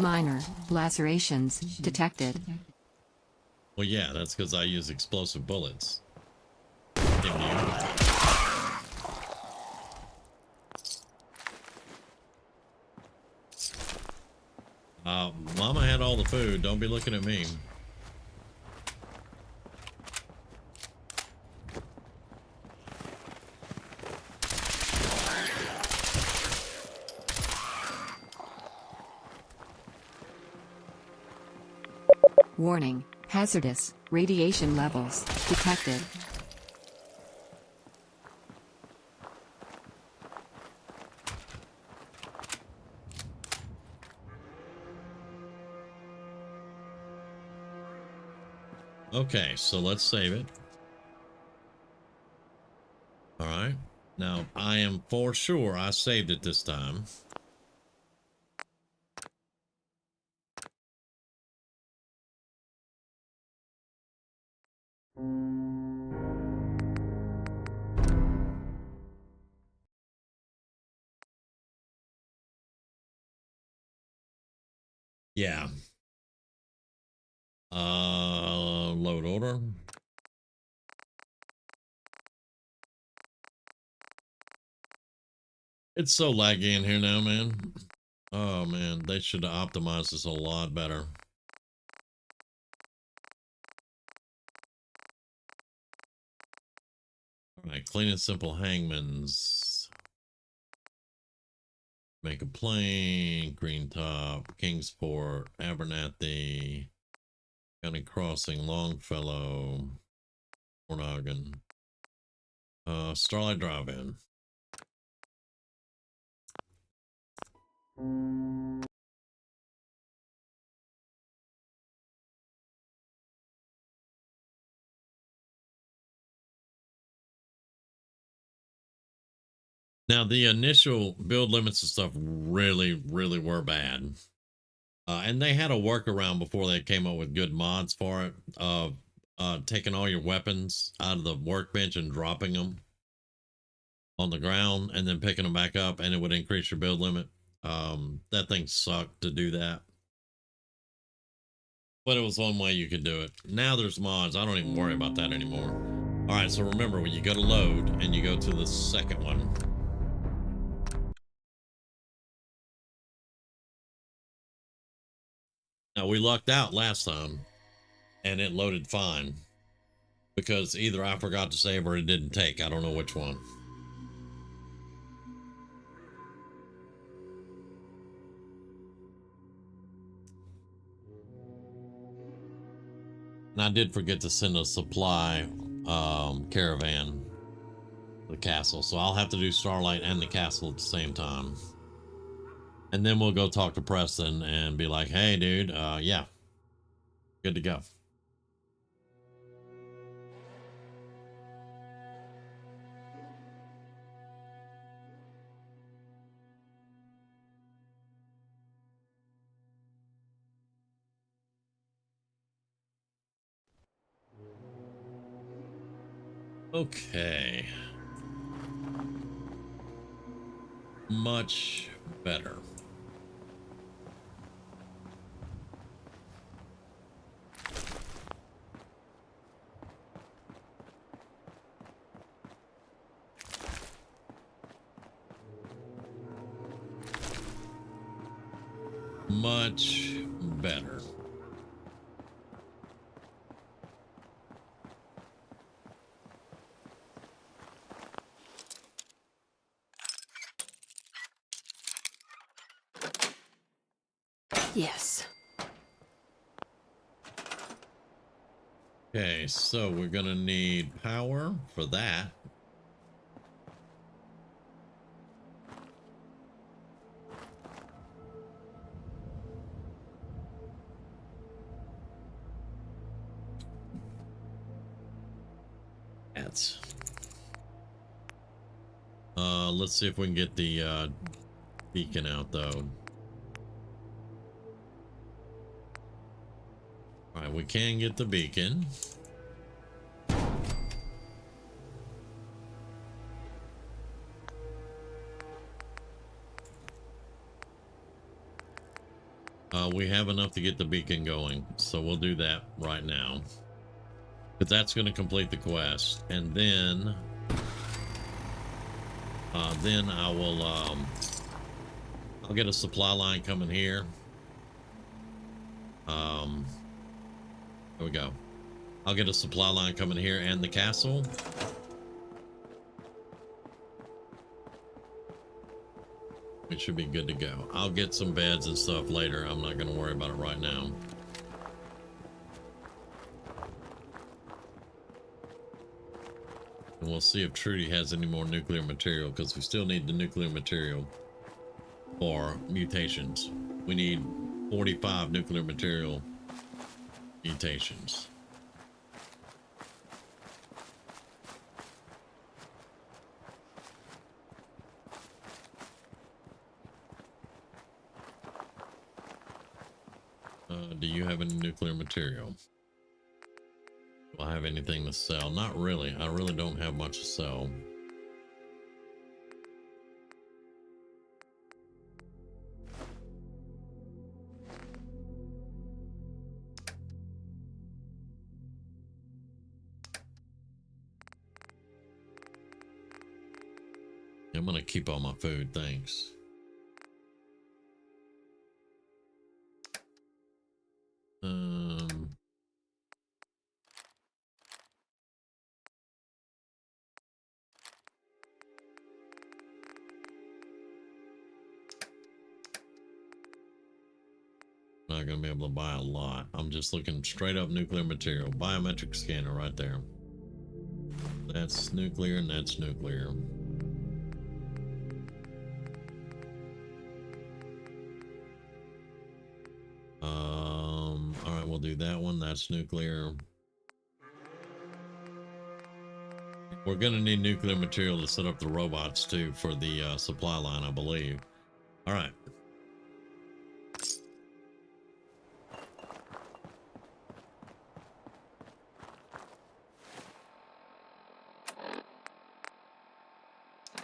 Minor lacerations detected. Well, yeah, that's because I use explosive bullets. Damn you. Mama had all the food. Don't be looking at me. Warning, hazardous radiation levels detected. Okay, so let's save it. All right. Now, I am for sure I saved it this time. Yeah. Load order. It's so laggy in here now, man. Oh man, they should have optimized this a lot better. All right, clean and simple hangmans. Make a plane, Green Top, Kingsport, Abernathy, County Crossing, Longfellow, Mornogan, Starlight Drive-In. Now, the initial build limits and stuff really, really were bad. And they had a workaround before they came up with good mods for it. Taking all your weapons out of the workbench and dropping them on the ground and then picking them back up, and it would increase your build limit. That thing sucked to do that. But it was one way you could do it. Now there's mods. I don't even worry about that anymore. All right, so remember, when you go to load and you go to the second one, now we lucked out last time and it loaded fine because either I forgot to save or it didn't take. I don't know which one. And I did forget to send a supply caravan to the castle, so I'll have to do Starlight and the castle at the same time. And then we'll go talk to Preston and be like, hey, dude, yeah, good to go. Okay. Much better. Much better. Yes. Okay, so we're gonna need power for that. That's let's see if we can get the beacon out though. All right, we can get the beacon. We have enough to get the beacon going, so we'll do that right now. But that's going to complete the quest, and then I will I'll get a supply line coming here. There we go. I'll get a supply line coming here and the castle. It should be good to go. I'll get some beds and stuff later. I'm not going to worry about it right now. And we'll see if Trudy has any more nuclear material, because we still need the nuclear material for mutations. We need 45 nuclear material mutations. Do you have any nuclear material? Do I have anything to sell? Not really. I really don't have much to sell. I'm gonna keep all my food, thanks. Not gonna be able to buy a lot. I'm just looking straight up nuclear material. Biometric scanner right there. That's nuclear and that's nuclear. All right, we'll do that one. That's nuclear. We're gonna need nuclear material to set up the robots too for the supply line, I believe. All right.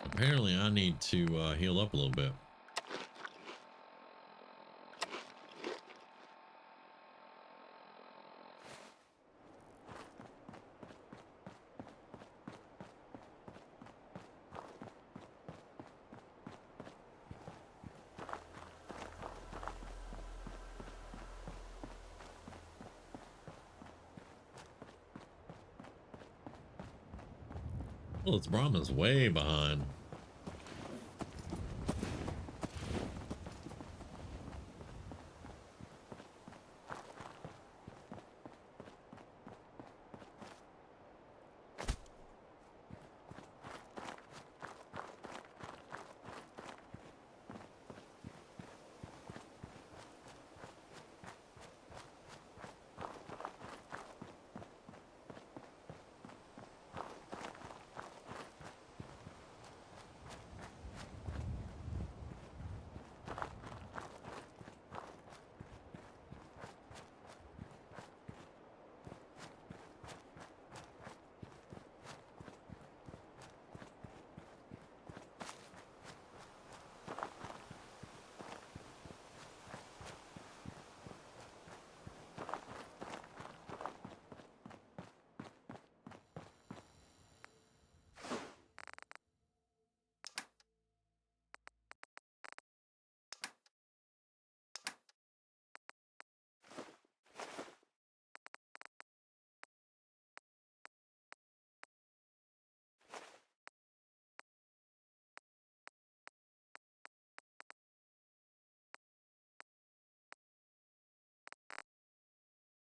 Apparently I need to heal up a little bit. Well, its Brahma's way behind.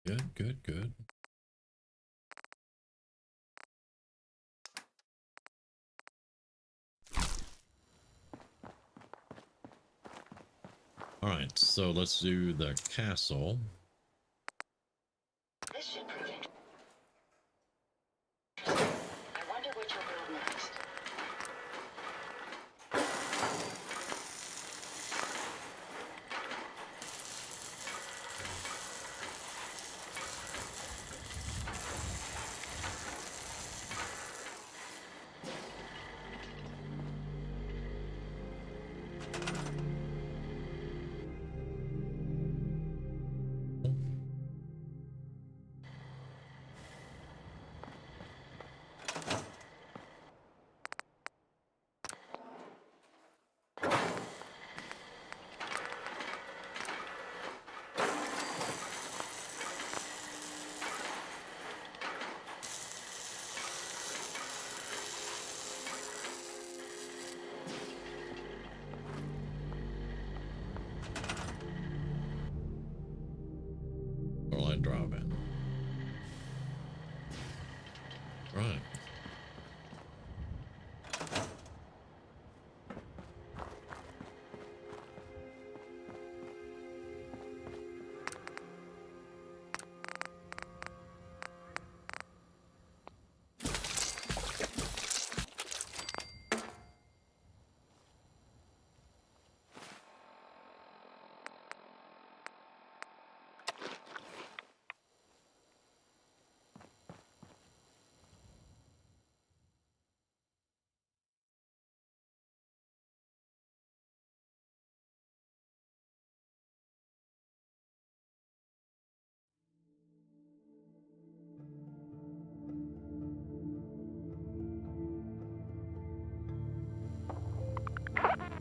Good, good, good. All right, so let's do the castle. This should prove interesting. I wonder what you'll build next. can drop it. Right.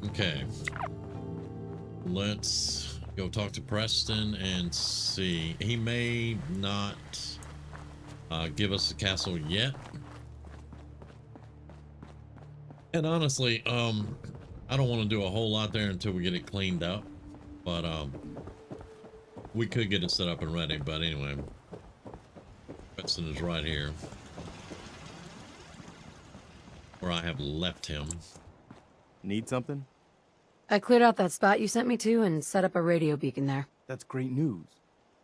Okay, let's go talk to Preston and see. He may not give us the castle yet. And honestly, I don't want to do a whole lot there until we get it cleaned up. But we could get it set up and ready. But anyway, Preston is right here, where I have left him. Need something? I cleared out that spot you sent me to and set up a radio beacon there. That's great news.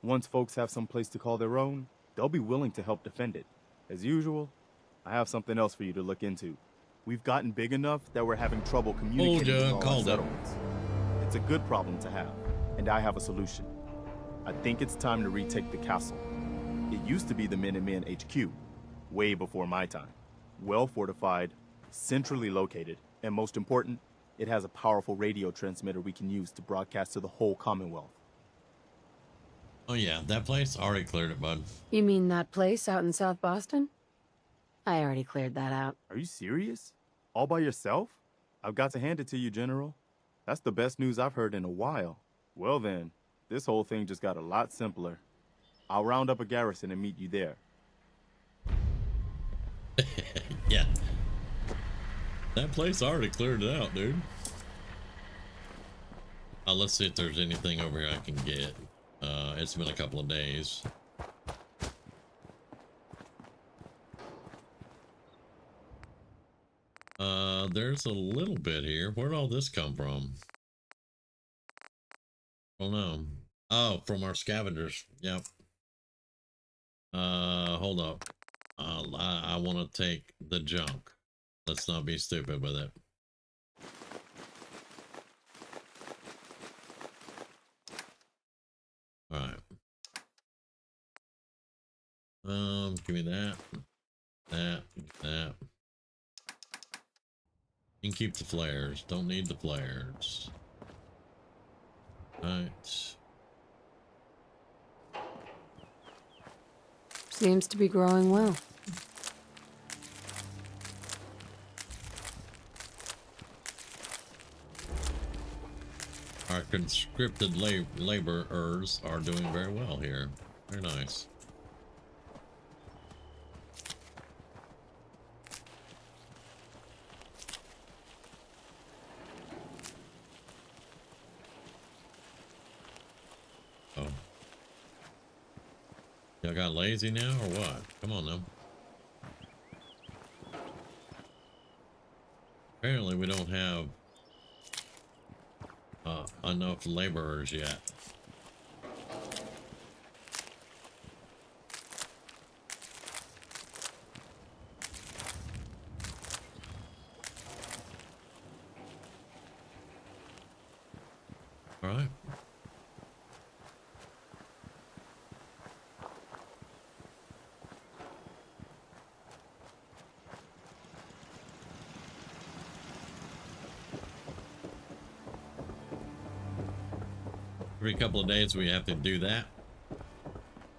Once folks have some place to call their own, they'll be willing to help defend it. As usual, I have something else for you to look into. We've gotten big enough that we're having trouble communicating with all our settlements. It's a good problem to have, and I have a solution. I think it's time to retake the castle. It used to be the Minutemen HQ, way before my time. Well fortified, centrally located, and most important, it has a powerful radio transmitter we can use to broadcast to the whole Commonwealth. Oh yeah, that place? Already cleared it, bud. You mean that place out in South Boston? I already cleared that out. Are you serious? All by yourself? I've got to hand it to you, General. That's the best news I've heard in a while. Well then, this whole thing just got a lot simpler. I'll round up a garrison and meet you there. Yeah. That place already cleared it out, dude. Let's see if there's anything over here I can get. It's been a couple of days. There's a little bit here. Where'd all this come from? I don't know. Oh, from our scavengers. Yep. Hold up. I want to take the junk. Let's not be stupid with it. All right. Give me that. That. You can keep the flares. Don't need the flares. Right. Seems to be growing well. Our conscripted laborers are doing very well here. Very nice. Oh. Y'all got lazy now or what? Come on now. Apparently we don't have enough laborers yet. All right. Every couple of days we have to do that.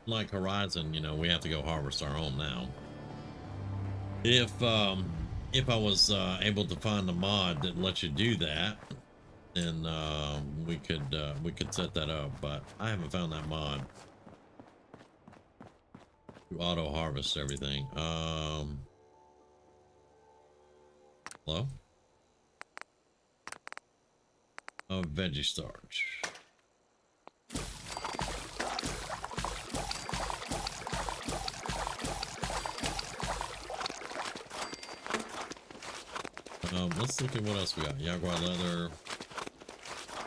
Like Horizon, you know, we have to go harvest our own now. If I was able to find a mod that lets you do that, then we could set that up, but I haven't found that mod to auto harvest everything. Hello? Veggie starch. Let's look at what else we got. Jaguar leather.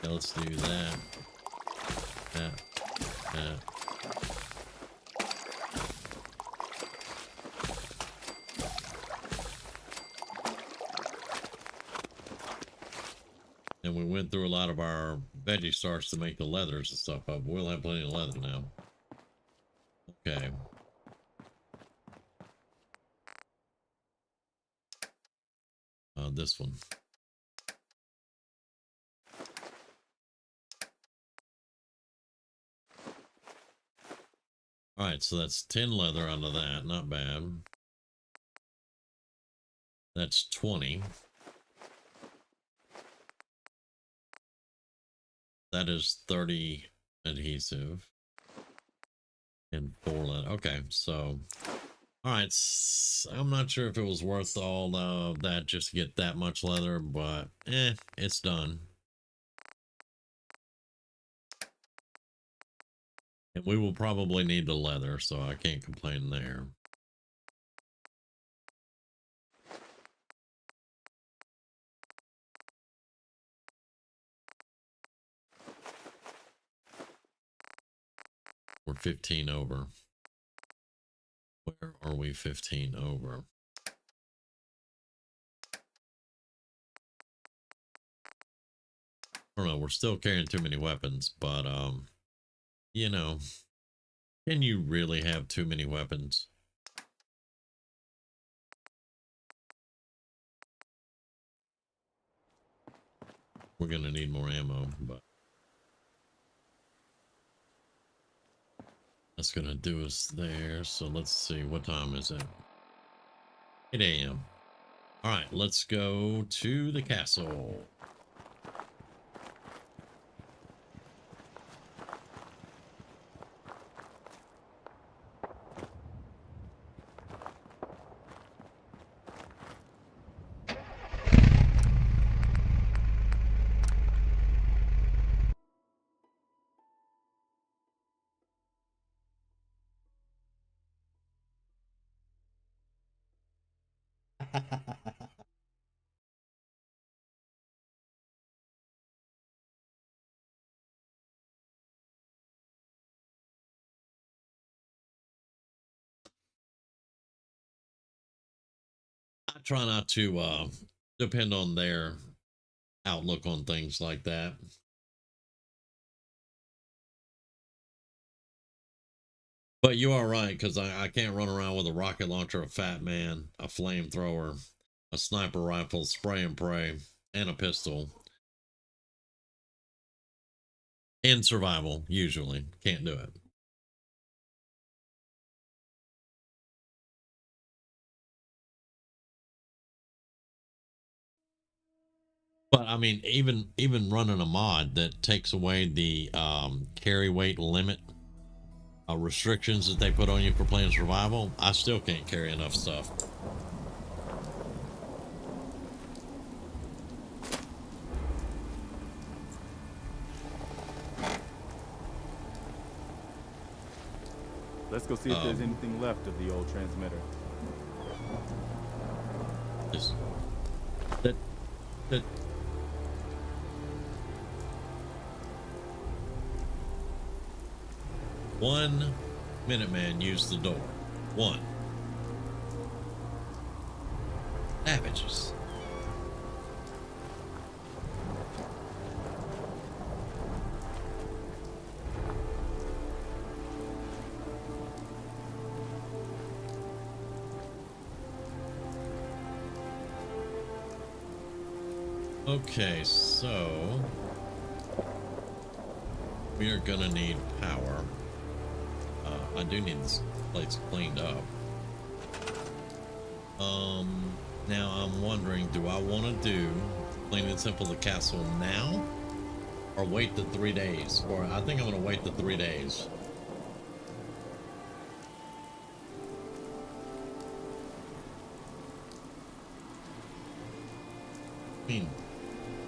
Yeah, let's do that. That. And we went through a lot of our veggie starch to make the leathers and stuff up. We'll have plenty of leather now. Okay. This one. All right, so that's 10 leather out of that. Not bad. That's 20. That is 30 adhesive. And 4 leather. Okay, so... Alright, I'm not sure if it was worth all of that just to get that much leather, but it's done. And we will probably need the leather, so I can't complain there. We're 15 over. Where are we 15 over? I don't know, we're still carrying too many weapons, but you know, can you really have too many weapons? We're gonna need more ammo, but that's gonna do us there. So let's see, what time is it? 8 a.m. All right, let's go to the castle. I try not to depend on their outlook on things like that. But you are right, because I can't run around with a rocket launcher, a fat man, a flamethrower, a sniper rifle, spray and pray, and a pistol. In survival, usually. Can't do it. But I mean, even running a mod that takes away the carry weight limit restrictions that they put on you for playing survival, I still can't carry enough stuff. Let's go see if there's anything left of the old transmitter. That one Minuteman used the door. One. Savages. Okay, so we are gonna need power. I do need this place cleaned up. Now I'm wondering, do I want to do plain and simple the castle now, or wait the 3 days? Or I think I'm gonna wait the 3 days. I mean,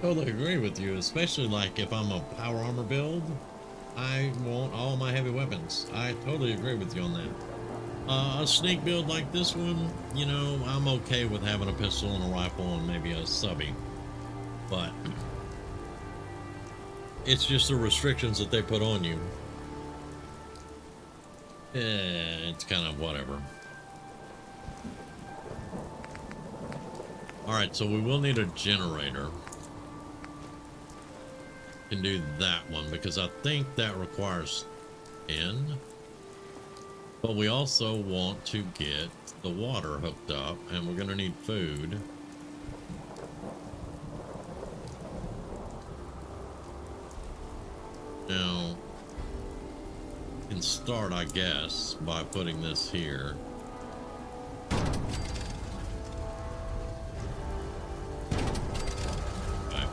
totally agree with you, especially like if I'm a power armor build, I want all my heavy weapons. I totally agree with you on that. A sneak build like this one, you know, I'm okay with having a pistol and a rifle and maybe a subby, but it's just the restrictions that they put on you. It's kind of whatever. All right, so we will need a generator. Can do that one because I think that requires 10. But we also want to get the water hooked up, and we're gonna need food. Now, we can start, I guess, by putting this here. Okay.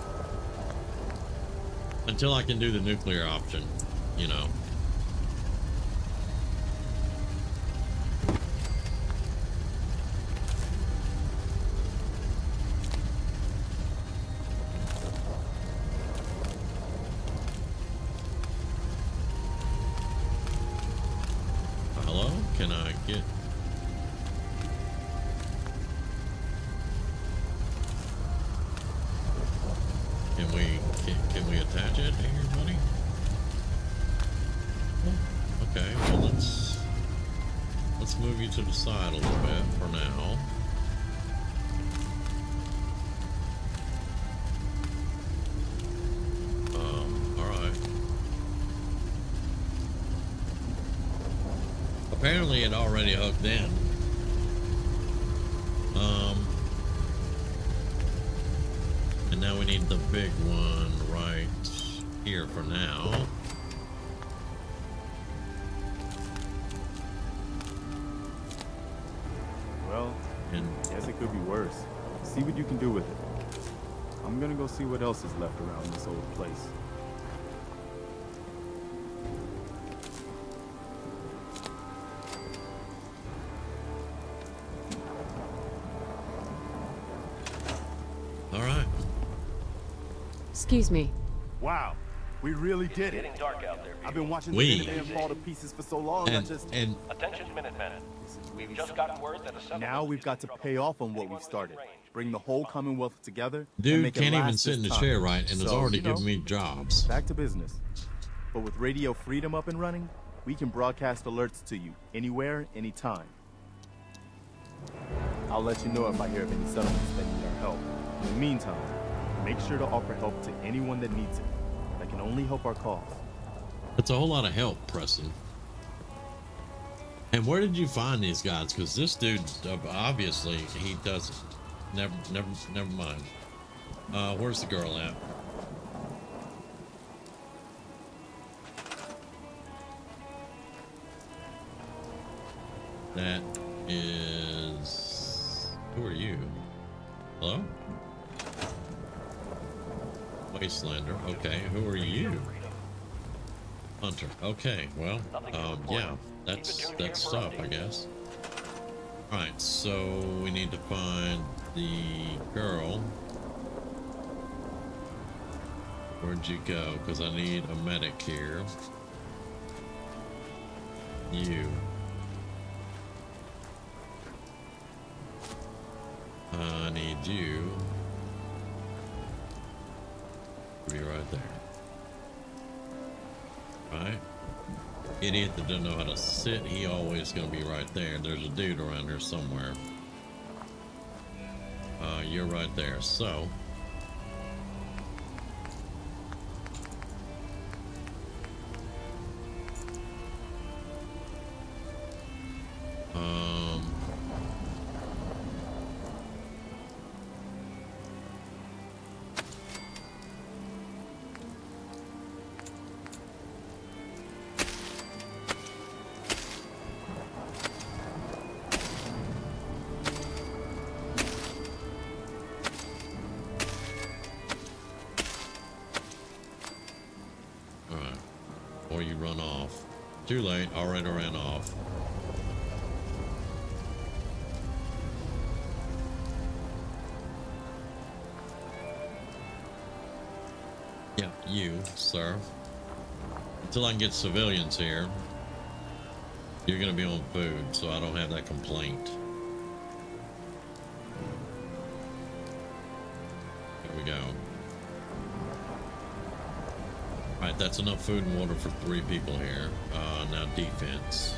Until I can do the nuclear option, you know. Hello? Can I get... Can we attach it here, buddy? Oh, okay, well let's move you to the side a little bit for now. Alright. Apparently it already hooked in. And now we need the big one right here for now. Well, And guess it could be worse. See what you can do with it. I'm gonna go see what else is left around this old place. all right. Excuse me. Wow, we really did it. Getting dark out there. I've been watching We. the damn fall to pieces for so long. And Attention, Minutemen. We've just gotten word that a settlement Now we've is got to in trouble. pay off on what Anyone we've started. within range, Bring the whole Commonwealth together. and dude make it can't even last sit in the this time. chair right and has So, already you know, given me jobs. Back to business. But with Radio Freedom up and running, we can broadcast alerts to you anywhere, anytime. I'll let you know if I hear of any settlements that need our help. In the meantime, make sure to offer help to anyone that needs it. That can only help our cause. It's a whole lot of help, Preston. And where did you find these guys? Because this dude, obviously, he doesn't. Never mind. Where's the girl at? That is... Who are you? Hello? Wastelander. Okay, who are you? Hunter. Okay, well, yeah, that's stuff, I guess. Alright, so we need to find the girl. Where'd you go? Because I need a medic here. You. I need you to be right there. Right? Idiot that doesn't know how to sit, he always gonna be right there. There's a dude around here somewhere. You're right there. So or you run off. Too late, already ran off. Yeah, you, sir. Until I can get civilians here. You're gonna be on food, so I don't have that complaint. Here we go. Alright, that's enough food and water for 3 people here. Now defense.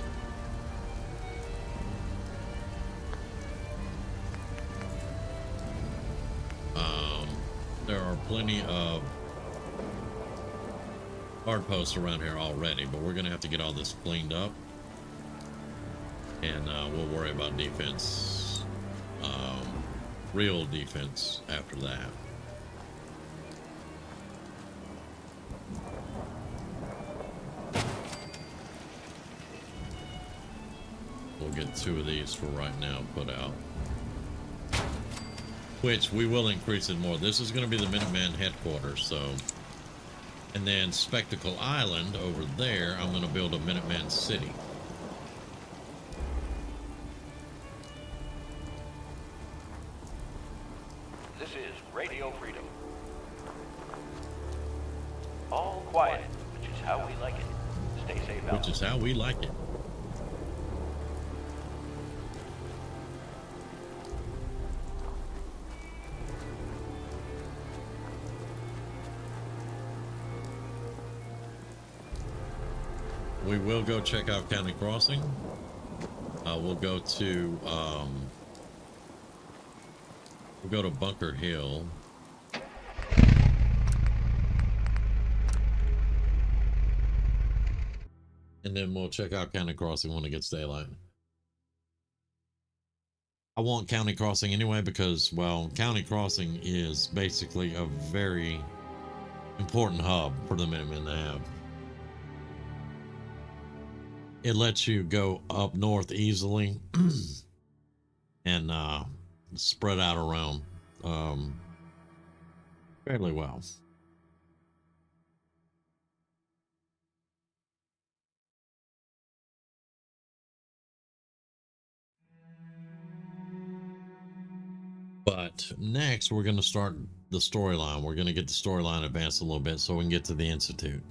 There are plenty of hard posts around here already, but we're gonna have to get all this cleaned up, and we'll worry about defense, real defense after that. We'll get 2 of these for right now put out, which we will increase it more. This is going to be the Minuteman headquarters, so. And then Spectacle Island over there, I'm going to build a Minuteman city. This is Radio Freedom. All quiet, which is how we like it. Stay safe out. Which is how we like it. We will go check out County Crossing. We'll go to Bunker Hill. And then we'll check out County Crossing when it gets daylight. I want County Crossing anyway because, well, County Crossing is basically a very important hub for the Minutemen to have. It lets you go up north easily and spread out around fairly well. But next, we're going to start the storyline. We're going to get the storyline advanced a little bit so we can get to the Institute.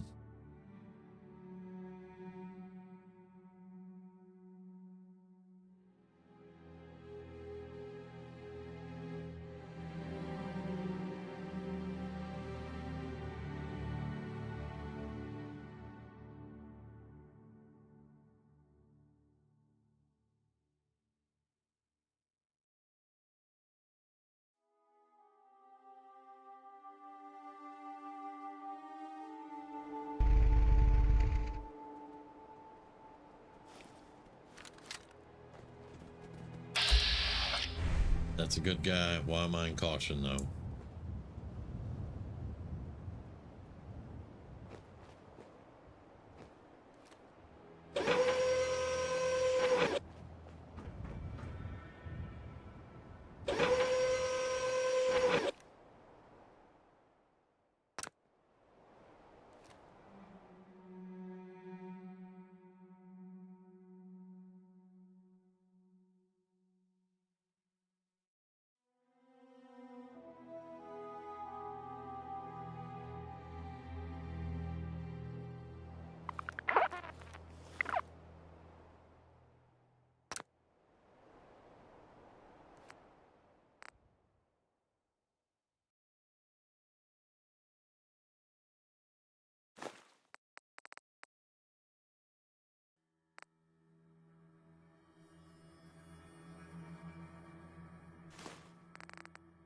That's a good guy. Why am I in caution, though?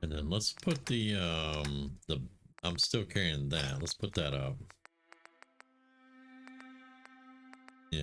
And then let's put the I'm still carrying that. Let's put that up. Yeah.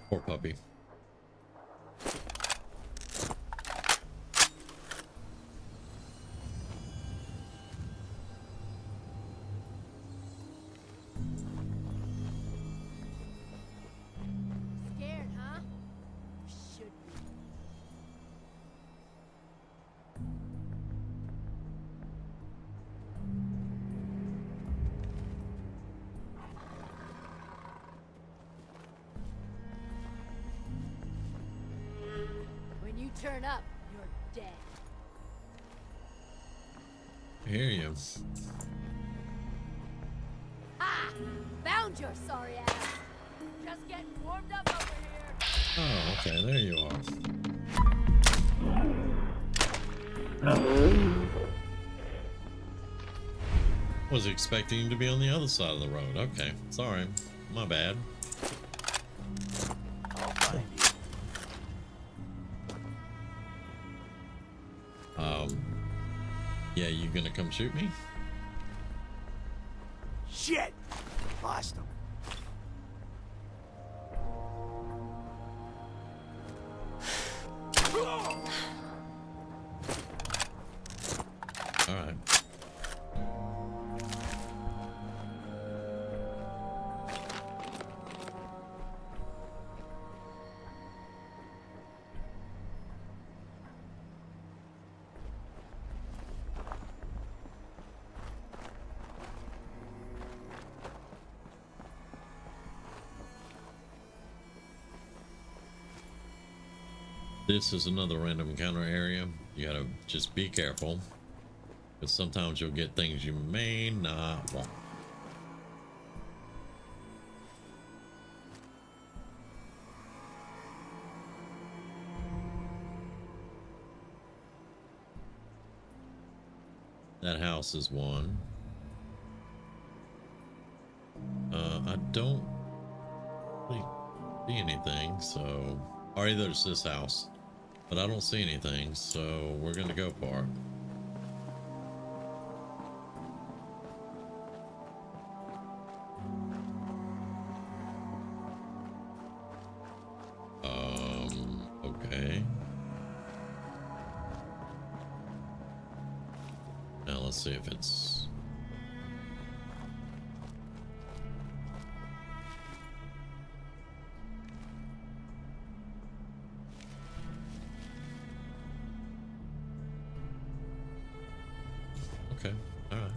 Poor puppy. turn up, you're dead. I hear you. Ah! Found your sorry ass. Just getting warmed up over here. Oh, okay, there you are. Was expecting you to be on the other side of the road. Okay, sorry. My bad. I'll find you. Yeah, you gonna come shoot me? Shit! Lost him. All right. This is another random encounter area. You gotta just be careful, because sometimes you'll get things you may not want. That house is one. I don't really see anything, so... Or either it's this house. But I don't see anything, so we're gonna go for it. Okay. Now let's see if it's... Okay, all right.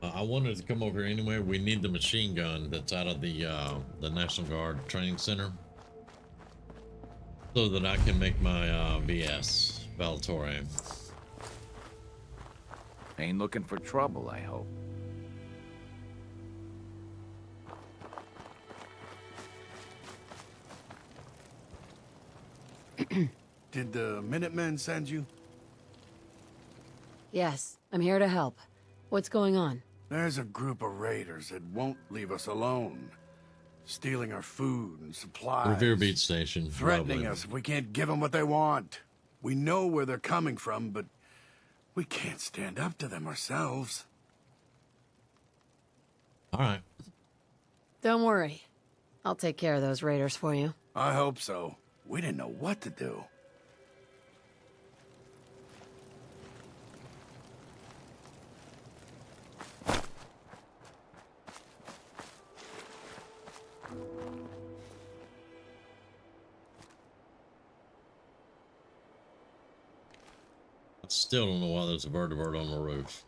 I wanted to come over here anyway. We need the machine gun that's out of the National Guard Training Center, so that I can make my VS Valtorre. Ain't looking for trouble, I hope. Did the Minutemen send you? Yes, I'm here to help. What's going on? There's a group of raiders that won't leave us alone. Stealing our food and supplies. Revere Beach Station. Threatening probably. us if we can't give them what they want. We know where they're coming from, but we can't stand up to them ourselves. All right. Don't worry. I'll take care of those raiders for you. I hope so. We didn't know what to do. I still don't know why there's a vertibird on the roof.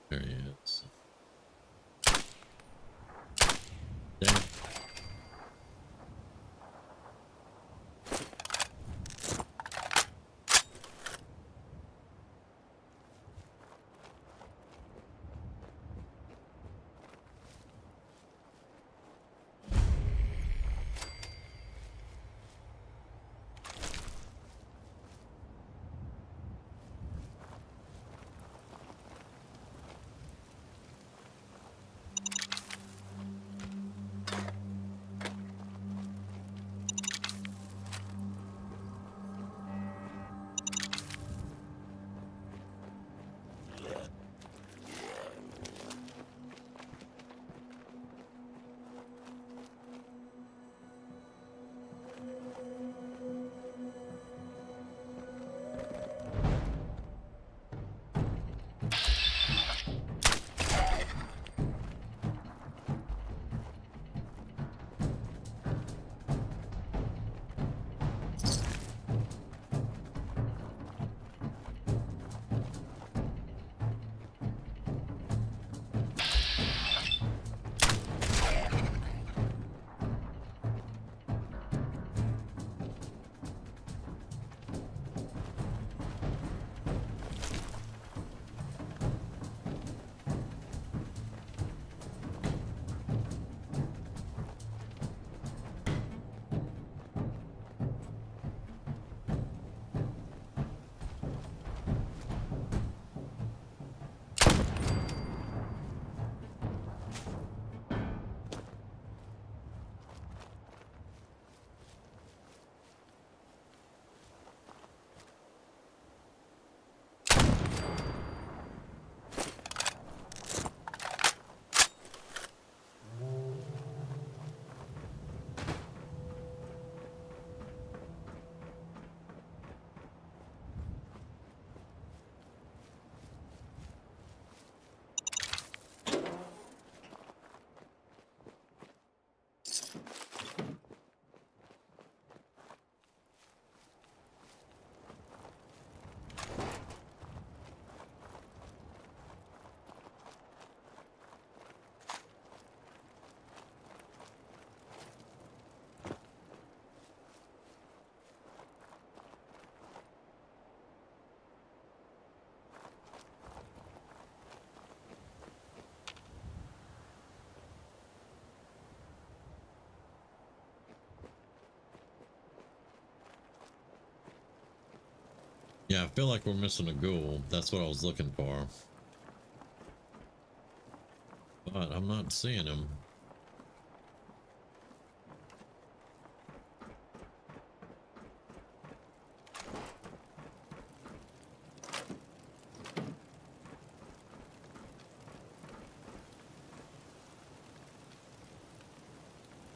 There he is. Damn. Yeah, I feel like we're missing a ghoul. That's what I was looking for. But I'm not seeing him.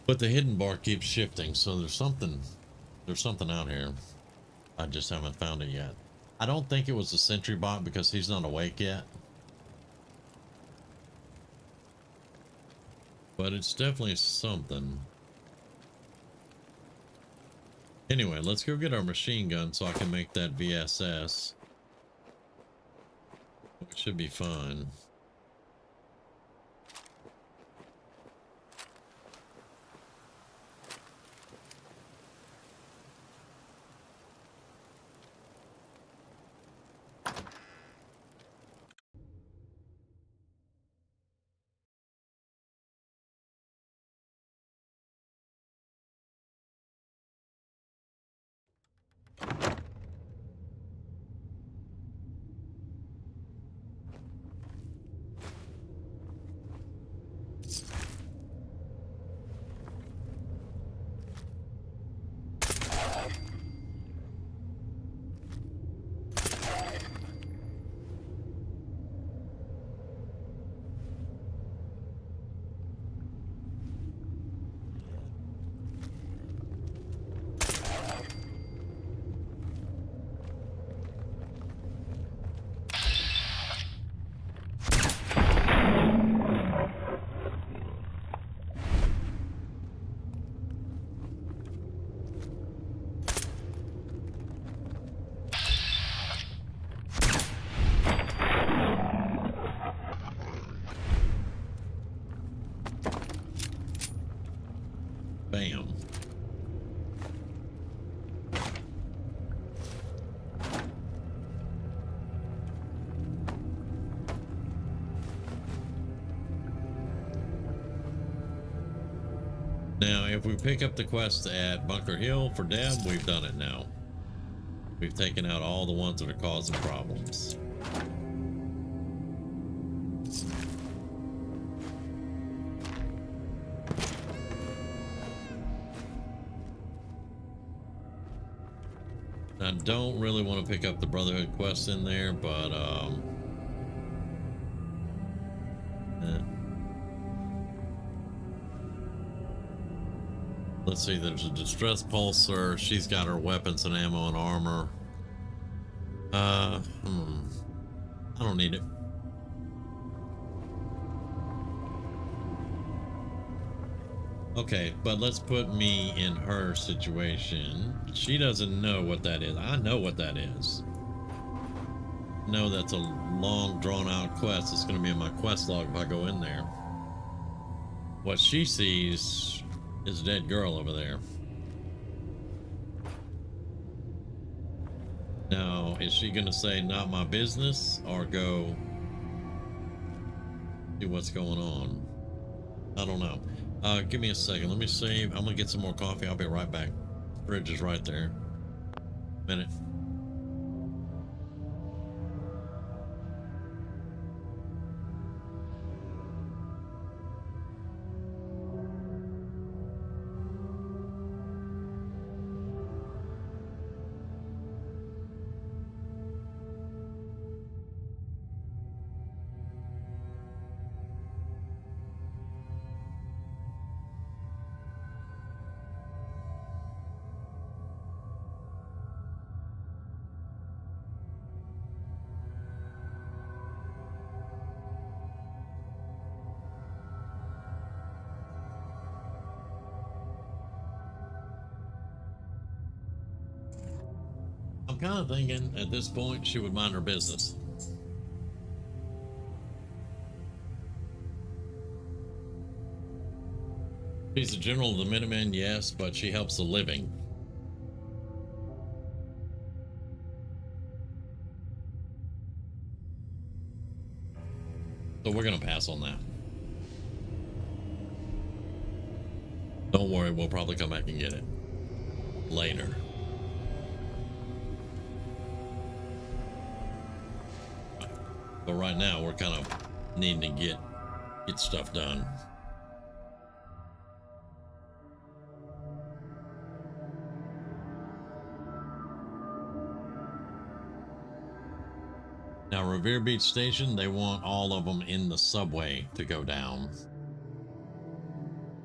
But the hidden bar keeps shifting, so there's something out here. I just haven't found it yet. I don't think it was the sentry bot because he's not awake yet. But it's definitely something. Anyway, let's go get our machine gun so I can make that VSS. It should be fine. Bam. Now, if we pick up the quest at Bunker Hill for Deb, we've done it now. We've taken out all the ones that are causing problems. I don't really want to pick up the Brotherhood quest in there, but let's see, there's a distress pulsar. She's got her weapons and ammo and armor. I don't need it. Okay, but let's put me in her situation. She doesn't know what that is. I know what that is. No, that's a long drawn out quest. It's going to be in my quest log if I go in there. What she sees is a dead girl over there. Now, is she going to say not my business or go see what's going on? I don't know. Give me a second. Let me save. I'm gonna get some more coffee. I'll be right back. Fridge is right there. Minute. I'm kind of thinking at this point she would mind her business. She's a general of the Minutemen, yes, but she helps the living. So we're gonna pass on that. Don't worry, we'll probably come back and get it later. But right now we're kind of needing to get stuff done. Now, Revere Beach Station, they want all of them in the subway to go down.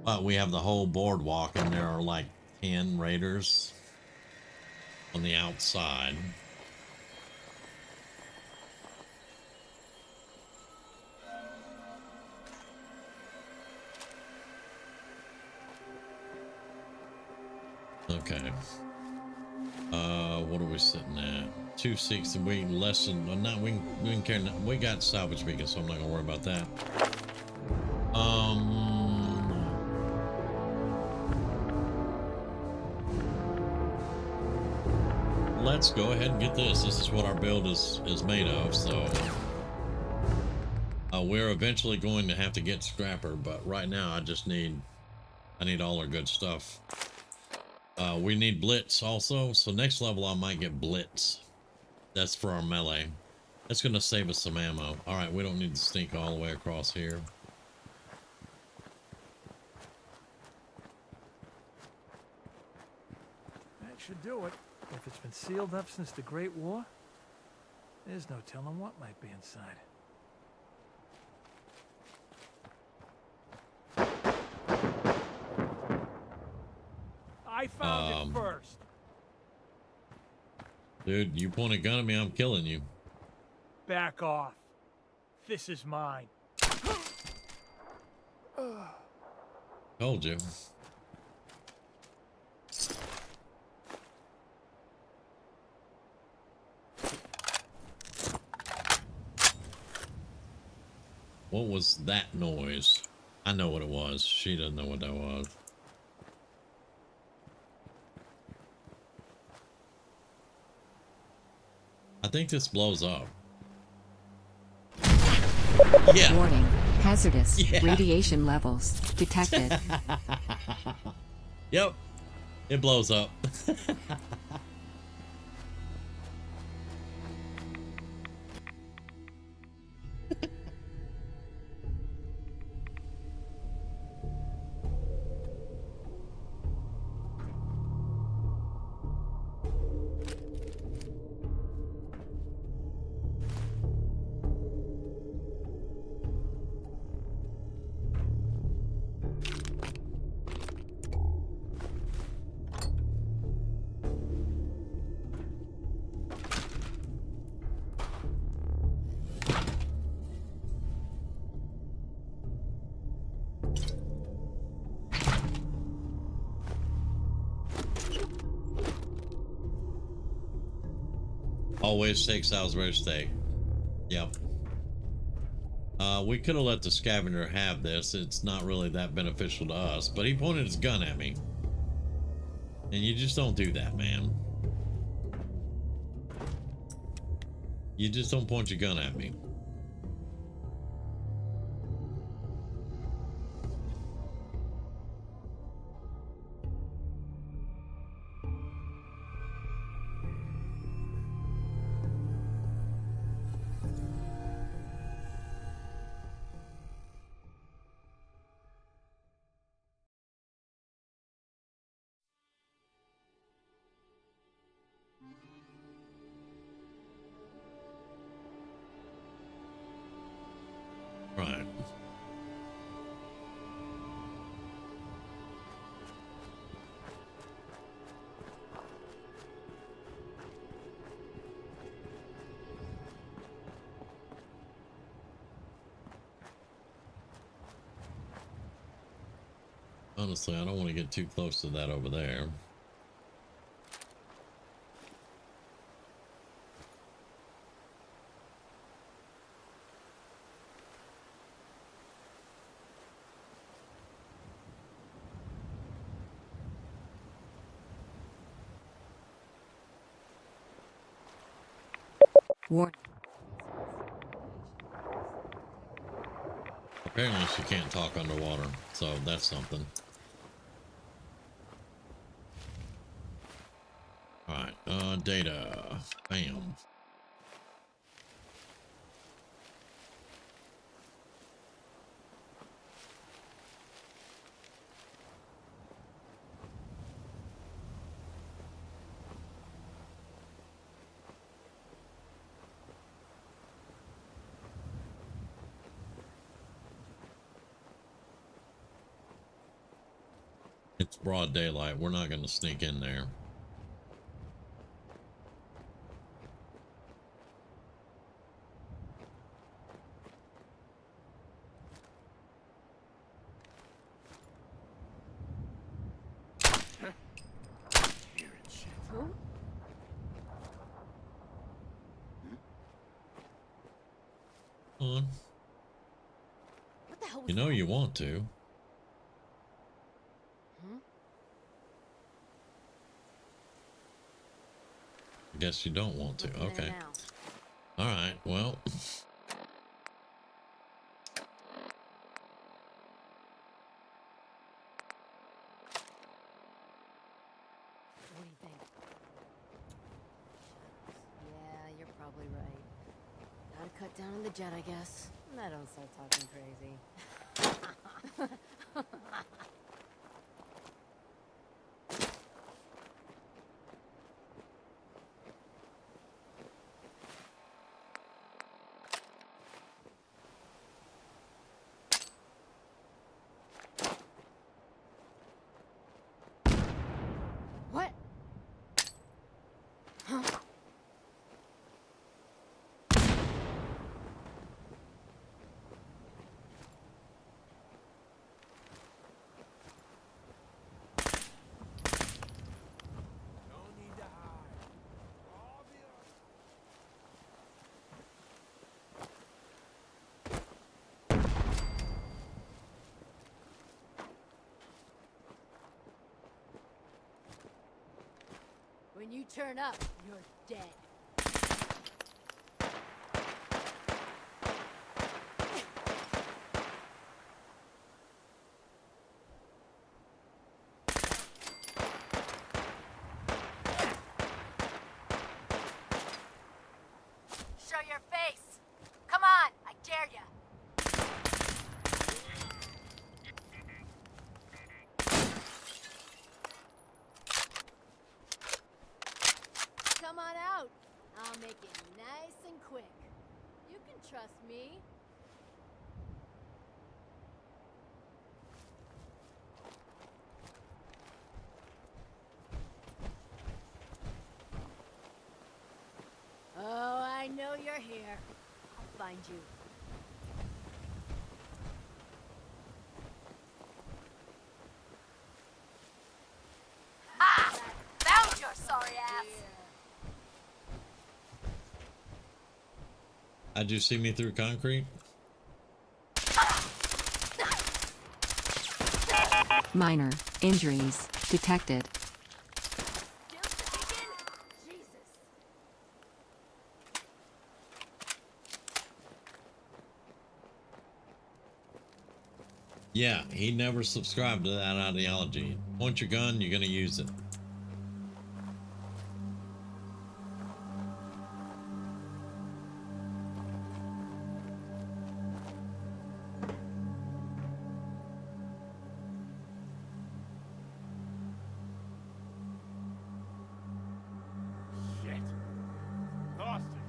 But we have the whole boardwalk, and there are like 10 raiders on the outside. Okay. What are we sitting at? 260. We less than we can carry. We got salvage beacon, so I'm not gonna worry about that. Let's go ahead and get this. This is what our build is made of. So we're eventually going to have to get scrapper, but right now I need all our good stuff. We need blitz also, so next level I might get blitz. That's for our melee. That's gonna save us some ammo. All right, we don't need to sneak all the way across here. That should do it. If it's been sealed up since the Great War, there's no telling what might be inside. I found it first. Dude, you point a gun at me, I'm killing you. Back off. This is mine. Told you. What was that noise? I know what it was. She doesn't know what that was. I think this blows up. Yeah. Warning. Hazardous radiation levels detected. Yep. It blows up. Always take Salisbury steak. Yep. We could have let the scavenger have this. It's not really that beneficial to us, but he pointed his gun at me. And you just don't do that, man. You just don't point your gun at me. Right. Honestly, I don't want to get too close to that over there. Warning. Apparently she can't talk underwater, so that's something. Alright, data. Bam. It's broad daylight. We're not going to sneak in there. Who? On. What the hell was You know that? you want to. Hmm? I guess you don't want to. Looking at it Okay. now. All right. Well. What do you think? Yeah, you're probably right. Gotta cut down on the jet, I guess. I don't start talking crazy. What? Huh? When you turn up, you're dead. Show your face. Come on, I dare ya. Come on out. I'll make it nice and quick. You can trust me. Oh, I know you're here. I'll find you. Ha! Found your sorry ass. How'd you see me through concrete? Minor injuries detected. Yeah, he never subscribed to that ideology. Point your gun, you're gonna use it. Shit. Lost it.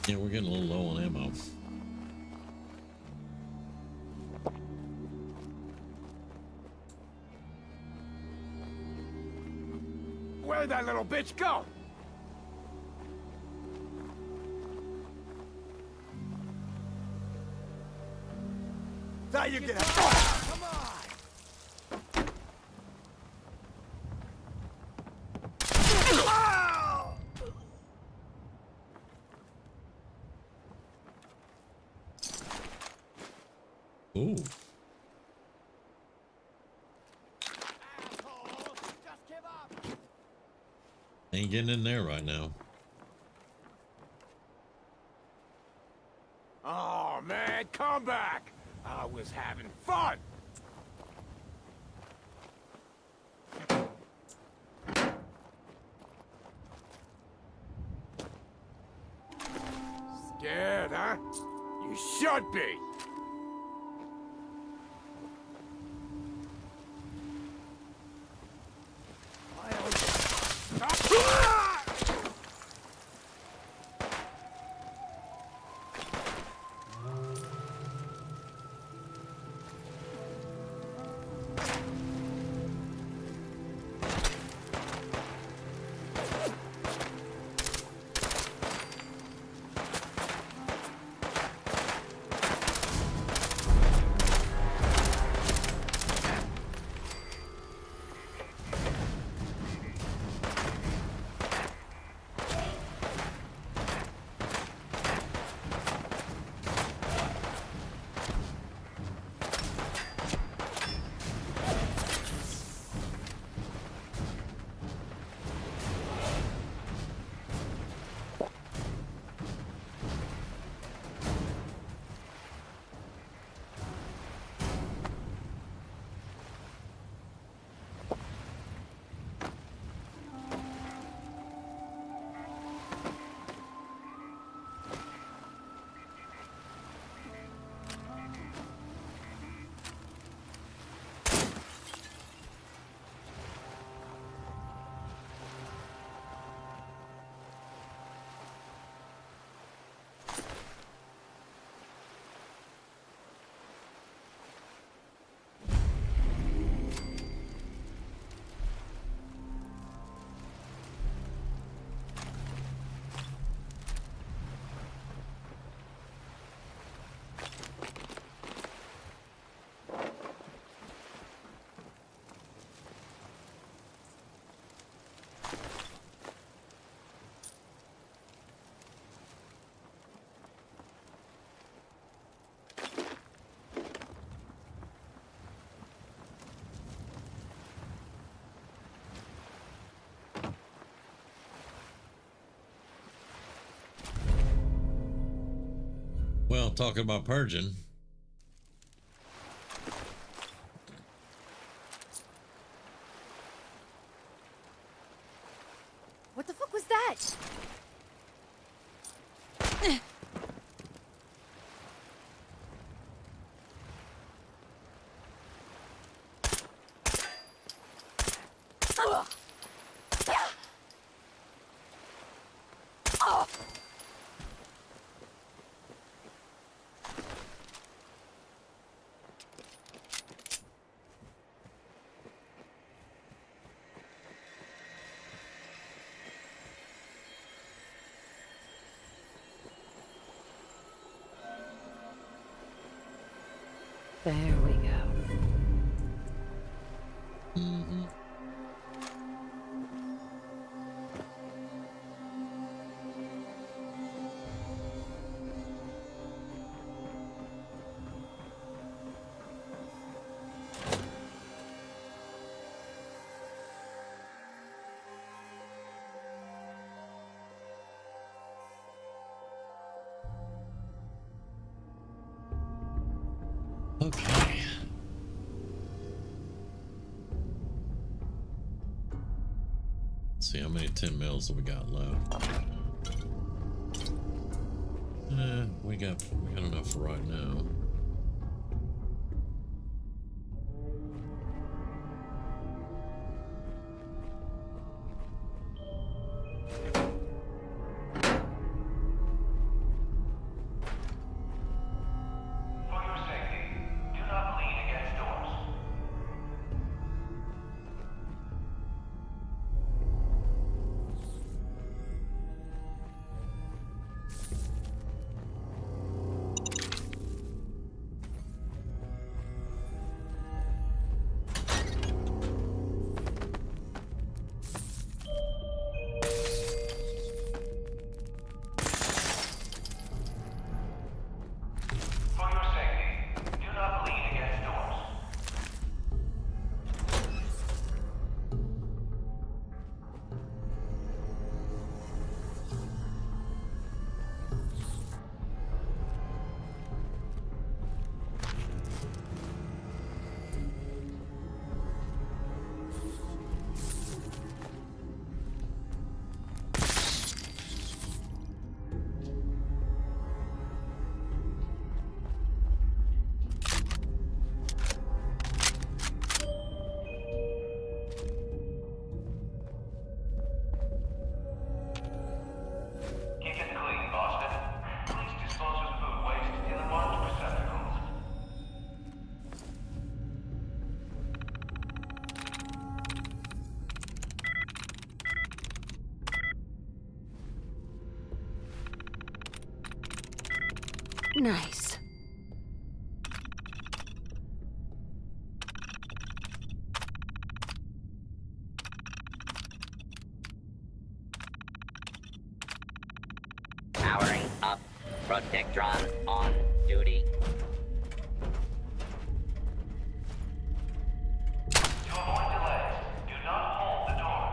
Yeah, we're getting a little low on ammo. Where'd that little bitch go? Thought you could have... Come on! Ooh. Ain't getting in there right now. Oh, man, come back! I was having fun! Scared, huh? You should be! Well, talking about purging. What the fuck was that? There we go. Okay. Let's see how many 10 mils have we got left. We got enough for right now. Nice. Powering up. Protectron on duty. To avoid delays, do not hold the door.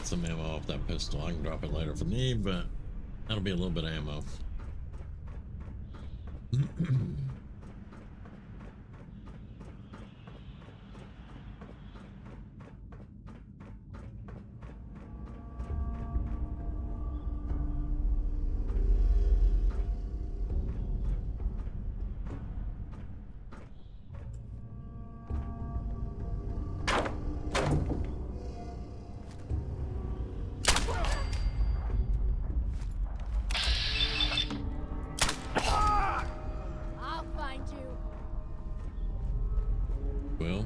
some ammo off that pistol. I can drop it later if I need, but that'll be a little bit of ammo. I'll find you. Well.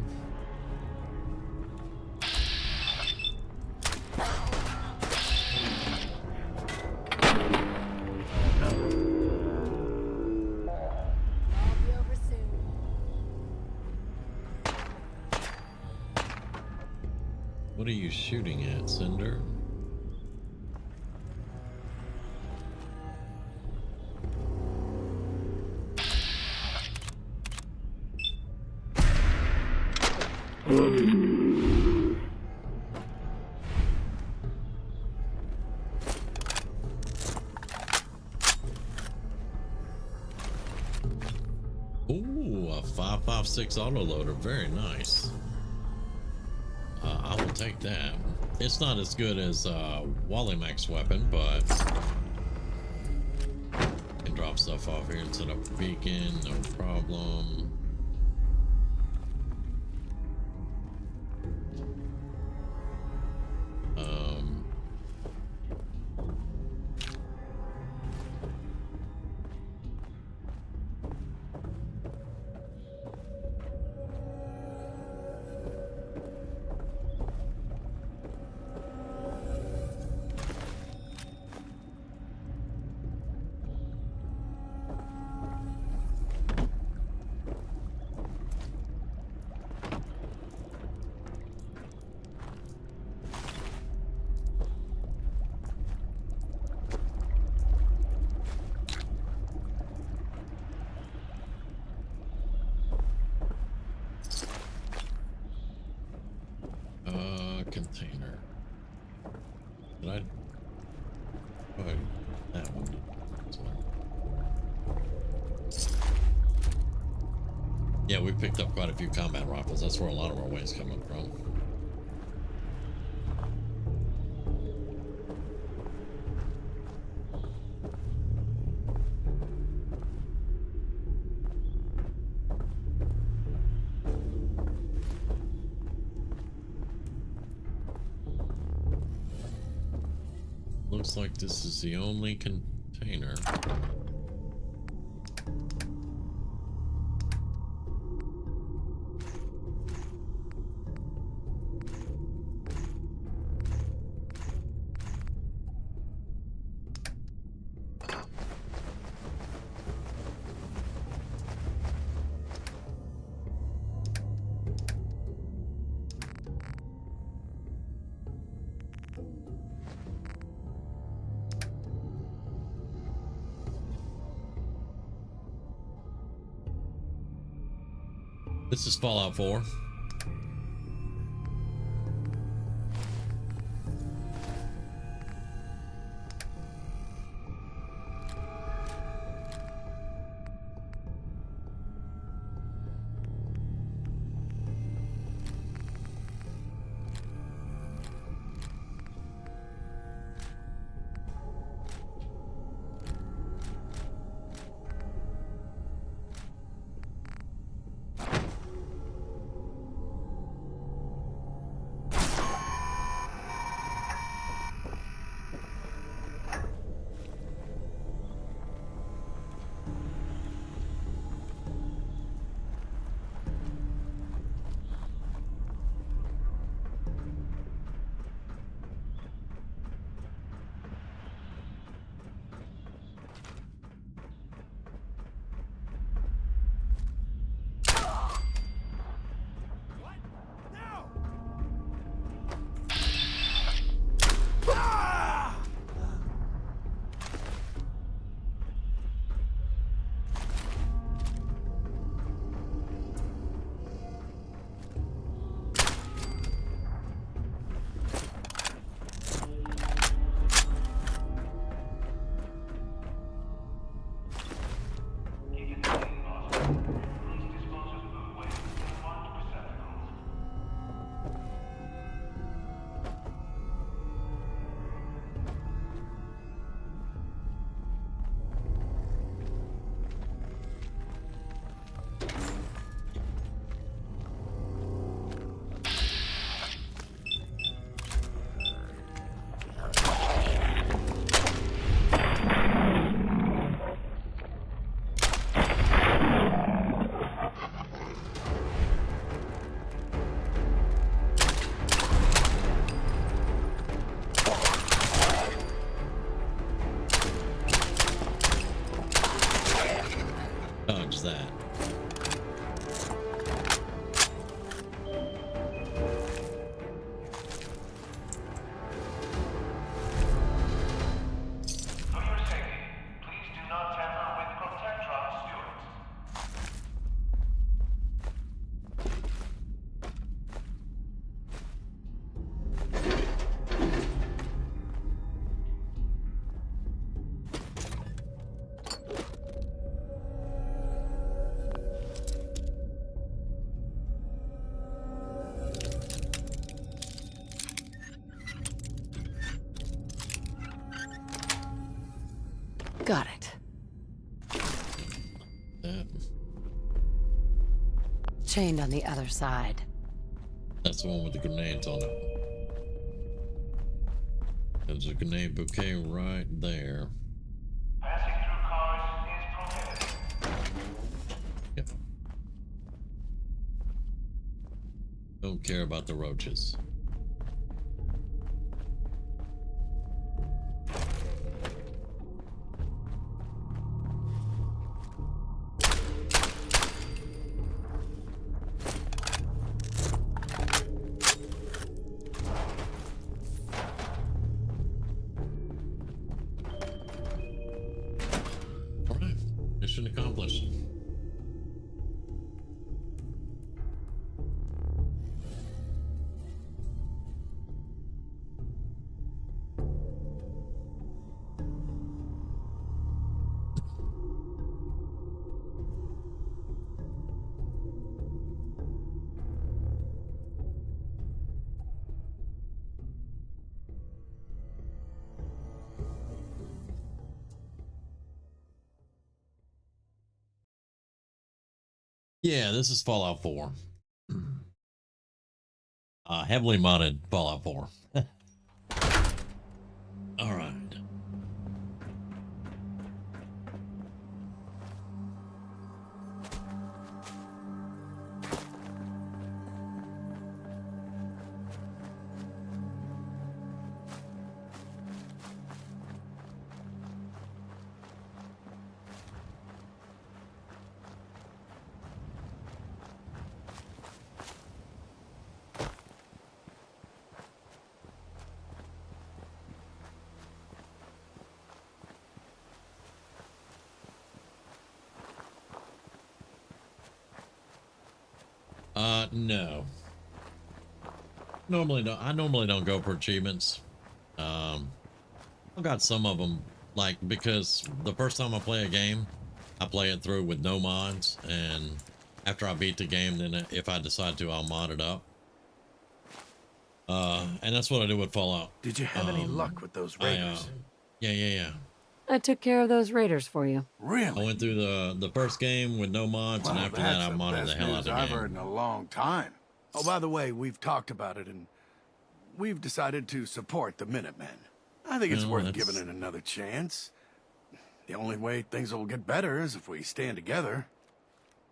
I'll be over soon. What are you shooting at, Cinder? Ooh, a 5.56 autoloader. Very nice. I will take that. It's not as good as Wally Mac's weapon, but can drop stuff off here and set up a beacon, no problem. Container. Did I? Oh, that one. This one. Yeah, we picked up quite a few combat rifles. That's where a lot of our ways coming from. Looks like this is the only container. This is Fallout 4. dodge that. For your safety, please do not tamper with Protectron stewards. Got it. That. Chained on the other side. That's the one with the grenades on it. There's a grenade bouquet right there. Passing through cars is prohibited. Yep. Don't care about the roaches. Alright, mission accomplished. Yeah, this is Fallout 4. Heavily modded Fallout 4. All right. No. I normally don't go for achievements. I've got some of them, like, because the first time I play a game, I play it through with no mods, and after I beat the game, then if I decide to, I'll mod it up. And that's what I do with Fallout. Did you have any luck with those raiders? Yeah. I took care of those raiders for you. Really? I went through the first game with no mods, and after that, I modded the hell out of the game. I've heard in a long time. Oh, by the way, we've talked about it, and we've decided to support the Minutemen. I think it's worth giving it another chance. The only way things will get better is if we stand together.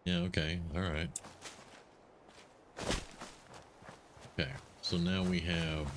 Yeah, okay, all right. Okay, so now we have...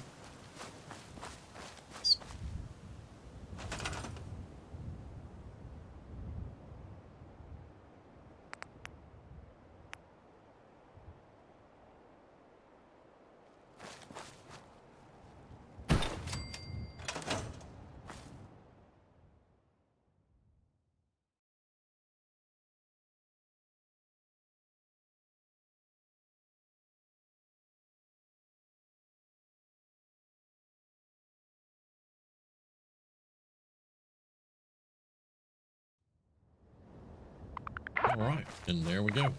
All right, and there we go.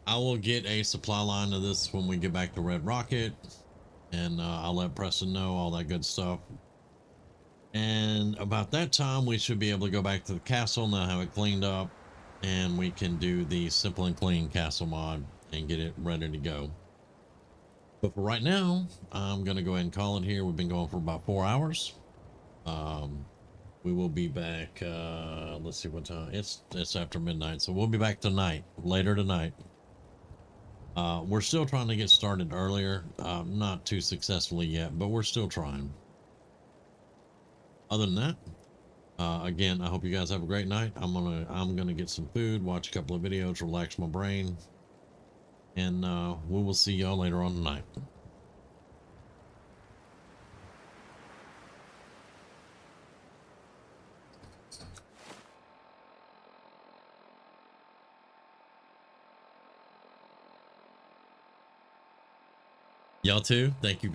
I will get a supply line of this when we get back to Red Rocket, and I'll let Preston know all that good stuff. And about that time, we should be able to go back to the castle and have it cleaned up, and we can do the simple and clean castle mod and get it ready to go. But for right now, I'm going to go ahead and call it here. We've been going for about 4 hours. We will be back, let's see what time. It's after midnight, so we'll be back tonight, later tonight. We're still trying to get started earlier, not too successfully yet, but we're still trying. Other than that, Again, I hope you guys have a great night. I'm gonna get some food, watch a couple of videos, relax my brain, and we will see y'all later on tonight. Y'all too. Thank you very